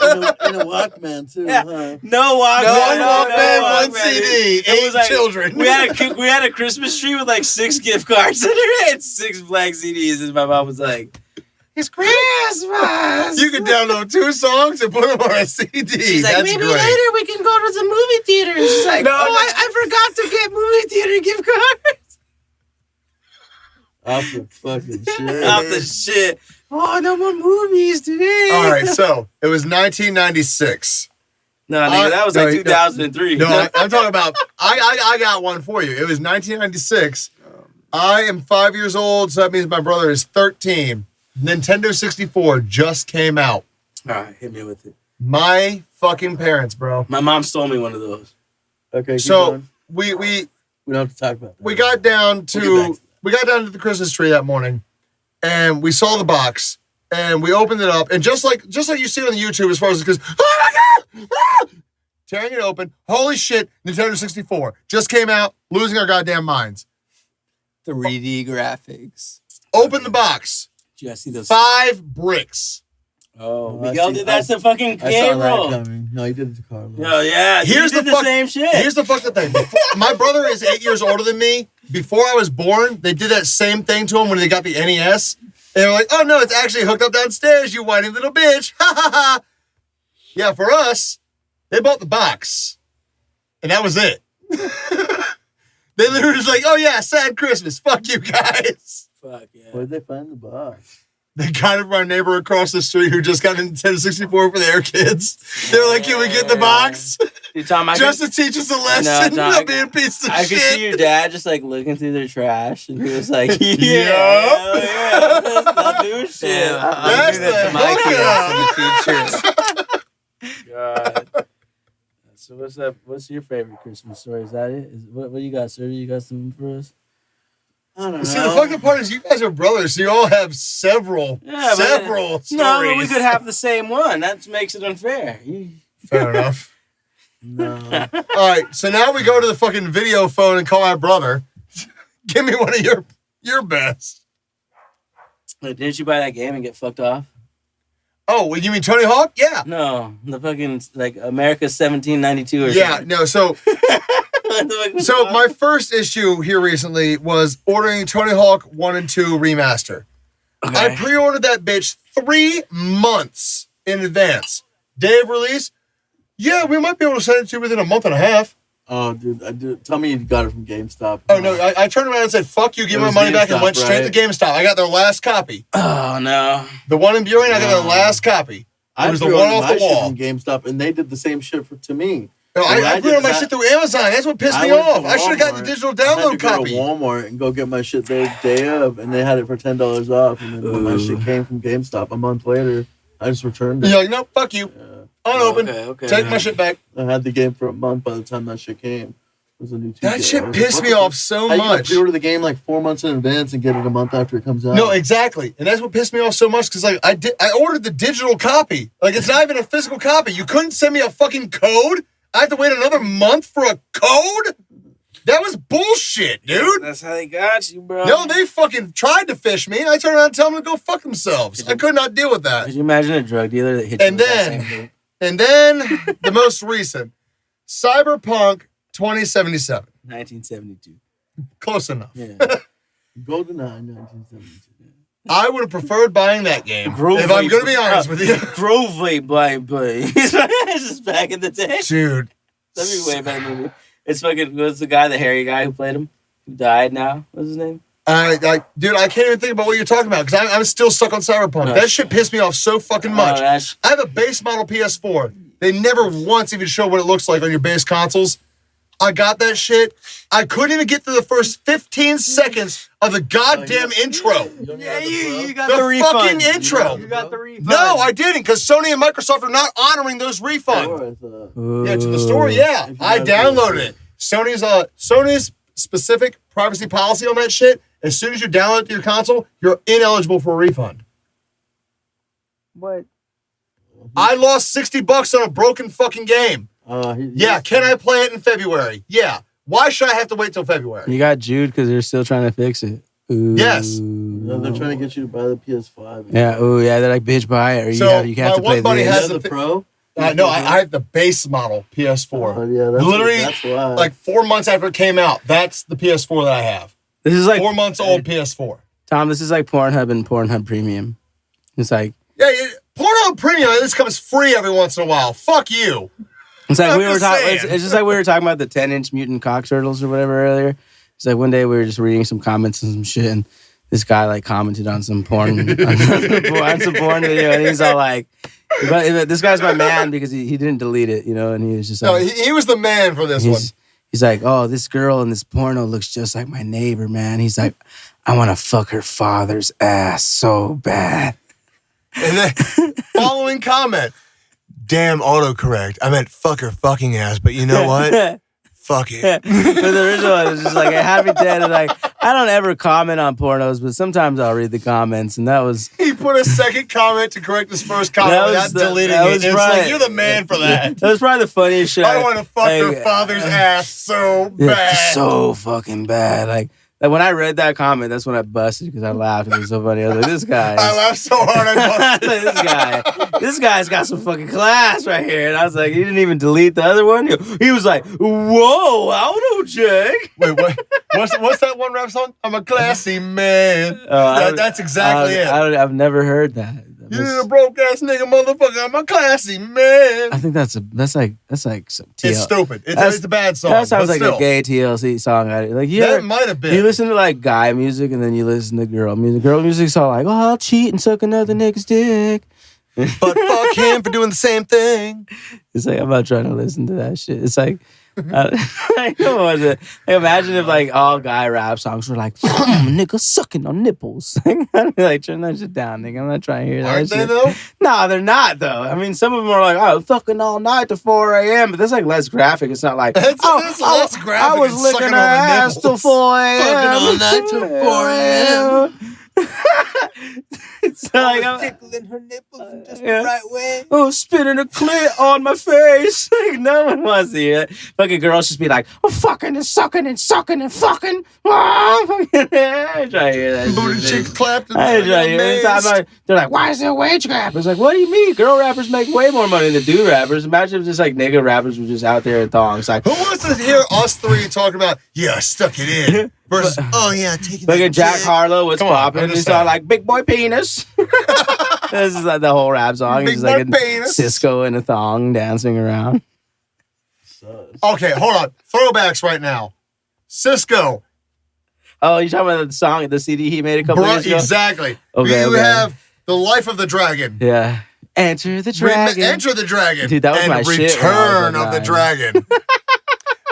In a Walkman too, Yeah. huh? No Walkman. One Walkman, one Walkman, CD, dude. It was 8 children. We had a Christmas tree with like 6 gift cards under it, and 6 black CDs, and my mom was like, "It's Christmas." You can download 2 songs and put them on a CD. She's like, That's maybe great. later we can go to the movie theater. And she's like, I forgot to get movie theater gift cards. Off the fucking shit. Off the shit. Oh, no more movies today. All right, so it was 1996. No, nigga, that was like 2003. No, I'm talking about. I got one for you. It was 1996. I am 5 years old, so that means my brother is 13. Nintendo 64 just came out. All right, hit me with it. My fucking parents, bro. My mom stole me one of those. Okay, keep So going. we We don't have to talk about that. we got down We'll get back to to the Christmas tree that morning, and we saw the box, and we opened it up, and just like you see on the YouTube, as far as it goes, oh my god, ah! Tearing it open, holy shit, Nintendo 64 just came out, losing our goddamn minds. 3D graphics. Open the box, Did you guys see those? 5 bricks. Oh, I Miguel see- did that to fucking I saw game that roll. coming. No, he did it to Carlos. Oh, yeah. Here's he did the the fuck- same shit. Here's the fucking thing. My brother is 8 years older than me. Before I was born, they did that same thing to him when they got the NES. And they were like, oh no, it's actually hooked up downstairs, you whiny little bitch. Ha ha ha. Yeah, for us, they bought the box. And that was it. They literally was like, oh yeah, sad Christmas. Fuck you guys. Fuck, yeah. Where'd they find the box? They got it from our neighbor across the street who just got a Nintendo 64 for their kids. They were like, can we get the box? Dude, Tom, Just to teach us a lesson Tom, about being a piece of I shit. could see your dad just like looking through their trash, and he was like, "Yeah, Yup. yeah, let's not do shit." I'll That's do that to the my hookup. kids in the future. God. So what's up? What's your favorite Christmas story? Is that it? What you got, sir? You got something for us? I don't know. See, the fucking part is you guys are brothers, so you all have several stories. No, but we could have the same one. That makes it unfair. Fair enough. No. All right, so now we go to the fucking video phone and call my brother. Give me one of your best. Wait, didn't you buy that game and get fucked off? Oh, well, you mean Tony Hawk? Yeah. No, the fucking like America's 1792 or Yeah, something. no, so my first issue here recently was ordering Tony Hawk 1 and 2 remaster. I pre-ordered that bitch 3 months in advance. Day of release, yeah, we might be able to send it to you within a month and a half. Oh, dude, tell me you got it from GameStop. Oh, no, I turned around and said, fuck you, give It me my was money back, and GameStop, went straight right? to GameStop. I got their last copy. Oh no. The one in Buren, I got their last copy. I It was the pre-ordered one off my the shit wall. from GameStop, and they did the same shit to me. No, What I I did pre-ordered my is shit through Amazon. That's what pissed me went to off. I should have got the Walmart. digital I had download to go copy. to Walmart and go get my shit the day of, and they had it for $10 off. And then when my shit came from GameStop a month later, I just returned it. You're like, no, fuck you. Unopened. Okay. Take my shit back. I had the game for a month by the time that shit came. It was a new 2K. That I shit was like, pissed what me the off fuck? so How you gonna much. pre-order the game like 4 months in advance and get it a month after it comes out? No, exactly. And that's what pissed me off so much because like I ordered the digital copy. Like it's not even a physical copy. You couldn't send me a fucking code. I have to wait another month for a code? That was bullshit, dude. That's how they got you, bro. No, they fucking tried to fish me. I turned around and told them to go fuck themselves. I could not deal with that. Could you imagine a drug dealer that hit you And with that then- same thing? And then the most recent, Cyberpunk 2077. 1972. Close enough. Yeah. GoldenEye 1972. I would have preferred buying that game. Groovy. If I'm going to be honest with you. Groovy Blind Boy. It's just back in the day. Dude. That'd be a way better movie. It's fucking, what's the guy, the hairy guy who played him? Who died now? What's his name? Dude, I can't even think about what you're talking about because I'm still stuck on Cyberpunk. No, That shit pissed me off so fucking much. that's- I have a base model PS4. They never once even show what it looks like on your base consoles. I got that shit. I couldn't even get through the first 15 seconds of the goddamn intro. You got The the refund. fucking intro. You got the refund. No, I didn't because Sony and Microsoft are not honoring those refunds. Yeah, to the store, yeah. I downloaded it. Sony's specific privacy policy on that shit, as soon as you download it to your console, you're ineligible for a refund. What? I lost $60 on a broken fucking game. Yeah, can I play it in February? Yeah. Why should I have to wait till February? You got Jude because they're still trying to fix it. Ooh. Yes. No, they're trying to get you to buy the PS5. Yeah, oh yeah, they're like, bitch, buy it, or So, you have to my one play buddy this. has the the Pro. No, I had the base model PS4. Oh, yeah, that's why. Like 4 months after it came out, that's the PS4 that I have. This is like 4 months old PS4. Tom, this is like Pornhub and Pornhub Premium. It's like Pornhub Premium, this comes free every once in a while. Fuck you. It's like I'm just saying. it's just like we were talking about the 10-inch mutant cock turtles or whatever earlier. It's like one day we were just reading some comments and some shit, and this guy like commented on some porn on some porn video, and he's all like, but this guy's my man because he didn't delete it, you know, and he was just like, No, he was the man for this one. He's like, oh, this girl in this porno looks just like my neighbor, man. He's like, I want to fuck her father's ass so bad. And then following comment, damn autocorrect. I meant fuck her fucking ass, but you know what? Fuck it. But the original one was just like, it had me dead. And like, I don't ever comment on pornos, but sometimes I'll read the comments, and that was... He put a second comment to correct his first comment without deleting it. It's like, you're the man for that. That was probably the funniest shit. I want to fuck her father's ass so bad. So fucking bad. Like when I read that comment, that's when I busted because I laughed. It was so funny. I was like, this guy. I laughed so hard I busted. this guy's got some fucking class right here. And I was like, he didn't even delete the other one. He was like, whoa, I don't know, Jake. Wait, what? What's that one rap song? I'm a classy man. That's exactly it. I've never heard that. You're a broke ass nigga, motherfucker. I'm a classy man. I think that's like some TL. It's stupid. It's a bad song. That sounds like a gay TLC song. Like that might have been. You listen to like guy music and then you listen to girl music. Girl music's all like, oh, I'll cheat and suck another nigga's dick. But fuck him for doing the same thing. It's like I'm not trying to listen to that shit. It's like I imagine if like all guy rap songs were like, nigga sucking on nipples. I'd be like, turn that shit down, nigga. I'm not trying to hear that. Aren't shit. they though? No, they're not though. I mean, some of them are like, oh, fucking all night to 4 a.m. But that's like less graphic. It's not like, that's less graphic. I was licking her ass till 4 a.m. Fucking all night till 4 a.m. It's like I'm tickling her nipples in just the right way. Oh, spitting a clit on my face. Like, no one wants to hear that. Fucking girls just be like, oh, fucking and sucking and sucking and fucking. I try to hear that. Booty cheeks clapped. I try to hear it. They're like, why is there a wage gap? It's like, what do you mean? Girl rappers make way more money than dude rappers. Imagine if just like nigga rappers were just out there in thongs. Like, who wants to hear us three talking about, yeah, I stuck it in? Versus, oh yeah, taking look at Jack dick. Harlow, what's popping? I'm It's just all saying. like big boy penis. This is like the whole rap song. Big It's like boy penis. Cisco in a thong dancing around. Okay, hold on. Throwbacks right now. Cisco. Oh, you're talking about the song, the CD he made a couple years ago? Exactly. Okay, we okay. have The Life of the Dragon. Yeah. Enter the Dragon. Enter the Dragon. Dude, that was and my shit when I was, Return like, of the 9. Dragon.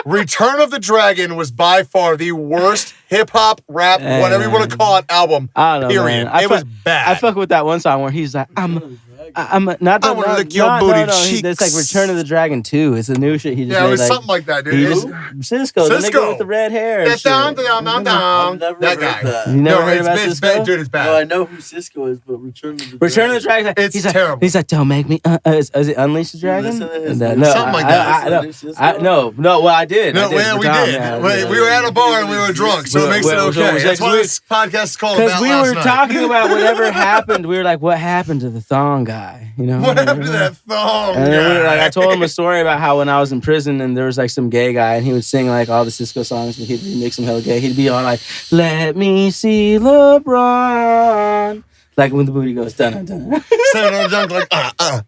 Return of the Dragon was by far the worst hip hop rap, whatever you want to call it, album. I don't know, period. man. It was bad. I fuck with that one song where he's like, I'm not. I wanna lick your booty cheeks. It's like Return of the Dragon 2. It's a new shit he just Yeah, made. it was like, something like that, dude. he It just, was- Cisco, the Cisco. nigga with the red hair. and shit. Down, down, down, down. I've never That heard guy. that. You never heard it's about bad, Cisco? dude. It's bad. No, I know who Cisco is, but Return of the Return of the Dragon. It's he's like, terrible. He's like, don't make me. Is it Unleash the Dragon? listen to his No, new- Something like that. No. Well, I did. No, I did. well, we for Tom, did. yeah, We were at a bar and we were drunk, so it makes it okay. That's why this podcast is called Because About we Last were Night. talking about whatever happened. We were like, what happened to the thong guy? You know? What happened to that thong? And then we were guy? like, I told him a story about how when I was in prison and there was like some gay guy and he would sing like all the Cisco songs, but he'd mix them hella gay. He'd be all like, let me see LeBron. Like when the booty goes dun dun dun. Standing on the junk like,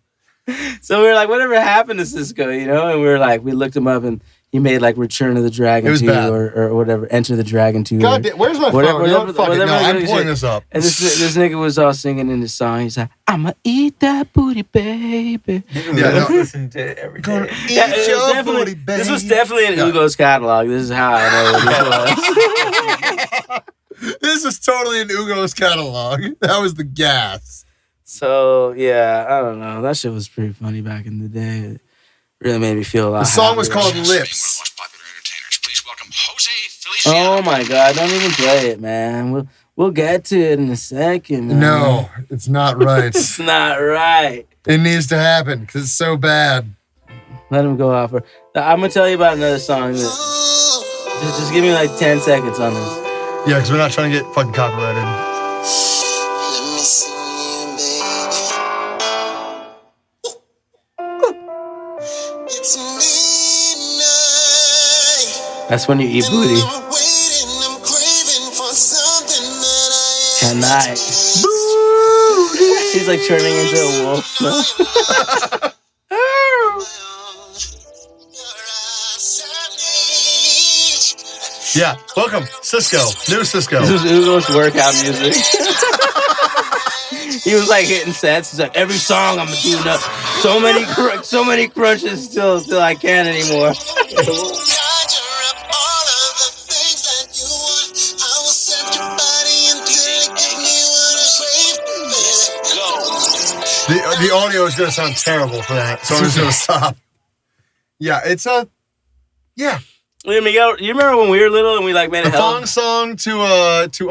So we were like, whatever happened to Cisco, you know? And we were like, we looked him up and he made like Return of the Dragon It was 2 bad. or whatever, Enter the Dragon 2. God damn, where's my Whatever- phone? You know what? whatever- Fuck it. No, whatever I'm it is. pulling this up. And this nigga was all singing in his song. He's like, I'ma eat that booty, baby. Yeah, no. Listen to it every day. Yeah, it was your definitely, booty, this was babe. definitely in Ugo's catalog. This is how I know what this was. This is totally in Ugo's catalog. That was the gas. So, yeah, I don't know. That shit was pretty funny back in the day. It really made me feel a lot The song was happier. called Lips. Most popular entertainers. Please welcome Jose Feliciano. Oh, my God. Don't even play it, man. We'll get to it in a second, man. No, it's not right. It's not right. It needs to happen because it's so bad. Let him go off. I'm going to tell you about another song. That, just give me like 10 seconds on this. Yeah, because we're not trying to get fucking copyrighted. Let me see you, baby. That's when you eat booty. At night. He's like turning into a wolf. Yeah, welcome, Cisco. New Cisco. This was Ugo's workout music. He was like hitting sets. He's like, every song I'm doing up. So many crunches till I can't anymore. The audio is going to sound terrible for that, so I'm just going to stop. Yeah, it's yeah. Miguel, you remember when we were little and we like made a thong song to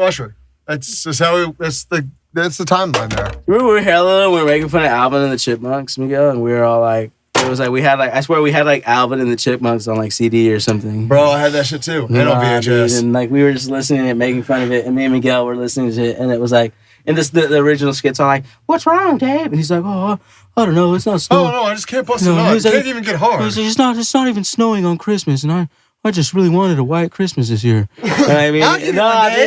Usher. That's just how that's the timeline there. Remember we were little and we were making fun of Alvin and the Chipmunks, Miguel, and we were all like, it was like we had like, I swear we had like Alvin and the Chipmunks on like CD or something. Bro, I had that shit too. And on VHS. Dude, and like we were just listening and making fun of it, and me and Miguel were listening to it, and it was like, and the original skits are like, what's wrong, Dave? And he's like, oh, I don't know, it's not snowing. Oh no, I just can't bust it up. It can't even get hard. He's like, it's not even snowing on Christmas, and I just really wanted a white Christmas this year. And I mean, dude,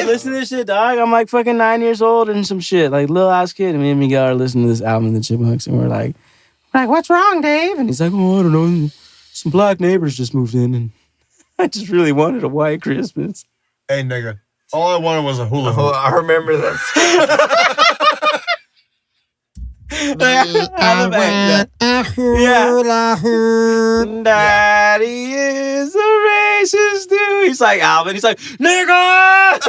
listen to this shit, dog. I'm like fucking 9 years old and some shit, like little ass kid. And me and Miguel are listening to this album, The Chipmunks, and we're like, what's wrong, Dave? And he's like, oh, I don't know. Some black neighbors just moved in, and I just really wanted a white Christmas. Hey, nigga, all I wanted was a hula hoop. Oh, I remember that. Daddy is a racist dude. He's like Alvin. He's like, nigga.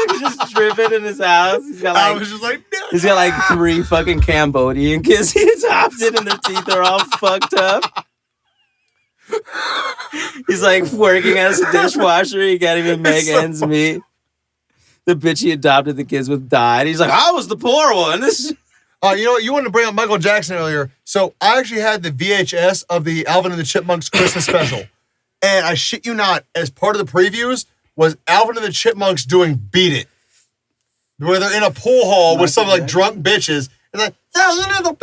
He's just tripping in his house. He's got like, I was just like, no. He's got like 3 fucking Cambodian kids he adopted, and their teeth are all fucked up. He's like working as a dishwasher. He can't even make ends meet. The bitch he adopted the kids with died. He's like, I was the poor one. This. You know what? You wanted to bring up Michael Jackson earlier. So I actually had the VHS of the Alvin and the Chipmunks Christmas special. And I shit you not, as part of the previews was Alvin and the Chipmunks doing Beat It. Where they're in a pool hall with some like drunk bitches. And like, yeah, you know the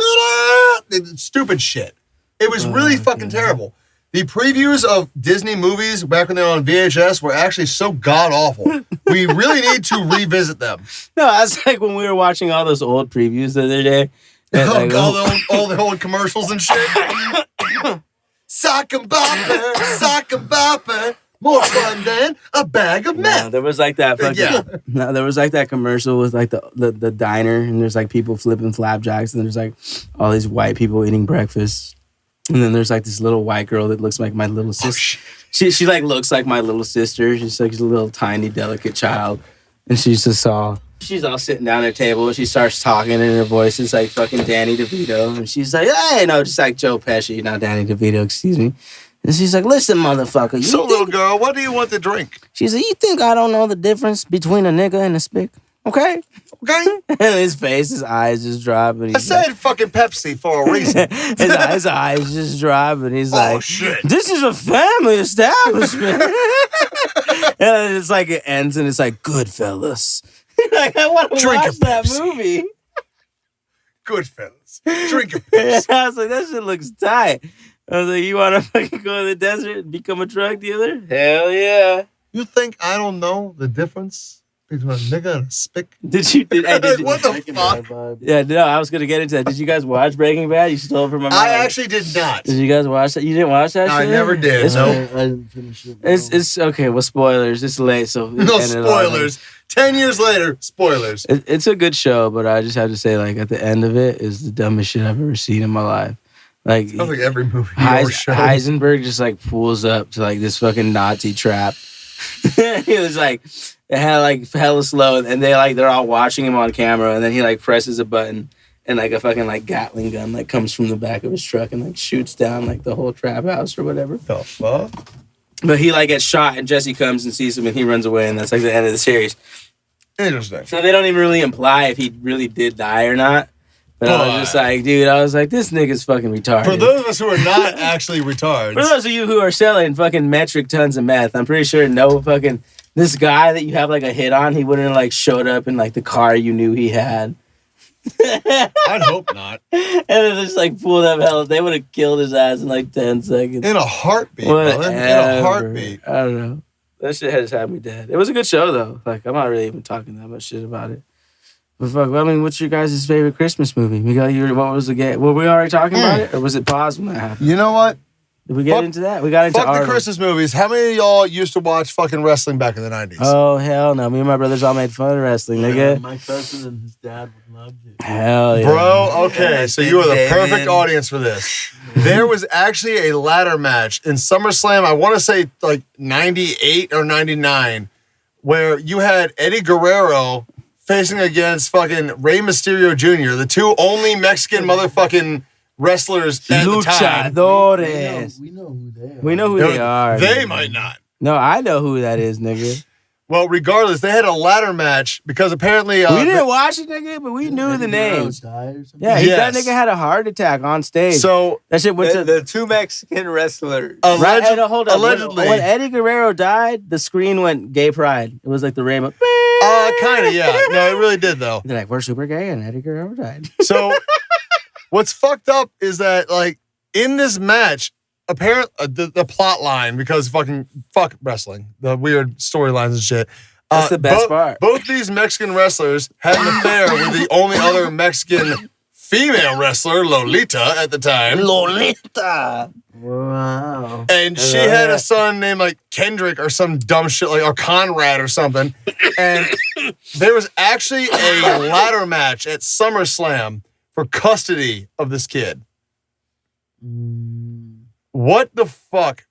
Beat It. Stupid shit. It was really fucking terrible. The previews of Disney movies back when they were on VHS were actually so god-awful. We really need to revisit them. No, that's like when we were watching all those old previews the other day. Like, all the old commercials and shit. Sock and bopper, more fun than a bag of meth. No, there was like that fucking, no, there was like that commercial with like the diner, and there's like people flipping flapjacks, and there's like all these white people eating breakfast. And then there's like this little white girl that looks like my little sister. She like looks like my little sister. She's like a little tiny, delicate child. And she's all sitting down at a table, and she starts talking, and her voice is like fucking Danny DeVito. And she's like, hey, no, just like Joe Pesci, not Danny DeVito, excuse me. And she's like, listen, motherfucker. So, little girl, what do you want to drink? She's like, you think I don't know the difference between a nigga and a spick? Okay? Okay? And his eyes just drop. And I said fucking Pepsi for a reason. his eyes just drop, and he's like, shit. This is a family establishment. And it's like, it ends, and it's like, Goodfellas. Like, I want to Drink watch a that Pepsi. movie. Goodfellas. Drink a Pepsi. I was like, that shit looks tight. I was like, you want to fucking go to the desert and become a drug dealer? Hell yeah. You think I don't know the difference between a nigga and a spick? Did you? What the fuck? Yeah, no, I was going to get into that. Did you guys watch Breaking Bad? You stole it from my mind. I actually did not. Did you guys watch that? You didn't watch that No, I shit? never did. It's, No. I didn't finish it. it's okay. Well, spoilers. It's late, so No spoilers. 10 years later, spoilers. It's a good show, but I just have to say, like, at the end of it is the dumbest shit I've ever seen in my life. Like, Sounds like every movie or show. Heisenberg just like pulls up to like this fucking Nazi trap. He was like, it had like hella slow, and they're all watching him on camera, and then he like presses a button, and like a fucking like Gatling gun like comes from the back of his truck and like shoots down like the whole trap house or whatever. The fuck? But he like gets shot, and Jesse comes and sees him, and he runs away, and that's like the end of the series. Interesting. So they don't even really imply if he really did die or not. But I was just like, dude, I was like, this nigga's fucking retarded. For those of us who are not actually retards. For those of you who are selling fucking metric tons of meth, I'm pretty sure this guy that you have like a hit on, he wouldn't have like showed up in like the car you knew he had. I'd hope not. And then just like pulled up hell, they would have killed his ass in like 10 seconds. In a heartbeat, brother. In a heartbeat. I don't know. That shit has had me dead. It was a good show though. Like I'm not really even talking that much shit about it. But fuck, I mean, what's your guys' favorite Christmas movie? We got your, what was the game? Were we already talking about it, or was it paused when that happened? You know what? Did we get into that? We got into fuck the Christmas movies. How many of y'all used to watch fucking wrestling back in the 90s? Oh hell no! Me and my brothers all made fun of wrestling, nigga. My cousin and his dad would love you. Hell yeah, Bro, okay, so you are the David. perfect audience for this. There was actually a ladder match in SummerSlam, I want to say like 98 or 99, where you had Eddie Guerrero facing against fucking Rey Mysterio Jr., the two only Mexican motherfucking wrestlers at the time. Luchadores. We know who they are. We know who they are. They nigga. might not. No, I know who that is, nigga. Well, regardless, they had a ladder match because apparently... we didn't watch it, nigga, but we knew the names. Names. Yeah, Yes. that nigga had a heart attack on stage. So, that shit went to The two Mexican wrestlers. right. And hold up. allegedly... When Eddie Guerrero died, the screen went gay pride. It was like the rainbow. kind of, yeah. No, it really did, though. They're like, we're super gay, and Eddie Guerrero died. So, what's fucked up is that, like, in this match, apparently, the plot line, because fuck wrestling, the weird storylines and shit. That's the best part. Both these Mexican wrestlers had an affair with the only other Mexican female wrestler, Lolita, at the time. Lolita. Wow. And she had a son named, like, Kendrick or some dumb shit, like, or Conrad or something. And there was actually a ladder match at SummerSlam for custody of this kid. What the fuck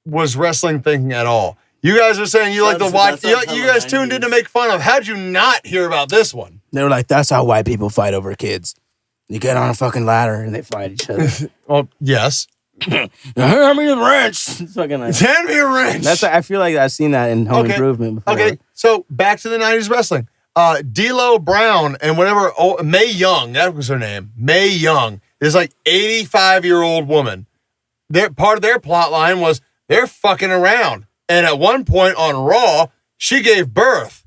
was wrestling thinking at all? You guys are saying you like to watch. You guys tuned in to make fun of. How'd you not hear about this one? They were like, that's how white people fight over kids. You get on a fucking ladder and they fight each other. Well, yes. Hand me a wrench. It's fucking like, Hand me a wrench. that's. I feel like I've seen that in Home Improvement before. Okay, so back to the 90s wrestling. D'Lo Brown and whatever, Mae Young, that was her name. Mae Young is like 85-year-old woman. Part of their plot line was they're fucking around. And at one point on Raw, she gave birth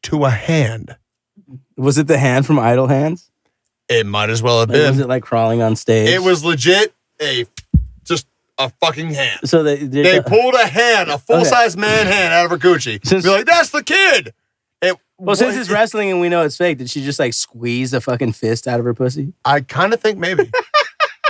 to a hand. Was it the hand from Idle Hands? It might as well have Like, been. was it like crawling on stage? It was legit just a fucking hand. So They pulled a hand, a full-size man hand out of her coochie. Be like, that's the kid. Since it's wrestling and we know it's fake, did she just like squeeze a fucking fist out of her pussy? I kind of think maybe.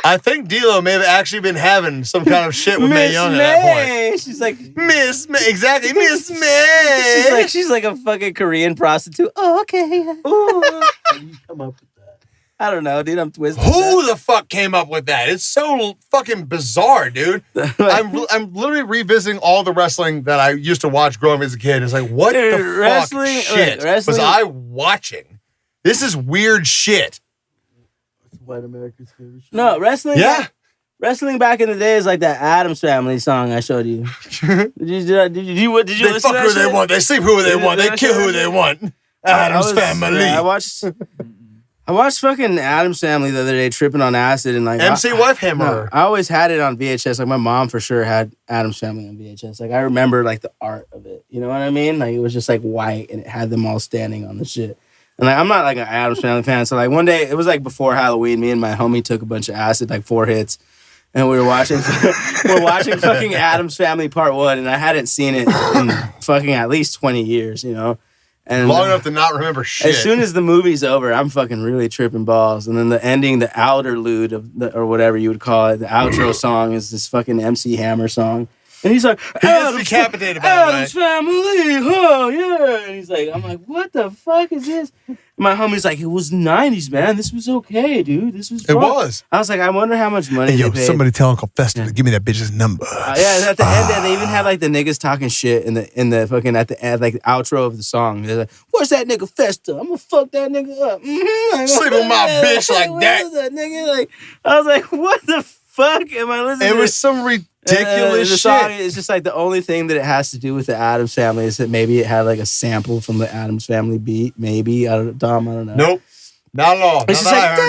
I think D'Lo may have actually been having some kind of shit with Mae Young at that point. She's like Miss May. Exactly, Miss May. she's like a fucking Korean prostitute. Oh, okay. How do you come up with that? I don't know, dude. I'm twisted. Who the fuck came up with that? It's so fucking bizarre, dude. I'm literally revisiting all the wrestling that I used to watch growing up as a kid. It's like, what Dude, the wrestling- fuck shit wrestling- was I watching? This is weird shit. It's white America's favorite show. No, wrestling. Yeah. Wrestling back in the day is like that Addams Family song I showed you. Did you They listen fuck to that who shit? they want. They sleep who they want. They kill who they want. Addams Family. I watched fucking Addams Family the other day, tripping on acid and like MC Wife Hammer. I always had it on VHS. Like my mom for sure had Addams Family on VHS. Like I remember like the art of it. You know what I mean? Like it was just like white and it had them all standing on the shit. And like I'm not like an Addams Family fan. So like one day it was like before Halloween. Me and my homie took a bunch of acid, like 4 hits, and we were watching fucking Addams Family Part 1, and I hadn't seen it in fucking at least 20 years. You know. And Long enough to not remember shit. as soon as the movie's over, I'm fucking really tripping balls. And then the ending, the outerlude or whatever you would call it, the outro song is this fucking MC Hammer song. And he's like, He gets decapitated, by the way. Addams Family, oh yeah. And he's like, I'm like, what the fuck is this? And my homie's like, it was the 90s, man. This was okay, dude. This was fun. It was. I was like, I wonder how much money they paid. tell Uncle Fester to give me that bitch's number. Yeah, at the end, they even had like the niggas talking shit in the fucking at the end, like the outro of the song. They're like, "Where's that nigga Festa? I'm gonna fuck that nigga up. Sleep with my bitch like that." Where's that nigga? Like, I was like, what the fuck am I listening to? It was some ridiculous the shit. song is just like the only thing that it has to do with the Addams Family is that maybe it had like a sample from the Addams Family beat. Maybe I don't know. Nope. Not at all. It's just like,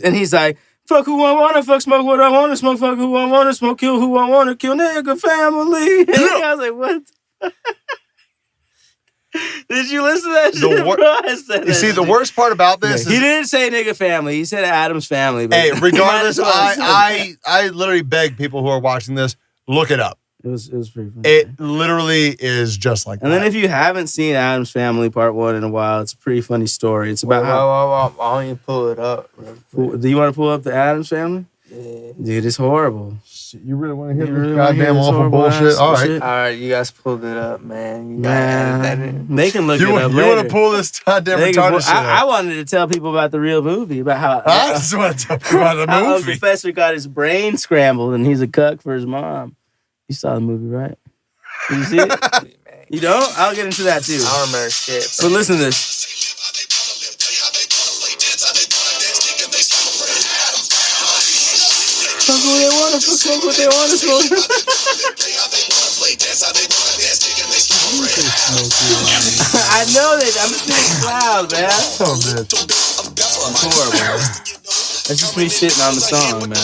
and he's like, fuck who I wanna fuck, smoke what I wanna smoke, fuck who I wanna smoke, kill who I wanna kill, nigga family. And I was like, what? Did you listen to that shit, bro? I said You that see, the shit. worst part about this He is, didn't say nigga family. He said Addams Family. But hey, regardless, Might as well. I literally beg people who are watching this, Look it up. It was pretty funny. It literally is just like And that. then if you haven't seen Addams Family Part 1 in a while, it's a pretty funny story. It's about how... Why don't you pull it up? Do you want to pull up the Addams Family? Yeah. Dude, it's horrible. You really want to hear You this really wanna hear goddamn this awful horrible bullshit? ass All right. shit? All right, you guys pulled it up, man. You Man, they can look You it up want later. to pull this goddamn They can retarded pull- shit I up. wanted to tell people about the real movie, about how... I just want to talk about the How movie. Uncle Fester got his brain scrambled and he's a cuck for his mom. You saw the movie, right? Did you see it? You don't? I'll get into that too. I don't remember shit. But listen to this. Fuck who they want to smoke, what they want to smoke. I know that. I'm just being loud, man. Oh, man. It's horrible. That's just me shitting on the song, man.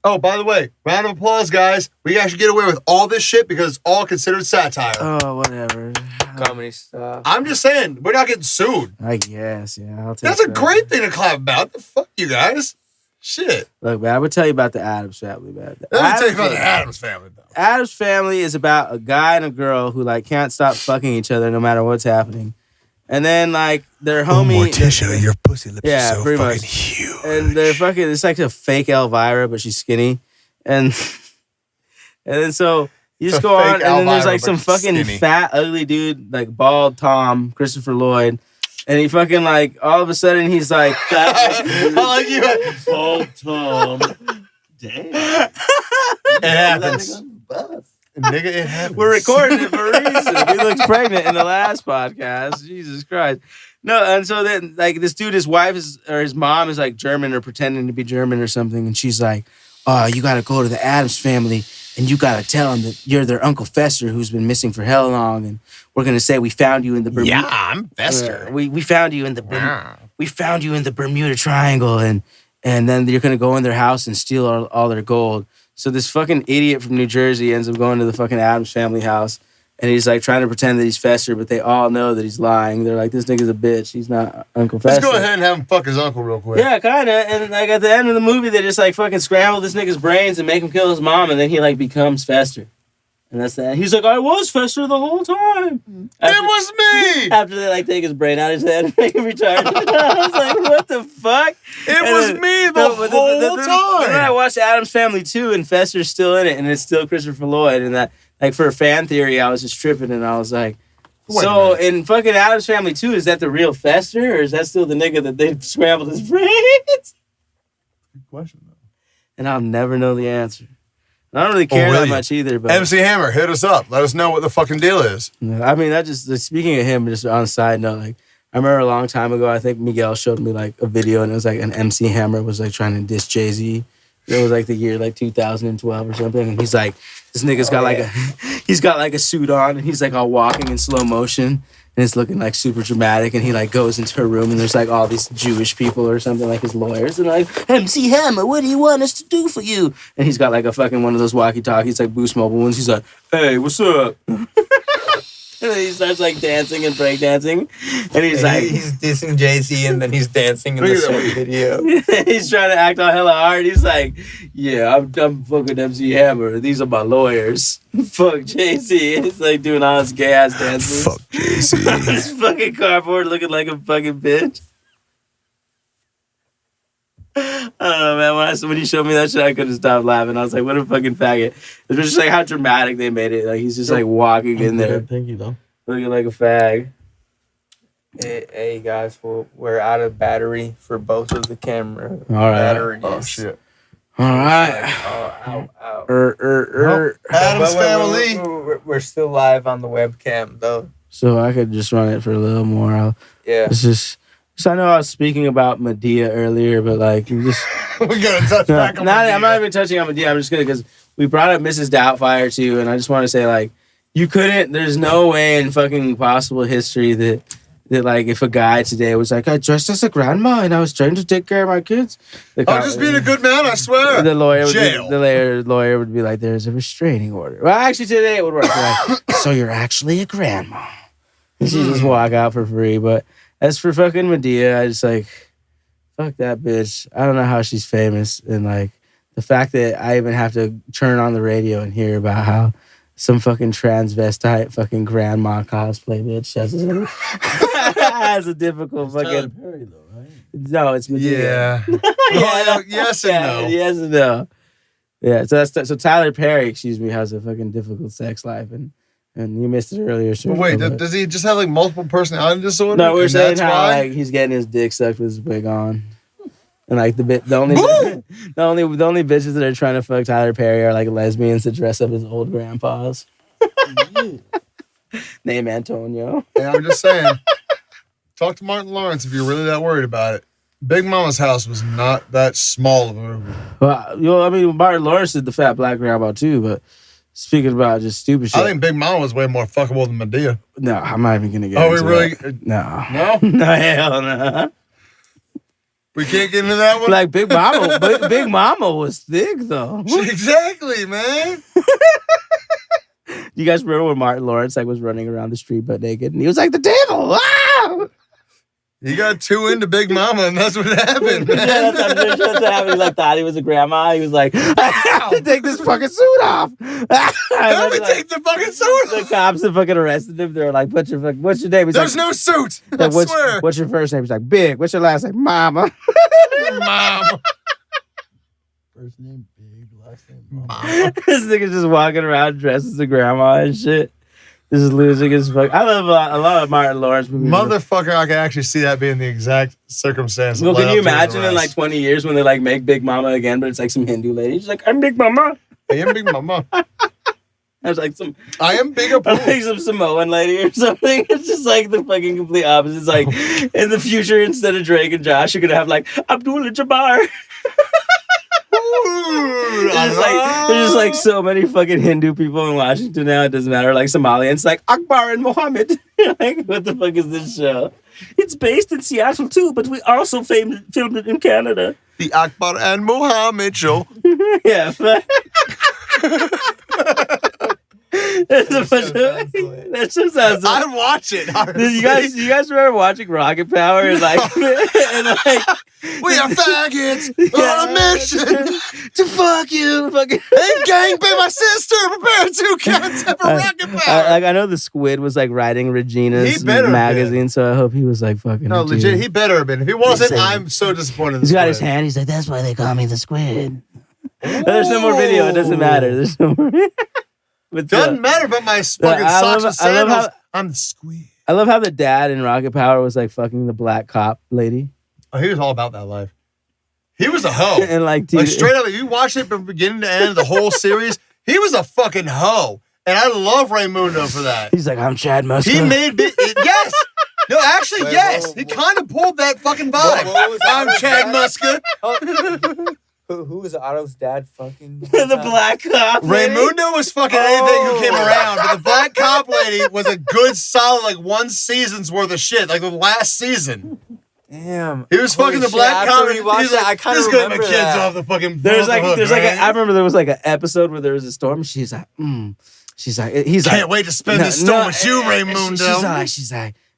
Oh, by the way, round of applause, guys. We actually get away with all this shit because it's all considered satire. Oh, whatever. Comedy stuff. I'm just saying, we're not getting sued. I guess, yeah. I'll take That's a that. great thing to clap about. The fuck, you guys? Shit. Look, man, I would tell you about the Addams Family, man. The Let me tell you about Addams the Addams family, though. Addams Family is about a guy and a girl who like can't stop fucking each other no matter what's happening, and then like their homie, your pussy lips Yeah, are so pretty fucking much. huge. and they're fucking. It's like a fake Elvira, but she's skinny, and then so you just It's a go on, fake and then there's Elvira, like some but fucking skinny. fat, ugly dude, like bald Tom, Christopher Lloyd, and he fucking like all of a sudden he's like, I like you. bald Tom. Damn. It happens. Nigga, it happens. We're recording it for a reason. He looks pregnant in the last podcast. Jesus Christ. No, and so then like this dude, his wife is or his mom is like German or pretending to be German or something, and she's like, you gotta go to the Addams Family and you gotta tell them that you're their Uncle Fester who's been missing for hell long, and we're gonna say we found you in the Bermuda. Yeah, I'm Fester. We found you in the we found you in the Bermuda Triangle, and then you're gonna go in their house and steal all their gold. So this fucking idiot from New Jersey ends up going to the fucking Addams Family house, and he's like trying to pretend that he's Fester, but they all know that he's lying. They're like, this nigga's a bitch. He's not Uncle Fester. Let's go ahead and have him fuck his uncle real quick. Yeah, kind of. And like at the end of the movie, they just like fucking scramble this nigga's brains and make him kill his mom, and then he like becomes Fester. And that's that. He's like, I was Fester the whole time. It was me! After they like take his brain out of his head and make him retarded. I was like, what the fuck? It was me the whole time. Then I watched Addams Family 2 and Fester's still in it, and it's still Christopher Lloyd. And that, like, for a fan theory, I was just tripping, and I was like, Wait a so minute. in fucking Addams Family 2, is that the real Fester, or is that still the nigga that they scrambled his brains? Good question, though. And I'll never know the answer. I don't really care will that you? much either, but MC Hammer, hit us up. Let us know what the fucking deal is. I mean, that just speaking of him, just on a side note, like I remember a long time ago, I think Miguel showed me like a video, and it was like an MC Hammer was like trying to diss Jay-Z. It was like the year like 2012 or something, and he's like, this nigga's got he's got like a suit on, and he's like all walking in slow motion, and it's looking like super dramatic, and he like goes into her room, and there's like all these Jewish people or something, like his lawyers, and like, MC Hammer, what do you want us to do for you? And he's got like a fucking one of those walkie-talkies, like Boost Mobile ones. He's like, hey, what's up? And then he starts like dancing and breakdancing, and he's like, he's dissing Jay-Z and then he's dancing in the Look at same video. he's trying to act all hella hard. He's like, yeah, I'm fucking MC Hammer. These are my lawyers. Fuck Jay-Z. He's like doing all his gay ass dances. Fuck Jay-Z. His fucking cardboard looking like a fucking bitch. I don't know, man. When you showed me that shit, I couldn't stop laughing. I was like, what a fucking faggot. It was just like how dramatic they made it. Like he's just like walking in there Thank you, though. looking like a fag. Hey guys, we're out of battery for both of the camera All right. batteries. Oh, shit. All right. Out. Adam's But family. we're still live on the webcam though. So I could just run it for a little more. Yeah. It's just I know I was speaking about Medea earlier, but like you just We're going to touch back on I'm not even touching on Medea. I'm just gonna because we brought up Mrs. Doubtfire too, and I just want to say like you couldn't. There's no way in fucking possible history that like if a guy today was like I dressed as a grandma and I was trying to take care of my kids. I'm just being a good man, I swear. The lawyer would Jail. the lawyer would be like, "There's a restraining order." Well, actually, today it would work. Like, so you're actually a grandma. And she just walk out for free. But as for fucking Medea, I just like, fuck that bitch. I don't know how she's famous and like the fact that I even have to turn on the radio and hear about how some fucking transvestite fucking grandma cosplay bitch has a difficult fucking. Tyler Perry though, right? No, it's Medea. Yeah. Well, yes and no. Yes and no. Yeah, so Tyler Perry, has a fucking difficult sex life, and you missed it earlier. Sir. But wait, does he just have like multiple personality disorder? No, we're And saying that's how why? like he's getting his dick sucked with his wig on, and like the only bitches that are trying to fuck Tyler Perry are like lesbians that dress up as old grandpas. Name Antonio. And I'm just saying, talk to Martin Lawrence if you're really that worried about it. Big Mama's house was not that small of a movie. Well, Martin Lawrence did the Fat Black Grandma too, but speaking about just stupid shit. I think Big Mama was way more fuckable than Medea. No, I'm not even gonna get Oh, we into really? that. No. No? No, hell no. We can't get into that one? Like Big Mama was thick though. Exactly, man. You guys remember when Martin Lawrence was running around the street butt naked and he was like the devil? Ah! You got too into Big Mama and that's what happened, man. Yeah, that's what happened. He thought he was a grandma. He was like, I have to take this fucking suit off. Let me take the fucking suit off. The cops that fucking arrested him. They were like, what's your name? He's There's like, no suit. I swear. What's your first name? He's like, Big. What's your last name? Mama. Mama. First name Big, last name Mama. This nigga's just walking around dressed as a grandma and shit. This is losing his fuck. I love a lot of Martin Lawrence movies. Motherfucker, I can actually see that being the exact circumstance. Well, can you imagine in like 20 years when they like make Big Mama again, but it's like some Hindu lady? She's like, I'm Big Mama. I am Big Mama. There's like some. I am bigger. Like some Samoan lady or something. It's just like the fucking complete opposite. It's like in the future, instead of Drake and Josh, you're gonna have like Abdul Jabbar. There's just like so many fucking Hindu people in Washington now. It doesn't matter. Like Somalians, like Akbar and Mohammed. Like, what the fuck is this show? It's based in Seattle too, but we also filmed it in Canada. The Akbar and Mohammed show. Yeah. That just sounds. I'd watch it. You guys remember watching Rocket Power and like, we are faggots on a mission to fuck you, fucking and gang bang my sister. Prepare to concept for Rocket Power. I know the squid was like writing Regina's He better magazine, so I hope he was like fucking. No, legit, he better have been. If he wasn't, I'm so disappointed. He's got his hand. He's like, that's why they call me the squid. There's no more video. It doesn't matter. There's no more. Doesn't matter about my fucking socks and sandals. I'm the squid. I love how the dad in Rocket Power was like fucking the black cop lady. Oh, he was all about that life. He was a hoe. And like straight up, if you watch it from beginning to end, the whole series, he was a fucking hoe. And I love Raymundo for that. He's like, I'm Chad Muska. He made yes. No, actually, Wait, yes. whoa. He kind of pulled that fucking vibe. What was I'm that? Chad Muska. Who was Otto's dad fucking? the black cop lady? Raymundo was fucking anything who came around, but the black cop lady was a good, solid, like one season's worth of shit, like the last season. Damn. He was fucking the black cop. He's like, I kind just of get my remember kids that. off the fucking. I remember there was like an episode where there was a storm. She's like, She's like, Can't wait to spend this storm with you, Raymundo.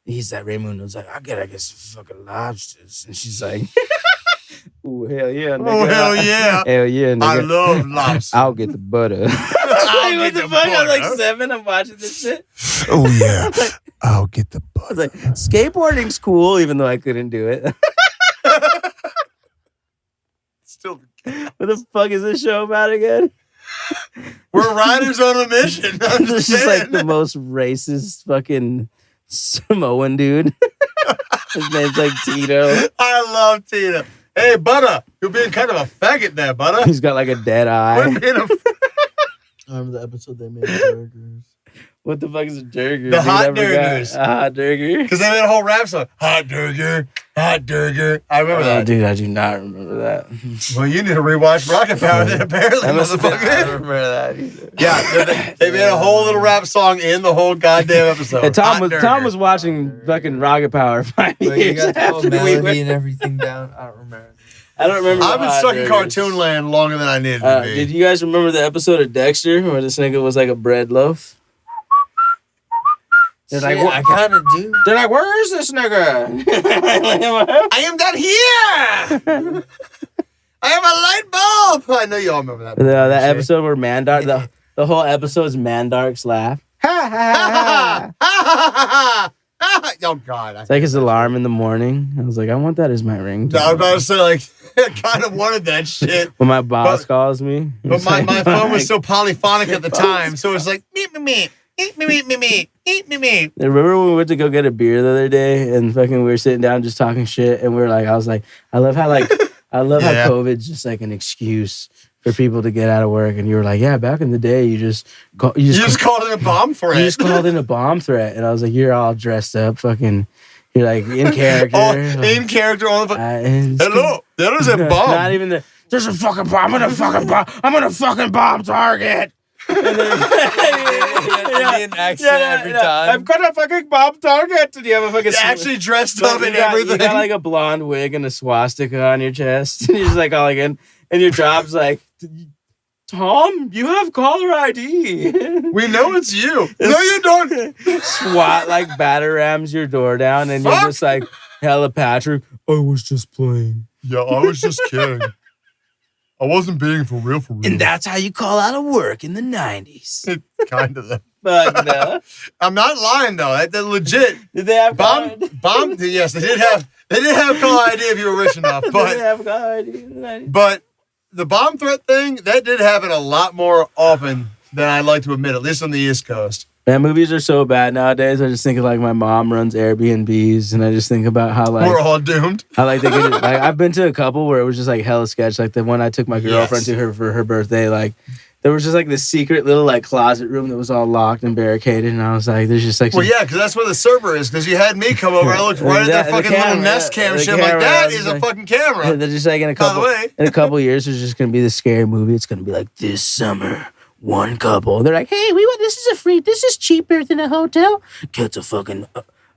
He's like, Raymundo's like, I gotta get some fucking lobsters. And she's like, ooh, hell yeah, nigga. Oh, hell yeah. Hell yeah, nigga. I love lobster. I'll get the butter. I'll What get the the fuck? I was like butter. 7. I'm watching this shit. Oh, yeah. I'll get the I was butter. like, skateboarding's cool, even though I couldn't do it. Still, What the fuck is this show about again? we're riders on a mission. This is like the most racist fucking Samoan dude. His name's like Tito. I love Tina. Hey, Butter, you're being kind of a faggot there, Butter. He's got like a dead eye. Quit being a I remember the episode they made burgers. What the fuck is a durger? The Dude, hot I forgot. durgers. A hot durger. Because they made a whole rap song. Hot Durger, Hot Durger. I remember Oh, that. dude, I do not remember that. Well, you need to rewatch Rocket Power then, apparently, That must have been- I don't motherfucker. remember that either. Yeah, they made a whole little rap song in the whole goddamn episode. And Tom Hot was Durger. watching fucking Rocket Power 5 But you years got the whole after we melody went. and everything down. I don't remember. I don't remember. I've been the hot stuck in durgers. cartoon land longer than I needed to be. Did you guys remember the episode of Dexter where this nigga was like a bread loaf? They're like, Shit, what? I kind of do. They're like, where is this nigga? I am down here. I have a light bulb. I know you all remember that. That episode where Mandark, the whole episode is Mandark's laugh. Ha ha ha ha. Oh God! It's like his alarm in the morning. I was like, I want that as my ringtone. I was about to say, like, I kind of wanted that shit. When my boss calls me. But my phone was so polyphonic at the time, so it's like, meet me. Remember when we went to go get a beer the other day and fucking we were sitting down just talking shit and we were like, I was like, I love how COVID's just like an excuse for people to get out of work. And you were like, yeah, back in the day, you just called it a bomb threat. You just called in a bomb threat. And I was like, you're all dressed up, fucking, you're like in character. In character on the hello, there is a bomb. Not even there's a fucking bomb. I'm gonna fucking bomb Target. Indian accent every time. I'm gonna fucking bomb Target. And you have a fucking actually dressed up and everything. You got like a blonde wig and a swastika on your chest. And you're just like all like in, and your job's like, Tom, you have caller ID. We know it's you. No, you don't. SWAT like batter rams your door down, and you're just like, hella Patrick, I was just playing. Yeah, I was just kidding. I wasn't being for real. And that's how you call out of work in the 90s. Kind of. But no. I'm not lying though. That's legit. Did they have bomb? Yes, they did have caller ID if you were rich enough. But they have caller ID in the 90s. But the bomb threat thing, that did happen a lot more often than I'd like to admit, at least on the East Coast. Man, movies are so bad nowadays. I just think of like my mom runs Airbnbs, and I just think about how like we're all doomed. How like they could, like I've been to a couple where it was just like hella sketch. Like the one I took my girlfriend to her for her birthday. Like there was just like this secret little like closet room that was all locked and barricaded, and I was like, "There's just like." Well, yeah, because that's where the server is. Because you had me come over, I looked right at their fucking little Nest cam shit. I'm like, that is a fucking camera. They're just like in a couple years, there's just gonna be this scary movie. It's gonna be like this summer. One couple. They're like, hey, this is cheaper than a hotel. Gets a fucking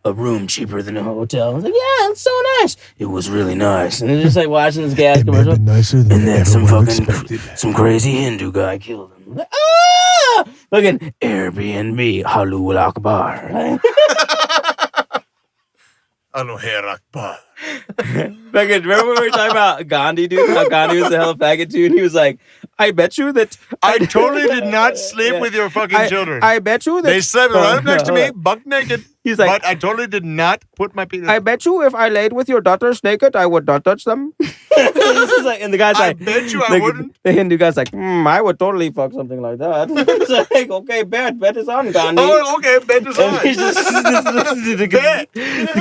a room cheaper than a hotel. I was like, yeah, it's so nice. It was really nice. And they're just like watching this gas commercial. Nicer than and then some crazy Hindu guy killed him. Like, ah! Fucking Airbnb, Halul Akbar. Aloha Akbar. Fucking, remember when we were talking about Gandhi, dude? How Gandhi was the hell faggot, dude? He was like, I bet you that I totally did not sleep with your fucking children. I bet you that they slept right up next to me, buck naked. He's like, but I totally did not put my penis. I bet you if I laid with your daughters naked, I would not touch them. And the guy's like, I bet you I wouldn't. The Hindu guy's like, I would totally fuck something like that. It's like, okay, bet is on, Gandhi. Oh, okay, bet is on. He's just,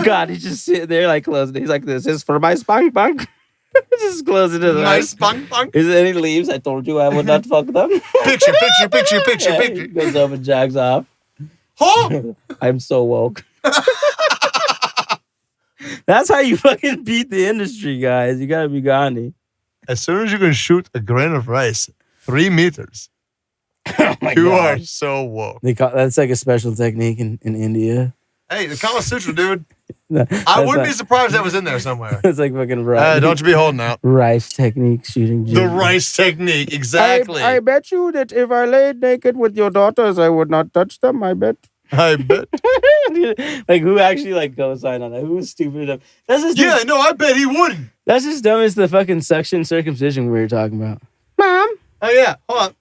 God, he's just sitting there like closing it. He's like, this is for my spunk bunk. Just closing it. My spunk bunk. And he leaves. I told you I would not fuck them. Picture. He goes up and jags off. Huh? I'm so woke. That's how you fucking beat the industry, guys. You gotta be Gandhi. As soon as you can shoot a grain of rice 3 meters, Oh you are so woke. That's like a special technique in India. Hey, the Kama Sutra, dude. I wouldn't be surprised that was in there somewhere. It's like fucking rice. Don't you be holding out. Rice technique shooting. The rice technique, exactly. I bet you that if I laid naked with your daughters, I would not touch them. I bet. I bet. Like who actually like co-signed on that? Who was stupid enough? I bet he wouldn't. That's as dumb as the fucking suction circumcision we were talking about. Mom. Oh yeah, hold on.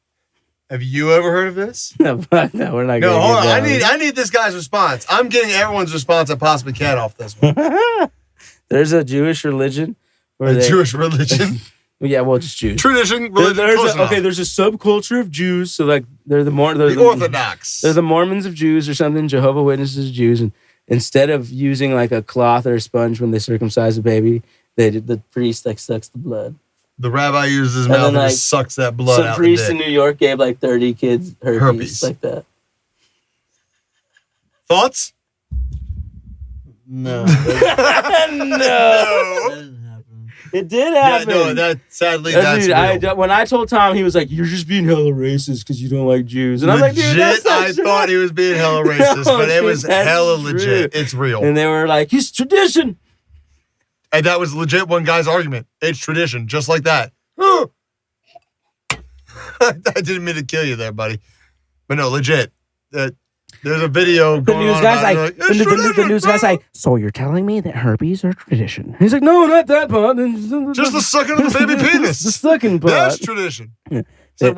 Have you ever heard of this? No, we're not. No, hold on. I need this guy's response. I'm getting everyone's response I possibly can off this one. There's a Jewish religion. Jewish religion. Yeah, well, just Jews. Tradition, religion. There's a subculture of Jews. So like they're the Orthodox. They're the Mormons of Jews or something. Jehovah's Witnesses of Jews, and instead of using like a cloth or a sponge when they circumcise a baby, the priest like sucks the blood. The rabbi uses his mouth and just sucks that blood out. Some priest in New York gave like 30 kids herpes. Like that. Thoughts? No. No. It did happen. Yeah, no, sadly, that's real. When I told Tom, he was like, "You're just being hella racist because you don't like Jews." And I was like, "Dude, that's not I true." thought he was being hella racist, No, but it was dude, hella true. legit. It's real. And they were like, "It's tradition." And that was legit one guy's argument. It's tradition, just like that. I didn't mean to kill you there, buddy. But no, legit. There's a video The going news on guy's about it. like, It's the tradition, news bro. guy's like, so you're telling me that herpes are tradition? He's like, no, not that part. Just the sucking of the baby penis. The sucking part. That's tradition. Yeah. It's like,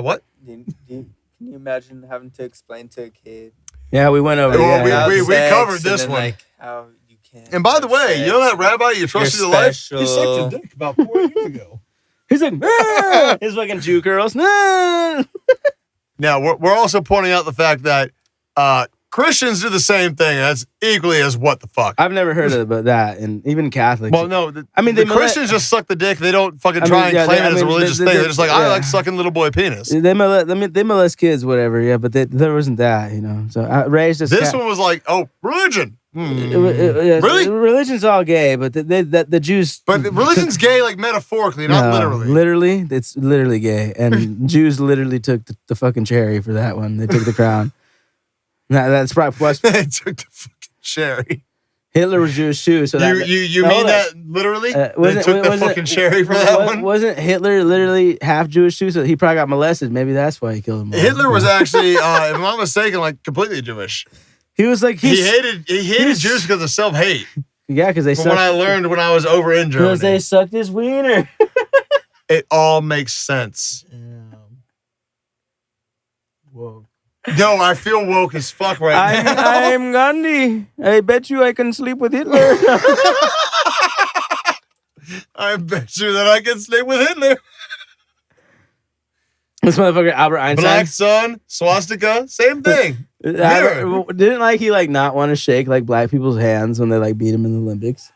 what? Can you imagine having to explain to a kid? Yeah, we went over. Well, yeah. we sex covered and this then, one. Like how you can't. And by the have way, you know sex. that rabbi you trusted You're your life? special. He sucked your dick about 4 years ago. He's like, ah! His fucking Jew girls. Nah. Now, we're also pointing out the fact that Christians do the same thing. That's equally as what the fuck. I've never heard about that, and even Catholics. Well, no. I mean, the they Christians just suck the dick. They don't fucking I try mean, and yeah, claim they- it as I a mean, religious they- thing. they- They're just like, I yeah. like sucking little boy penis. They molest kids, whatever. Yeah, but there wasn't that, you know. So I raised This one was like, oh, religion. Really? Religion's all gay, but the Jews. But religion's gay, like metaphorically, not No, literally. Literally, it's literally gay, and Jews literally took the fucking cherry for that one. They took the crown. That's probably plus. They took the fucking cherry. Hitler was Jewish too, so that You no, mean hold that up. literally? They Wasn't- took the wasn't- fucking cherry for that one? Wasn't Hitler literally half Jewish too? So he probably got molested. Maybe that's why he killed him. all. Hitler was actually, if I'm not mistaken, like completely Jewish. He was like He hated he's- Jews because of self-hate. Yeah, because they From what I sucked. learned when I was over in Because they Germany. sucked his wiener. It all makes sense. Whoa. No, I feel woke as fuck right now. I'm Gandhi. I bet you I can sleep with Hitler. I bet you that I can sleep with Hitler. This motherfucker Albert Einstein. Black sun, swastika, same thing. Didn't like he like not want to shake like black people's hands when they like beat him in the Olympics.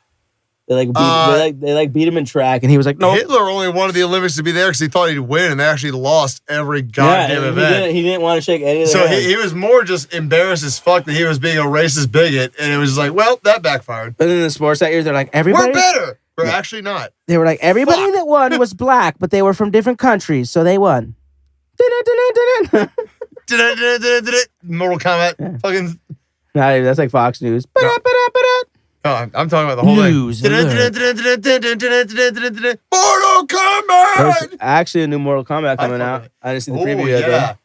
They like beat him in track, and he was like, no. Hitler only wanted the Olympics to be there because he thought he'd win, and they actually lost every goddamn he event. didn't want to shake any of So their hands. he was more just embarrassed as fuck that he was being a racist bigot, and it was like, well, that backfired. But in the sports that year, they're like everybody. We're better. We're actually not. They were like everybody Fuck. that won was black, but they were from different countries, so they won. Mortal Kombat. Fucking. Nah, dude, that's like Fox News. No, I'm talking about the whole News thing. Mortal Kombat. There's actually a new Mortal Kombat coming out. I didn't see the preview yet. yeah. Though. I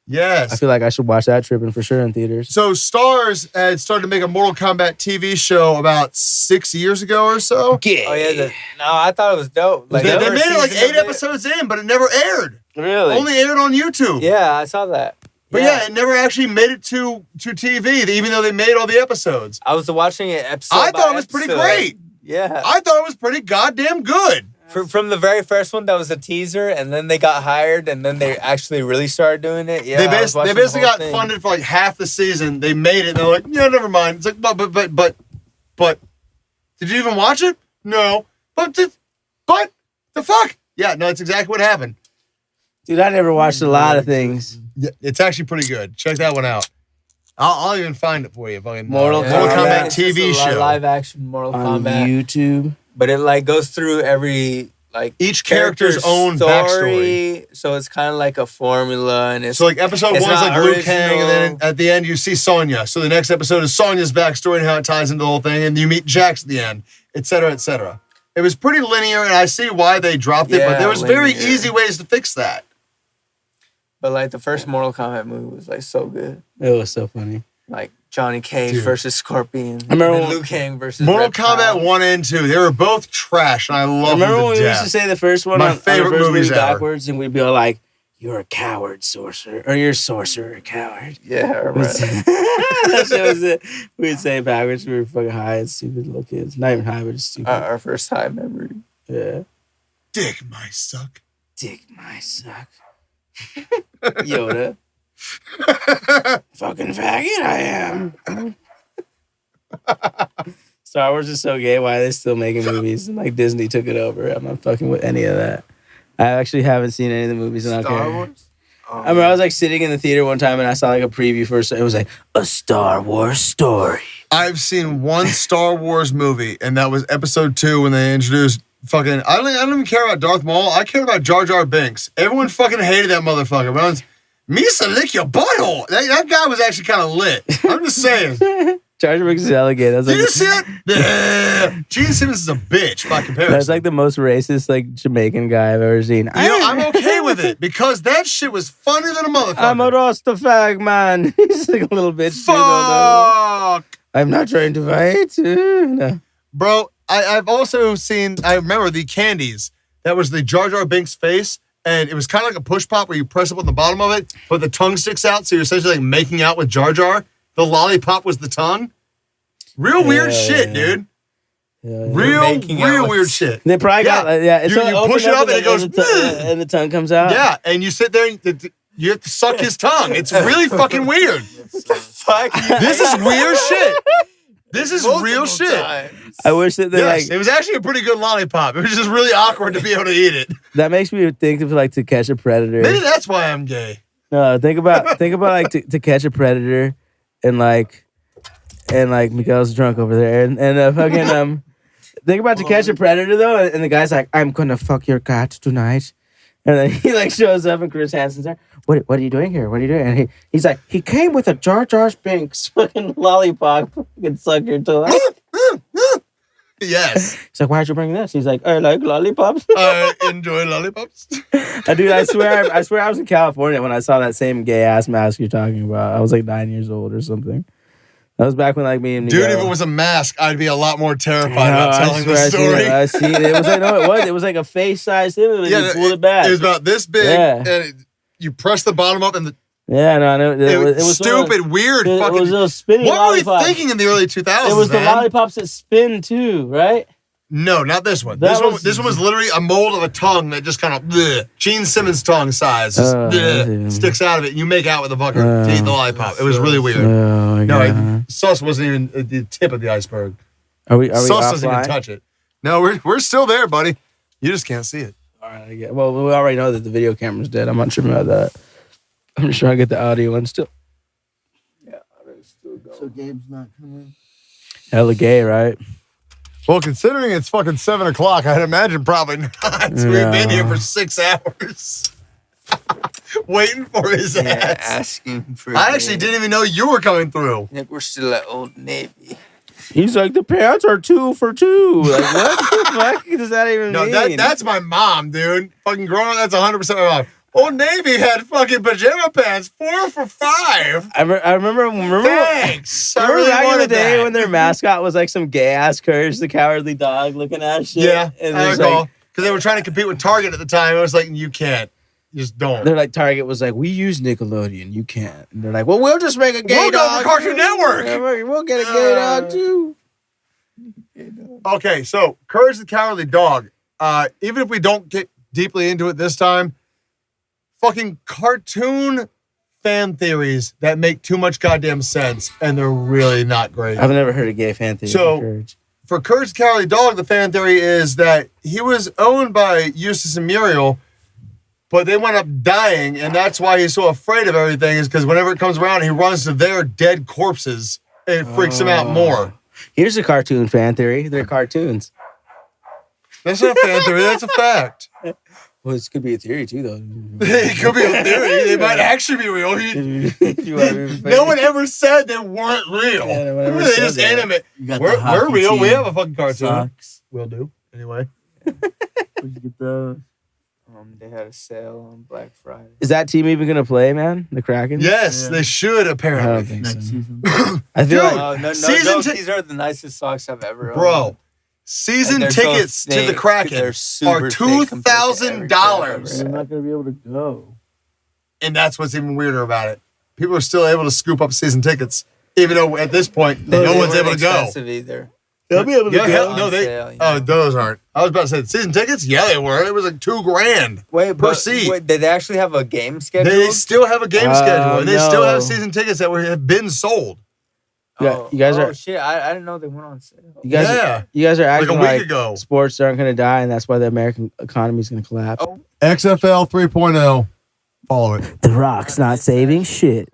Yes. feel like I should watch that tripping for sure in theaters. So Stars had started to make a Mortal Kombat TV show about 6 years ago or so. Oh yeah. No, I thought it was dope. Like They the made first it like season 8 of it- episodes in, but it never aired. Really? Only aired on YouTube. Yeah, I saw that. But yeah, it never actually made it to TV, even though they made all the episodes. I was watching it episode. I by thought it was pretty episode. great. Yeah. I thought it was pretty goddamn good. From the very first one, that was a teaser, and then they got hired, and then they actually really started doing it. Yeah, They I was basically watching the whole got thing. funded for like half the season. They made it. And they're like, yeah, never mind. It's like, but, did you even watch it? No. But the fuck? Yeah, no, it's exactly what happened. Dude, I never watched a lot of things. Yeah, it's actually pretty good. Check that one out. I'll even find it for you. Fucking Mortal Kombat It's just TV a show. live action Mortal On Kombat, YouTube. but it like goes through every like Each character's own backstory. So it's kind of like a formula, and it's So like episode It's 1 is like not Liu Kang, and then original. at the end you see Sonya. So the next episode is Sonya's backstory and how it ties into the whole thing, and you meet Jax at the end, etc., etc. It was pretty linear, and I see why they dropped it, but Yeah, there was very linear. easy ways to fix that. But like the first Mortal Kombat movie was like so good. It was so funny. Like Johnny Cage Dude. versus Scorpion. I remember and when- Liu Kang versus Mortal Reptile. Kombat 1 and 2, they were both trash, and I love Remember them when to we used death. to say the first one My on favorite the first movies movie ever. backwards, and we'd be all like, "You're a coward, sorcerer," or "You're a sorcerer, coward." Yeah, I remember that. That shit was it. We'd say it backwards. We were fucking high and stupid little kids. Not even high, but just stupid. Our first time memory. Yeah. Dick my suck. Dick my suck. Yoda. Fucking faggot I am. Star Wars is so gay. Why are they still making movies? And like Disney took it over. I'm not fucking with any of that. I actually haven't seen any of the movies and I don't Star care. Wars? Oh, I remember I was like sitting in the theater one time and I saw like a preview for it was like a Star Wars story. I've seen one Star Wars movie, and that was episode 2 when they introduced fucking. I don't even care about Darth Maul. I care about Jar Jar Binks. Everyone fucking hated that motherfucker. But I was, Misa, lick your butthole. That guy was actually kind of lit. I'm just saying. Jar Jar Binks is alligator. That's Did you like, see that? Yeah. Gene Simmons is a bitch by comparison. that's like the most racist like Jamaican guy I've ever seen. You know, I'm okay with it because that shit was funnier than a motherfucker. I'm a roster fag, man. He's like a little bitch. Fuck. I'm not trying to fight. No. Bro, I've also seen, I remember the candies. That was the Jar Jar Binks face, and it was kind of like a push pop where you press up on the bottom of it, but the tongue sticks out, so you're essentially like making out with Jar Jar. The lollipop was the tongue. Real weird shit, dude. Yeah, Real weird shit. They probably got it's You like push it up and it goes, and the tongue comes out. Yeah, and you sit there and you have to suck his tongue. It's really fucking weird. This is weird shit. This is real shit. I wish that it was actually a pretty good lollipop. It was just really awkward to be able to eat it. That makes me think of like To Catch a Predator. Maybe that's why I'm gay. No, think about like to Catch a Predator, and like Miguel's drunk over there, and fucking think about To Catch a Predator though, and the guy's like, I'm gonna fuck your cat tonight, and then he like shows up and Chris Hansen's there. What are you doing here? What are you doing? And he's like, he came with a Jar Jar Binks fucking lollipop. Fucking suck your toe. Yes. He's like, why'd you bring this? He's like, I like lollipops. I enjoy lollipops. Dude, I swear I was in California when I saw that same gay ass mask you're talking about. I was like 9 years old or something. That was back when like me and Dude, if it was a mask, I'd be a lot more terrified about telling the story. I see it. It was like it was like a face size thing. You pulled it back. It was about this big, and you press the bottom up, and it was stupid, weird, fucking. It was a little spinning. What were we thinking in the early 2000s? It was the lollipops that spin too, right? No, not this one. This one was literally a mold of a tongue that just kind of Gene Simmons tongue size sticks out of it. And you make out with the fucker to eat the lollipop. It was really weird. Sauce wasn't even the tip of the iceberg. Are we Sauce offline? doesn't even touch it. No, we're still there, buddy. You just can't see it. All right, I get. Well, we already know that the video camera's dead. I'm not sure about that. I'm just trying to get the audio one still. Yeah, it's still going. So Gabe's not coming. Hella gay, right? Well, considering it's fucking 7 o'clock, I'd imagine probably not. Yeah. We've been here for 6 hours. Waiting for his ass. Asking for I actually didn't even know you were coming through. I think we're still at Old Navy. He's like, the pants are 2 for 2. Like, what the fuck does that even mean? No, that's my mom, dude. Fucking growing up, that's 100% my mom. Old Navy had fucking pajama pants, 4 for 5. I remember. Thanks. I Remember really back in the wanted day that. when their mascot was like some gay ass Courage the Cowardly Dog looking ass shit. Yeah, and I it was recall. like, Because they were trying to compete with Target at the time. I was like, you can't. You just don't. they're like, Target was like, we use Nickelodeon, you can't. And they're like, well, we'll just make a gay We'll go dog. for Cartoon Network. Yeah, we'll get a gay dog too. Okay, so Courage the Cowardly Dog. Even if we don't get deeply into it this time, fucking cartoon fan theories that make too much goddamn sense, and they're really not great. I've never heard a gay fan theory. So- for Courage. For Courage the Cowardly Dog, the fan theory is that he was owned by Eustace and Muriel, but they went up dying, and that's why he's so afraid of everything, is because whenever it comes around, he runs to their dead corpses, and it freaks him out more. Here's a cartoon fan theory. They're cartoons. That's not a fan theory, that's a fact. Well, this could be a theory too, though. It could be a theory. They might actually be real. No one ever said they weren't real. Yeah, no one ever They said just that. animate. You got the We're hockey real. team We have a fucking cartoon. socks. We'll do. Anyway. Where'd you get those? They had a sale on Black Friday. Is that team even gonna play, man? The Kraken? Yes, Yeah. they should, I don't apparently. think Next so. season. I feel Dude, like No, Season ti- these are the nicest socks I've ever owned. Bro, season And they're so tickets to the thick. Kraken They're are super thick compared to every $2,000. You're not gonna be able to go. And that's what's even weirder about it. People are still able to scoop up season tickets, even though at this point, They no one's weren't able to go. expensive either. they'll be able to Yeah, go. hell, no, On they. sale, yeah. Oh, those aren't. I was about to say season tickets. Yeah, they were. It was like $2,000 Wait, per seat. Wait, did they actually have a game schedule? They still have a game schedule, and they still no. have season tickets that have been sold. Yeah, you guys oh, are- shit! I didn't know they went on sale. You guys, Yeah. you guys are Like a acting week like ago. sports aren't gonna die, and that's why the American economy is gonna collapse. Oh. XFL 3.0. Follow it. The Rock's not saving shit.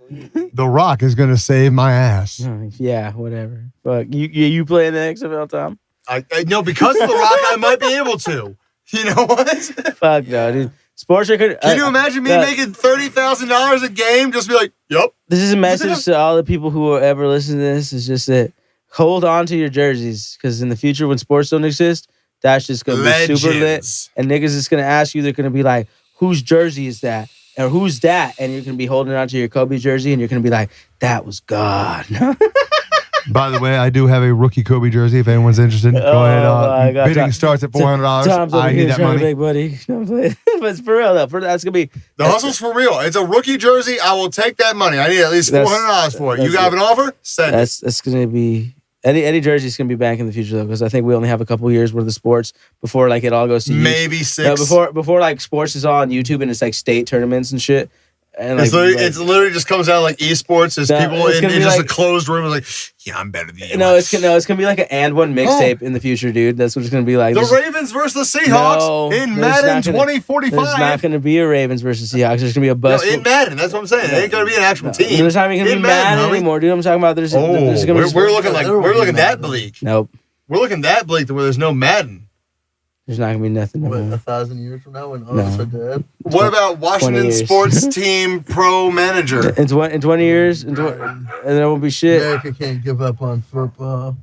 The Rock is going to save my ass. Yeah, whatever. But you play in the XFL, Tom? I know because of The Rock, I might be able to. You know what? Fuck no, dude. Sports are gonna. Can you imagine me making $30,000 a game? Just be like, yep. This is a message to all the people who will ever listen to this. It's just that hold on to your jerseys, because in the future when sports don't exist, that's just gonna be super lit. Legends. And niggas is gonna ask you. They're gonna be like, whose jersey is that? Or who's that? And you're going to be holding on to your Kobe jersey and you're going to be like, that was God. By the way, I do have a rookie Kobe jersey. If anyone's interested, go ahead. God. Bidding starts at $400. Tom's over I here need that trying to money. make money. But it's for real, though. That's going to be... The hustle's for real. It's a rookie jersey. I will take that money. I need at least $400 for it. You got an offer? Send it. That's going to be... Any jersey's going to be back in the future, though, because I think we only have a couple years worth of sports before, like, it all goes to... Maybe YouTube. 6. No, before, like, sports is all on YouTube and it's, like, state tournaments and shit. And like, it's literally just comes out like esports. There's people in just like, a closed room like, yeah, I'm better than you. No, it's gonna be like an and one mixtape in the future, dude. That's what it's gonna be like. The Ravens versus the Seahawks in Madden 2045. There's not gonna be a Ravens versus Seahawks. There's gonna be a bust. No, in Madden, that's what I'm saying. It ain't gonna be an actual team. There's not even gonna be Madden anymore, dude. I'm talking about there's gonna be. We're looking that bleak. Nope. We're looking that bleak to where there's no Madden. There's not gonna be nothing. What, 1,000 years from now when us are dead? What about Washington sports team pro manager? In 20 years, and there won't be shit. America can't give up on football.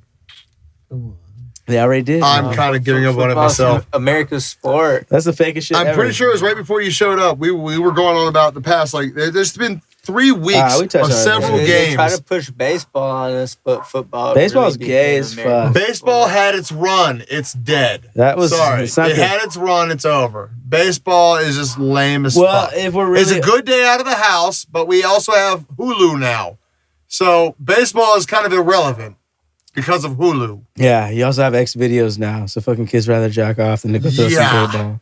Come on. They already did. I'm kind of giving up on it myself. America's sport. That's the fakest shit I'm ever. pretty sure it was right before you showed up. We were going on about the past. Like, there's been 3 weeks of several They games. try to push baseball on us, but football. Baseball's really gay became as America's fuck. Baseball sport. had its run. It's dead. That was sorry. it's not It good. had its run. It's over. Baseball is just lame as Well, fuck. if we're really, It's a good day out of the house, but we also have Hulu now. So baseball is kind of irrelevant because of Hulu. yeah, you also have X videos now, so fucking kids rather jack off than to go throw some football.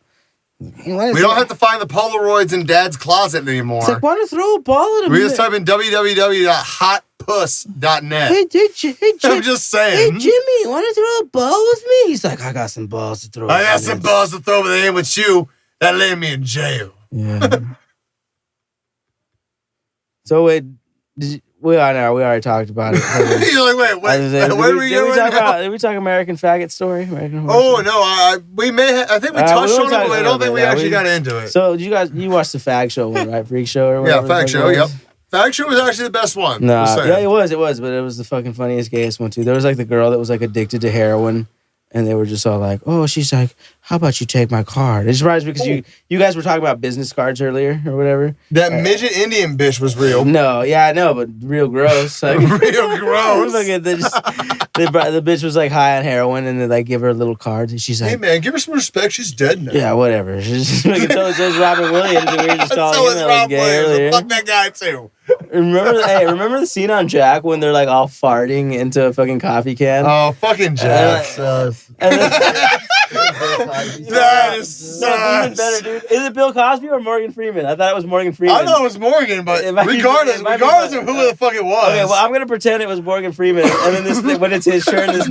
We don't have to find the Polaroids in Dad's closet anymore. It's like, why don't throw a ball at him? We just type in www.hotpuss.net. Hey, I'm just saying. Jimmy, want to throw a ball with me? He's like, I got some balls to throw. I got some balls to throw, but they ain't with you. That land me in jail. Yeah. So wait, we already talked about it. You're like, wait, where are we going now? Did we talk American Faggot story? American Oh no, I think we touched on it, but I don't think we actually got into it. So you watched the Fag Show one, right? Freak Show or whatever. Yeah, Fag Show. Yep, Fag Show was actually the best one. Nah, yeah, it was, but it was the fucking funniest, gayest one too. There was like the girl that was like addicted to heroin. And they were just all like, oh, she's like, how about you take my card? It surprised me because you guys were talking about business cards earlier or whatever. That midget Indian bitch was real. No, yeah, I know, but real gross. Like, real gross. The bitch was like high on heroin and they like give her a little card. And she's like, hey man, give her some respect. She's dead now. yeah, whatever. She's like, so is Robin Williams. And we were just calling so him is like Rob gay Williams. earlier. Fuck that guy too. Remember the scene on Jack when they're like all farting into a fucking coffee can? Oh, fucking Jack. That is even better, dude. Is it Bill Cosby or Morgan Freeman? I thought it was Morgan Freeman. I thought it was Morgan, but regardless of who the fuck it was. Okay, well, I'm gonna pretend it was Morgan Freeman, and then this when it's his turn, this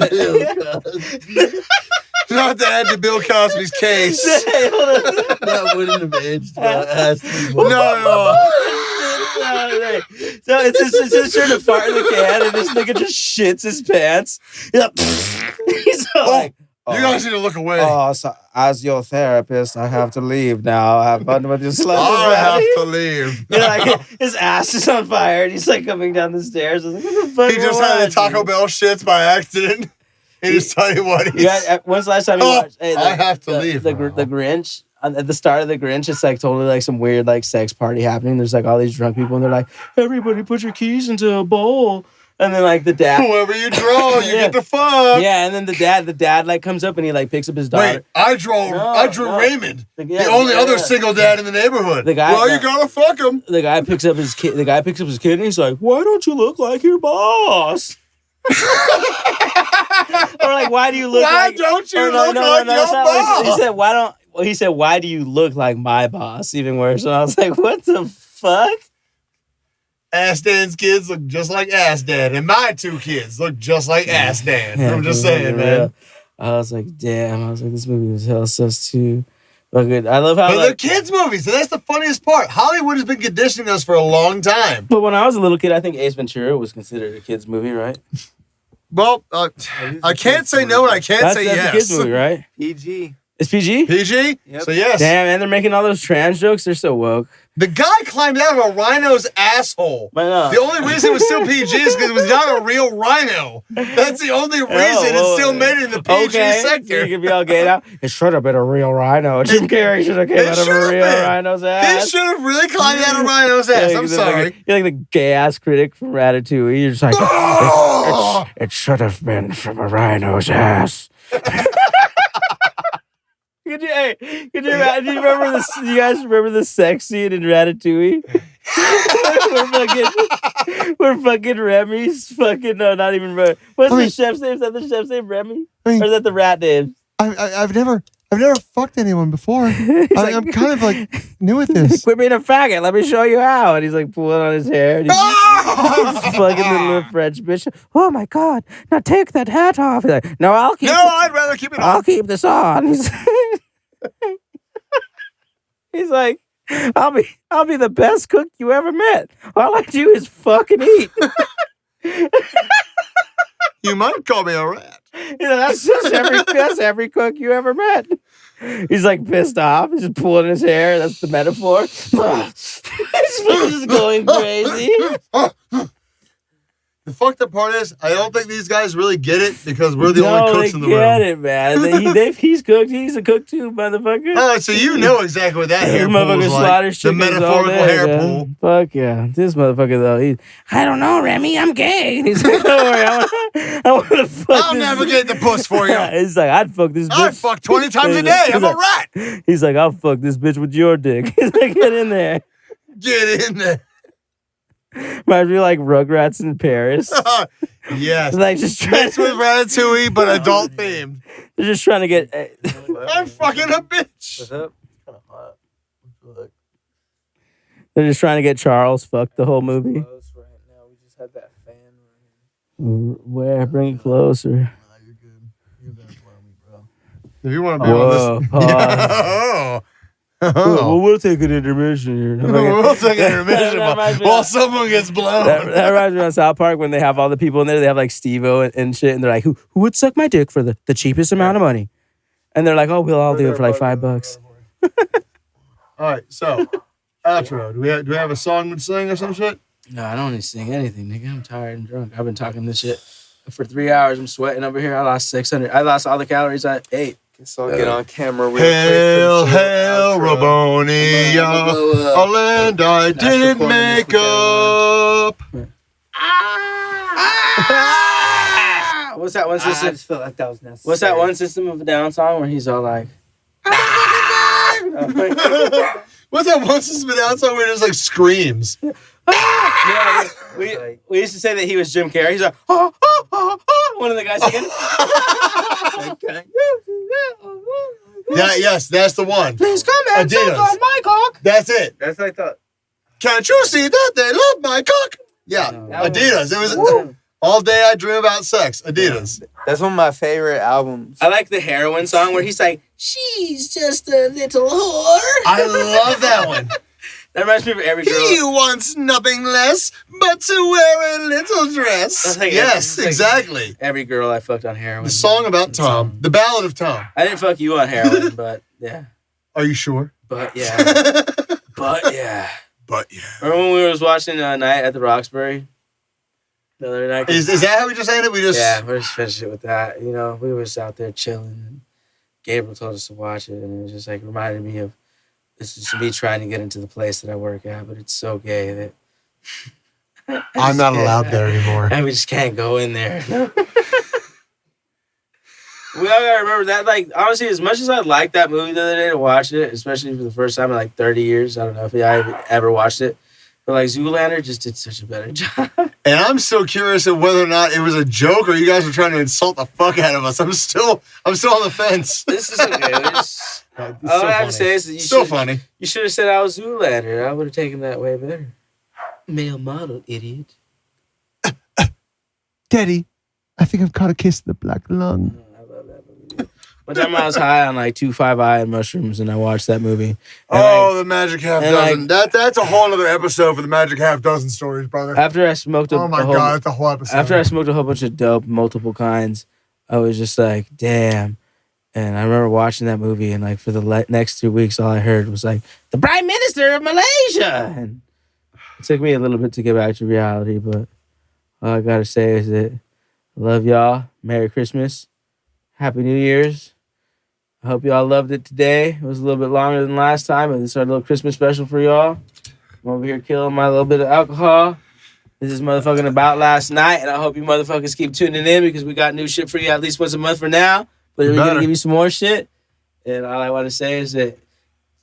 not to add to Bill Cosby's case. Hey, hold on. That wouldn't have aged well. No. So it's his turn to fart in the can, and this nigga just shits his pants. He's like, you guys need to look away. oh, so as your therapist, I have to leave now. Have fun with your slut. I have to leave. You know, like his ass is on fire, and he's like coming down the stairs. I was like, what the fuck? He just had the Taco Bell shits by accident. He just tell you what he's... Yeah, when's the last time you watched? Hey, I have to leave. The Grinch. At the start of the Grinch, it's like totally like some weird like sex party happening. There's like all these drunk people, and they're like, everybody put your keys into a bowl. And then like the dad, whoever you draw, you get the fuck. Yeah, and then the dad like comes up and he like picks up his daughter. Wait, I drew Raymond, the only other single dad in the neighborhood. The guy, well, you gotta fuck him. The guy picks up his kid. The guy picks up his kid, and he's like, "Why don't you look like your boss?" Or like, "Why do you look? Why like, don't you look like your boss?" He said, "Why don't?" Well, he said, "Why do you look like my boss?" Even worse. And I was like, "What the fuck?" Ass Dan's kids look just like Ass Dan, and my 2 kids look just like Ass Dan. I'm just saying, man. I was like, damn. I was like, this movie was hell sus too. But good. I love how. But they're kids' movies, and that's the funniest part. Hollywood has been conditioning us for a long time. But when I was a little kid, I think Ace Ventura was considered a kids' movie, right? Well, I can't say no, and I can't say that's yes. a kids' movie, right? PG. It's PG? PG? Yep. So yes. Damn, and they're making all those trans jokes. They're so woke. The guy climbed out of a rhino's asshole. The only reason it was still PG is because it was not a real rhino. That's the only reason it still made it in the PG sector. So you can be all gay now. It should have been a real rhino. Jim Carrey should have came out of a real rhino's ass. He should have really climbed out of a rhino's ass. I'm sorry. You're like the gay ass critic from Ratatouille. You're just like, it should have been from a rhino's ass. Could you remember this? You guys remember the sex scene in Ratatouille? we're fucking Remy's fucking not even Remy. What's the chef's name? Is that the chef's name, Remy? Or is that the rat name? I've never fucked anyone before. I'm kind of like new at this. Quit being a faggot. Let me show you how. And he's like pulling on his hair. And he's fucking the little French bitch. Oh my God! Now take that hat off. He's like, no, I'd rather keep it on. I'll keep this on. He's like, I'll be the best cook you ever met. All I do is fucking eat. You might call me a rat. You know, that's every cook you ever met. He's like pissed off. He's just pulling his hair. That's the metaphor. He's just going crazy. The fucked up part is, I don't think these guys really get it because we're the only cooks in the room. They get it, man. He's cooked. He's a cook too, motherfucker. Oh, so you know exactly what that hair pool is like. The metaphorical hair pool. Fuck yeah. This motherfucker, though, I don't know, Remy, I'm gay. And he's like, don't worry, I want to fuck I'll navigate the puss for you. He's like, I'd fuck this bitch. I'd fuck 20 times a day. I'm a rat. He's like, I'll fuck this bitch with your dick. He's like, get in there. Get in there. Might be like Rugrats in Paris. Yes. Like just trying with Ratatouille, but adult themed. They're just trying to get. I'm fucking a bitch. What's up? It's kind of hot. They're just trying to get Charles fucked the whole movie. Close right now. We just had that fan running. Where? Bring it closer. Nah, you're good. You're gonna blow me, bro. If you want to be on this. Pause. Yeah. Well, we'll take an intermission here. We'll take an intermission while someone gets blown. That reminds me of South Park when they have all the people in there. They have like Steve-O and shit, and they're like, "Who would suck my dick for the cheapest amount of money?" And they're like, "Oh, we'll all do it for like $5." All right, so outro. Do we have a song to sing or some shit? No, I don't need to sing anything, nigga. I'm tired and drunk. I've been talking this shit for 3 hours. I'm sweating over here. I lost 600. I lost all the calories I ate. So I'll get on camera. Hail, hail, Rabonia, a land I didn't make up. What's that one I system? just felt like that was necessary. What's that one System of a Down song where he's all like, What's that one System of a Down song where it just like screams? yeah, we used to say that he was Jim Carrey. He's like, one of the guys singing. Yes, that's the one. Please come and suck on my cock. That's it. That's what I thought. Can't you see that they love my cock? Yeah, Adidas. It was all day I dream about sex. Adidas. That's one of my favorite albums. I like the heroin song where he's like, she's just a little whore. I love that one. That reminds me of every girl. He wants nothing less but to wear a little dress. Like yes, exactly. Every girl I fucked on heroin. The song about Tom. The Ballad of Tom. I didn't fuck you on heroin, but yeah. Are you sure? But yeah. But yeah. But yeah. Remember when we was watching Night at the Roxbury? The other night? Is that how we just ended? Yeah, we're just finished it with that. You know, we was out there chilling. Gabriel told us to watch it, and it was just like reminded me of this is me trying to get into the place that I work at, but it's so gay that I'm not allowed there anymore. and we just can't go in there. We all gotta remember that. Like, honestly, as much as I liked that movie the other day to watch it, especially for the first time in like 30 years, I don't know if I ever watched it, but like Zoolander just did such a better job. And I'm so curious of whether or not it was a joke or you guys were trying to insult the fuck out of us. I'm still on the fence. This is okay. All I have to say is that funny. You should have said I was Zoolander. I would have taken that way better. Male model, idiot. Daddy, I think I've caught a kiss in the black lung. I love that movie. One time I was high on like 2,5-I and mushrooms, and I watched that movie. And the Magic Half Dozen. That's a whole other episode for the Magic Half Dozen stories, brother. After I smoked God, that's a whole episode. After I smoked a whole bunch of dope, multiple kinds, I was just like, damn. And I remember watching that movie, and like for the next 2 weeks, all I heard was like the Prime Minister of Malaysia. And it took me a little bit to get back to reality, but all I gotta say is that I love y'all. Merry Christmas, Happy New Year's. I hope y'all loved it today. It was a little bit longer than last time, but this is our little Christmas special for y'all. I'm over here killing my little bit of alcohol. This is motherfucking About Last Night, and I hope you motherfuckers keep tuning in because we got new shit for you at least once a month for now. But we're gonna give you some more shit. And all I want to say is that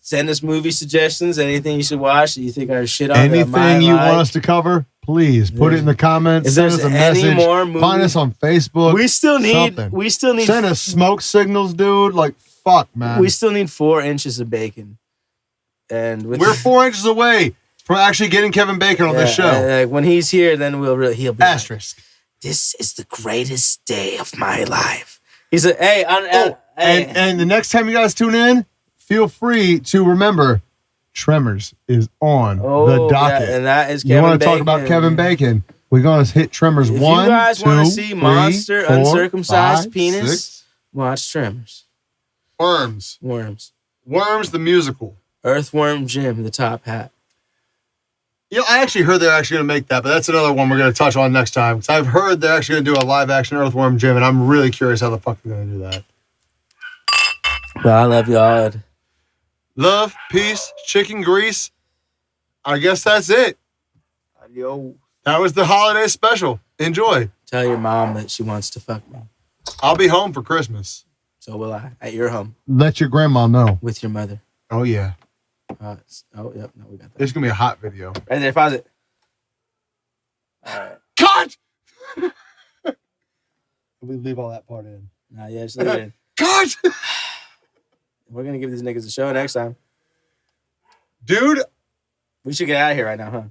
send us movie suggestions, anything you should watch that you think are shit on. Anything you want us to cover, please put it in the comments. If Send there's us a any message. more movies, Find us on Facebook. we still need. Something. Send us smoke signals, dude. Like fuck, man. We still need 4 inches of bacon. And We're 4 inches away from actually getting Kevin Bacon on this show. Like when he's here, then he'll be Asterisk. Like, this is the greatest day of my life. He said, "Hey, and the next time you guys tune in, feel free to remember, Tremors is on the docket. Yeah, and that is Kevin You want to Bacon. talk about Kevin Bacon? We're gonna hit Tremors If 1, you guys 2, want to see 3, monster 4, uncircumcised 5, penis, 6. watch Tremors. Worms. Worms the musical. Earthworm Jim, the top hat. You know, I actually heard they're actually going to make that, but that's another one we're going to touch on next time. Because I've heard they're actually going to do a live-action Earthworm Jim, and I'm really curious how the fuck they're going to do that. Well, I love y'all. Love, peace, chicken grease. I guess that's it. Adios. That was the holiday special. Enjoy. Tell your mom that she wants to fuck me. I'll be home for Christmas. So will I. At your home. Let your grandma know. With your mother. Oh, yeah. Yep. No, we got that. It's going to be a hot video. Right there. Pause it. All right. Cut! We leave all that part in. Nah, yeah, just leave it in. Cut! We're going to give these niggas a show next time. Dude. We should get out of here right now, huh?